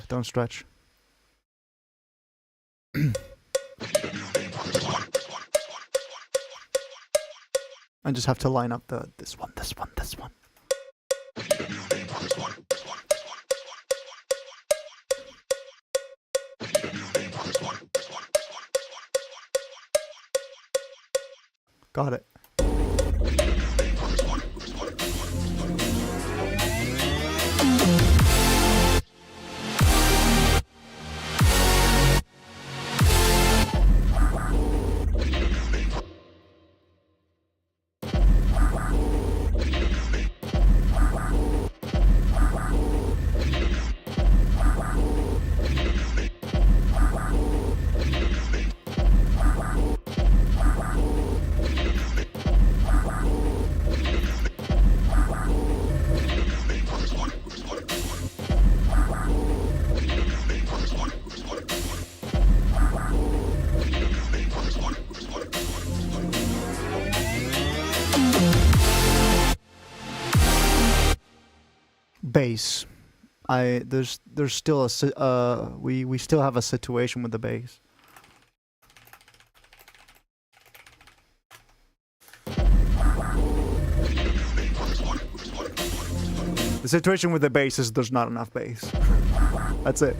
B: Don't stretch. I just have to line up the this one. Got it. Base. There's still we still have a situation with the base. The situation with the base is there's not enough base. That's it.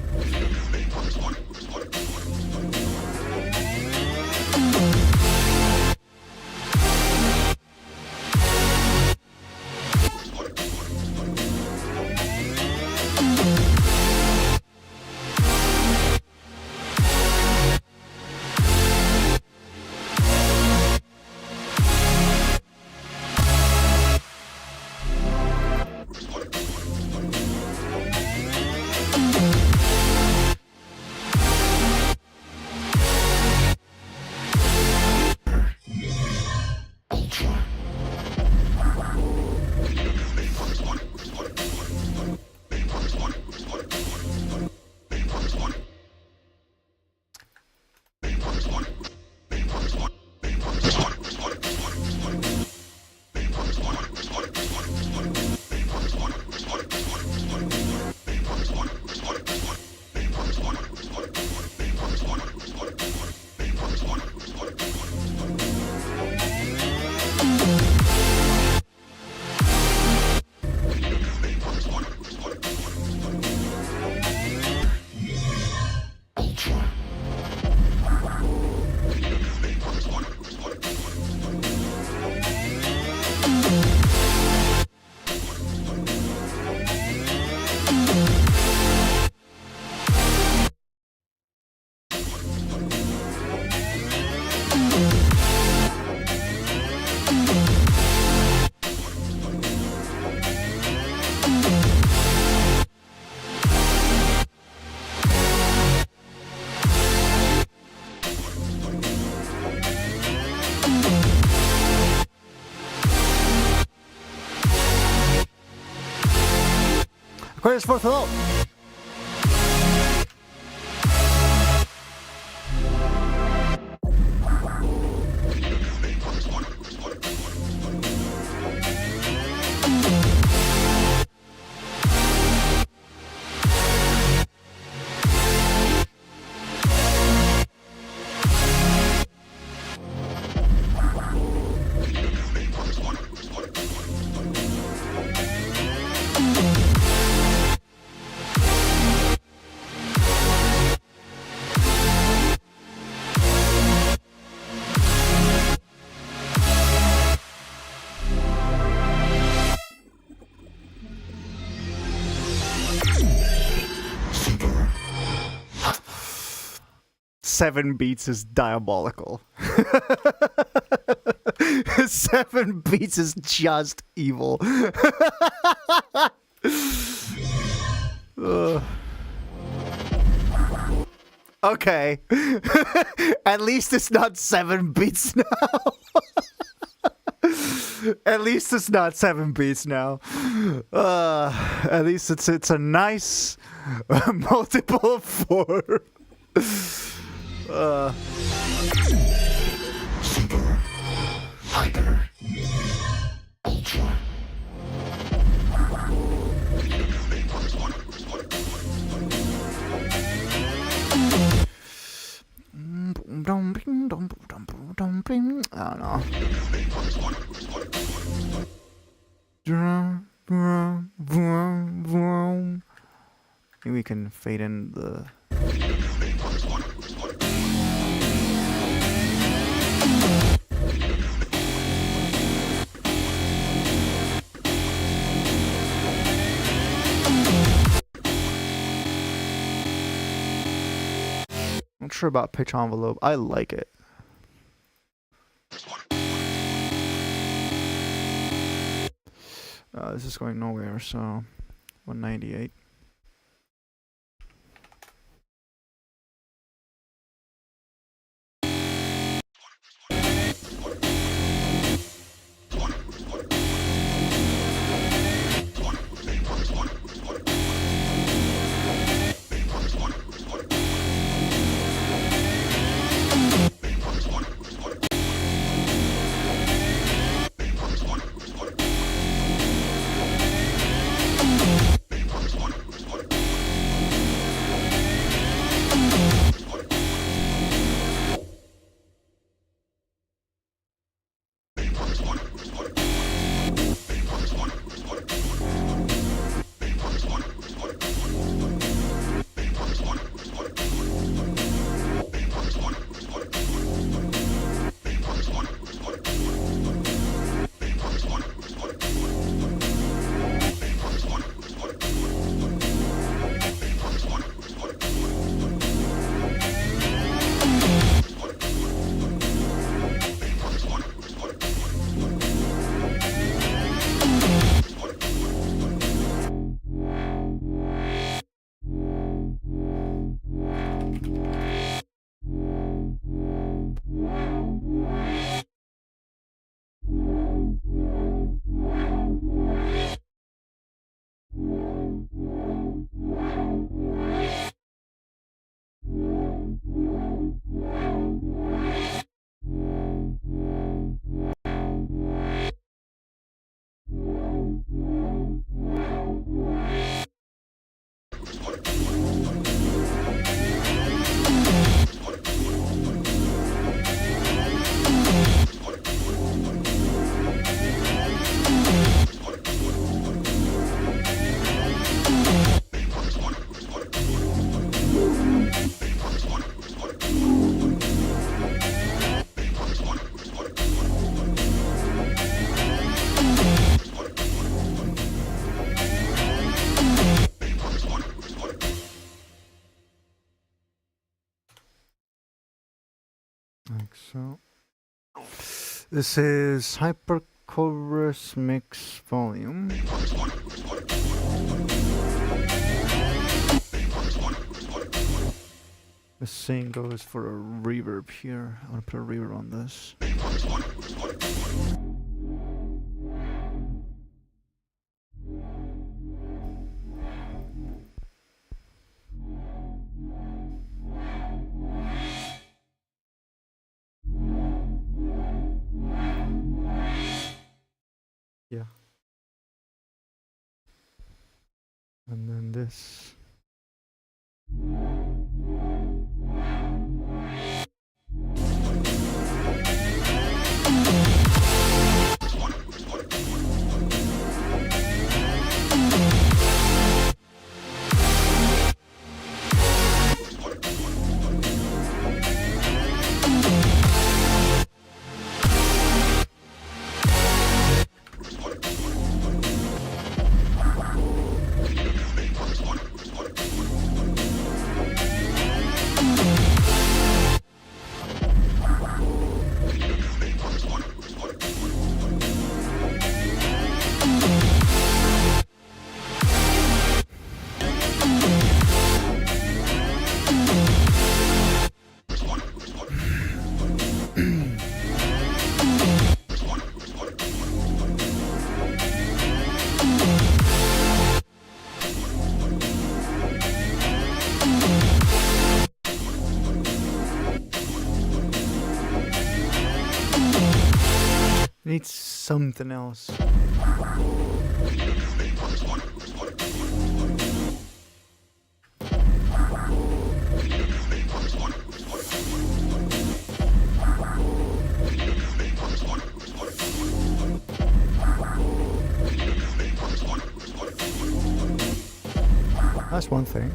B: Aquarius fourth hello. Seven beats is diabolical. 7 beats is just evil. Okay. At least it's not 7 beats now. At least it's not 7 beats now. At least it's a nice multiple of 4.
C: Super. Hyper. Ultra.
B: I don't know. Maybe we can fade in the... sure about pitch envelope. I like it. This is going nowhere, so 198. Like so. This is Hyperchorus Mix Volume. The same goes for a reverb here. I want to put a reverb on this. Yeah. And then this. Needs something else. That's one thing.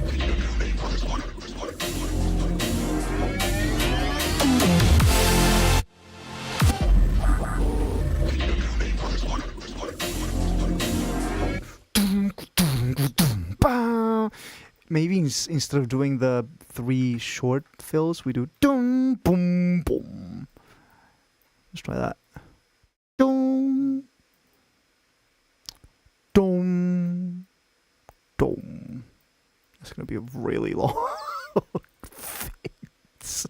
B: Maybe instead of doing the 3 short fills, we do dum boom boom. Let's try that. Dum dum dum. It's gonna be a really long fades.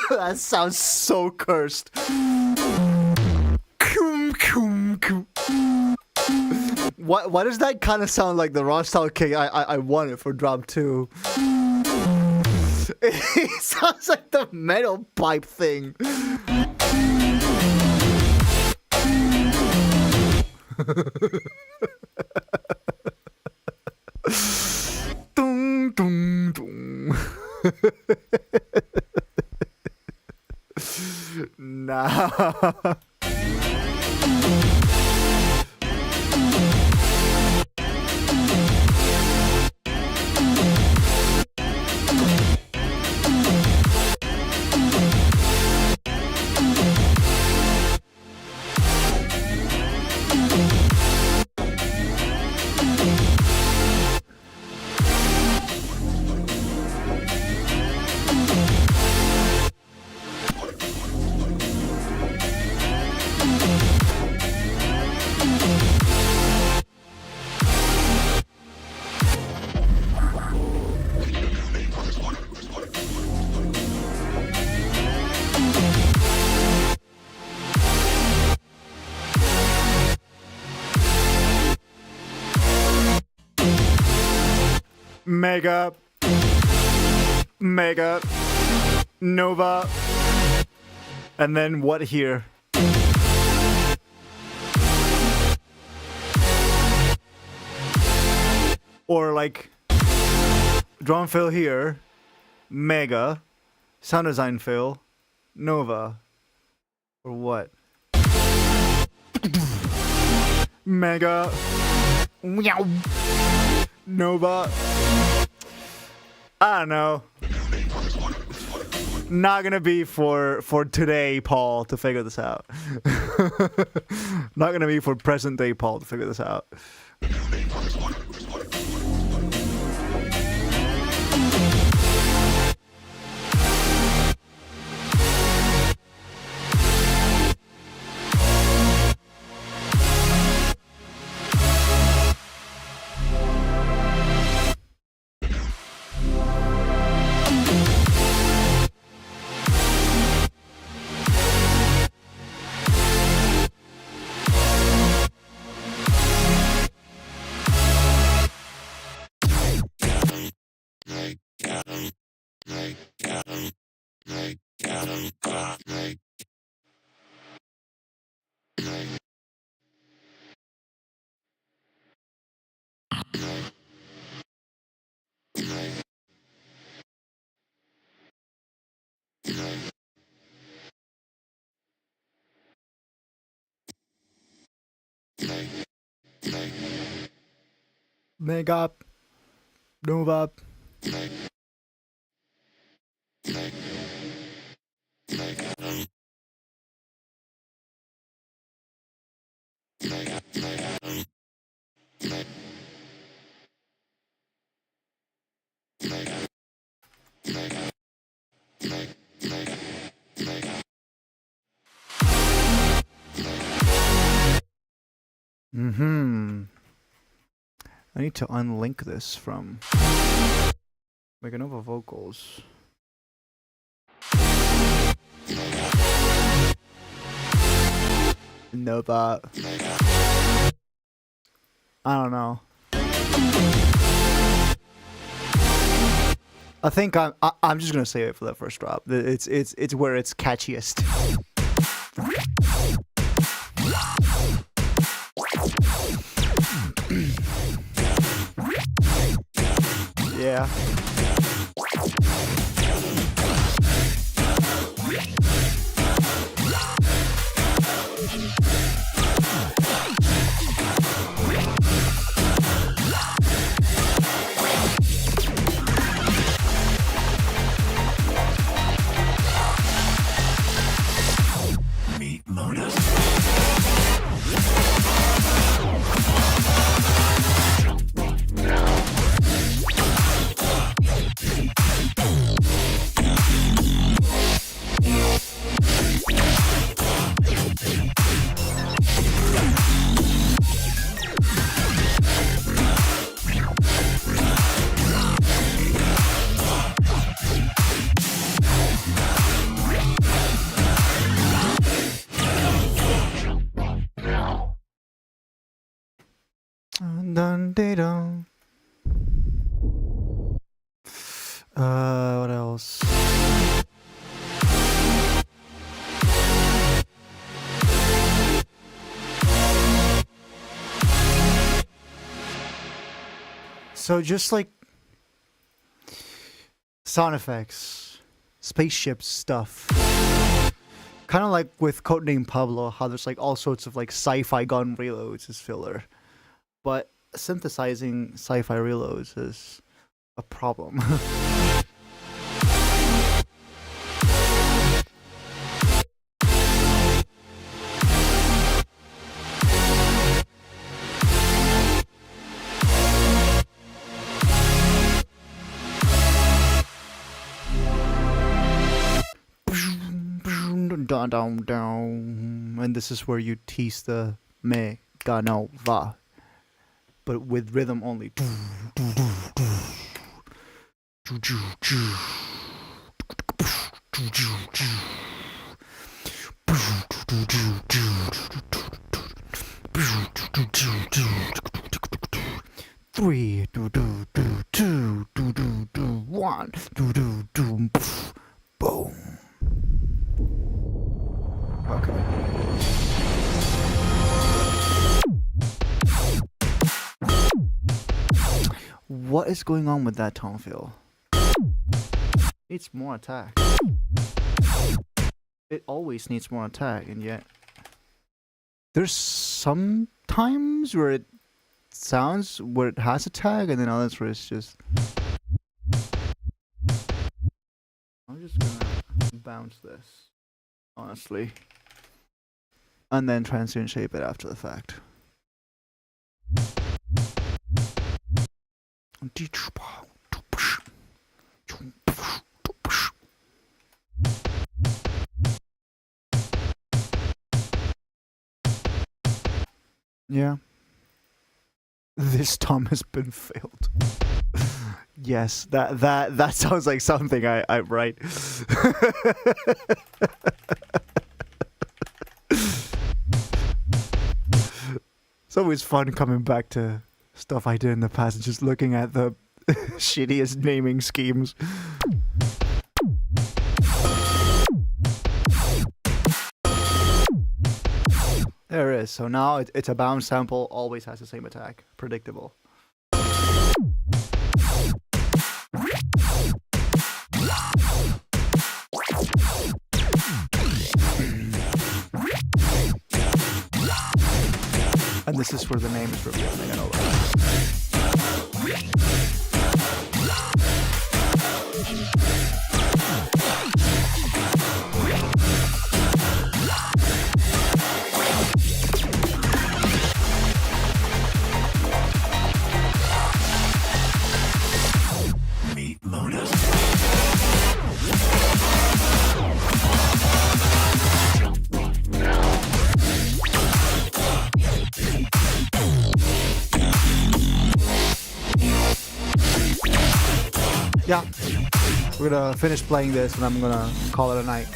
B: That sounds so cursed. Why does that kind of sound like the raw style kick I wanted for drop 2? It sounds like the metal pipe thing. Dum, dum, dum. Nah. Mega, Mega, Nova, and then what here? Or like, drum fill here, Mega, sound design fill, Nova, or what? Mega, meow, Nova. I don't know. Not gonna be for today, Paul, to figure this out. Not gonna be for present day Paul to figure this out. Mega, Nova. I need to unlink this from Meganova vocals. Nova. I don't know. I think I'm just gonna save it for that first drop. It's where it's catchiest. Yeah.
C: Meet modus.
B: dun dee dun. What else? So just like sound effects, spaceship stuff. Kind of like with Codename Pablo, how there's like all sorts of like sci-fi gun reloads as filler. But synthesizing sci-fi reloads is a problem. Down, down, down. And this is where you tease the me, ga, no, va. But with rhythm only. 3, 2, 2, 2, 2, 2, 2, 2, 1, 2, 2, 2, boom. Okay. What is going on with that tone fill? It's more attack. It always needs more attack, and yet there's some times where it sounds where it has attack, and then others where it's just. I'm just gonna bounce this, honestly, and then transient shape it after the fact. Yeah. This tom has been failed. Yes, that sounds like something I write. It's always fun coming back to stuff I did in the past and just looking at the shittiest naming schemes. There it is. So now it's a bounce sample, always has the same attack. Predictable. And this is where the name is revealed. I know that.
C: Meet modus.
B: Yeah, we're gonna finish playing this and I'm gonna call it a night.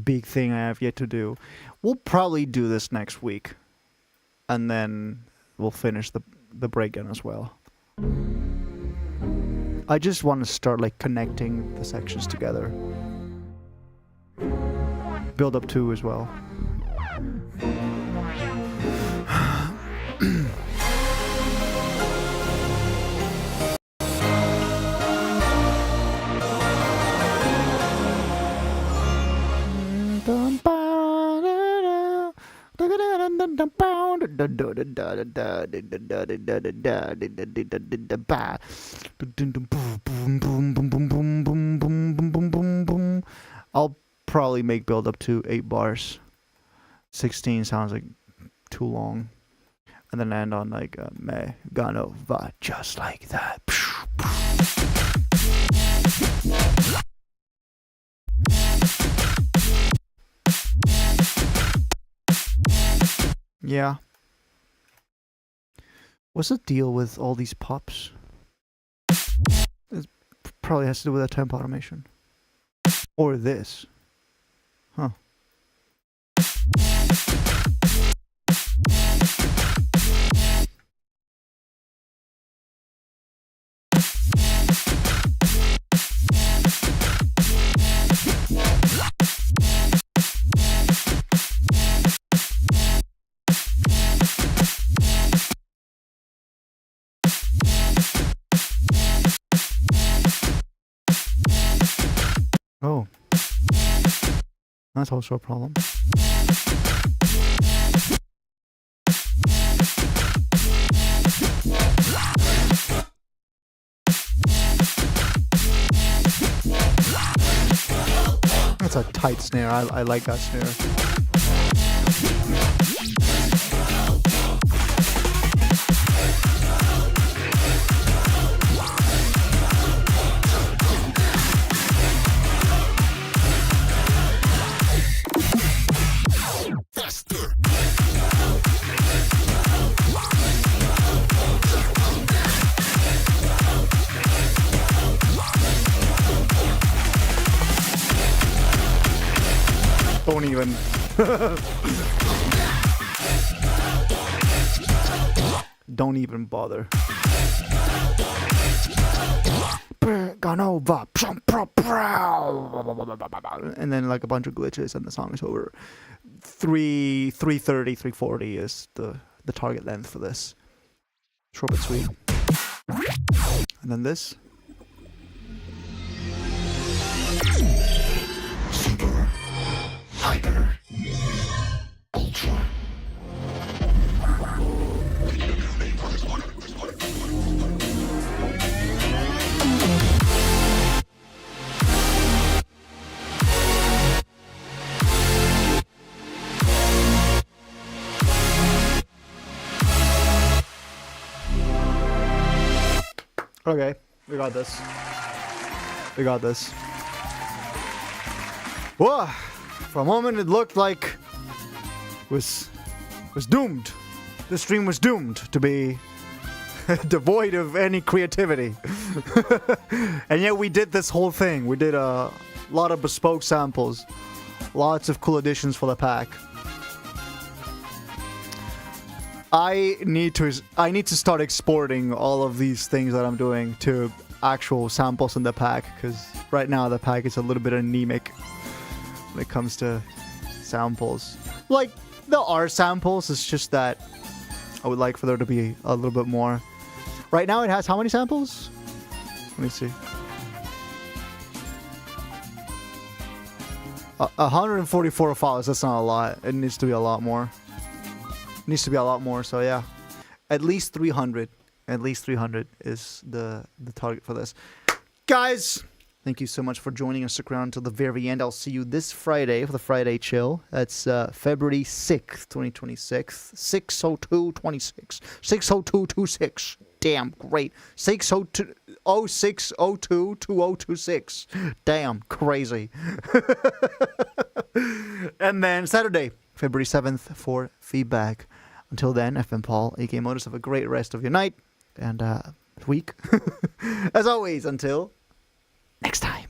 B: Big thing I have yet to do. We'll probably do this next week, and then we'll finish the breakdown as well. I just want to start like connecting the sections together. Build up 2 as well. I'll probably make build up to 8 bars. 16 sounds like too long. And then end on like me gano va, just like that. Yeah. What's the deal with all these pops? It probably has to do with that temp automation. Or this. Huh. Oh. That's also a problem. That's a tight snare. I like that snare. Don't even. Don't even bother. Gone over. And then like a bunch of glitches and the song is over. 330, 340 is the target length for this. Short but sweet. And then this.
C: Super. Hyper. Ultra.
B: Okay, we got this. We got this. Whoa! For a moment it looked like was doomed. The stream was doomed to be devoid of any creativity. And yet we did this whole thing. We did a lot of bespoke samples. Lots of cool additions for the pack. I need to start exporting all of these things that I'm doing to actual samples in the pack, because right now the pack is a little bit anemic when it comes to samples. Like, there are samples, it's just that I would like for there to be a little bit more. Right now it has how many samples? Let me see. 144 files, that's not a lot. It needs to be a lot more. Needs to be a lot more, so yeah. At least 300. At least 300 is the target for this. Guys, thank you so much for joining us. Stick around until the very end. I'll see you this Friday for the Friday Chill. That's February 6th, 2026. 60226. 60226. Damn, great. 602 0602 2026. Damn, crazy. And then Saturday, February 7th for feedback. Until then, I've been Paul, aka Modus. Have a great rest of your night and week. As always, until next time.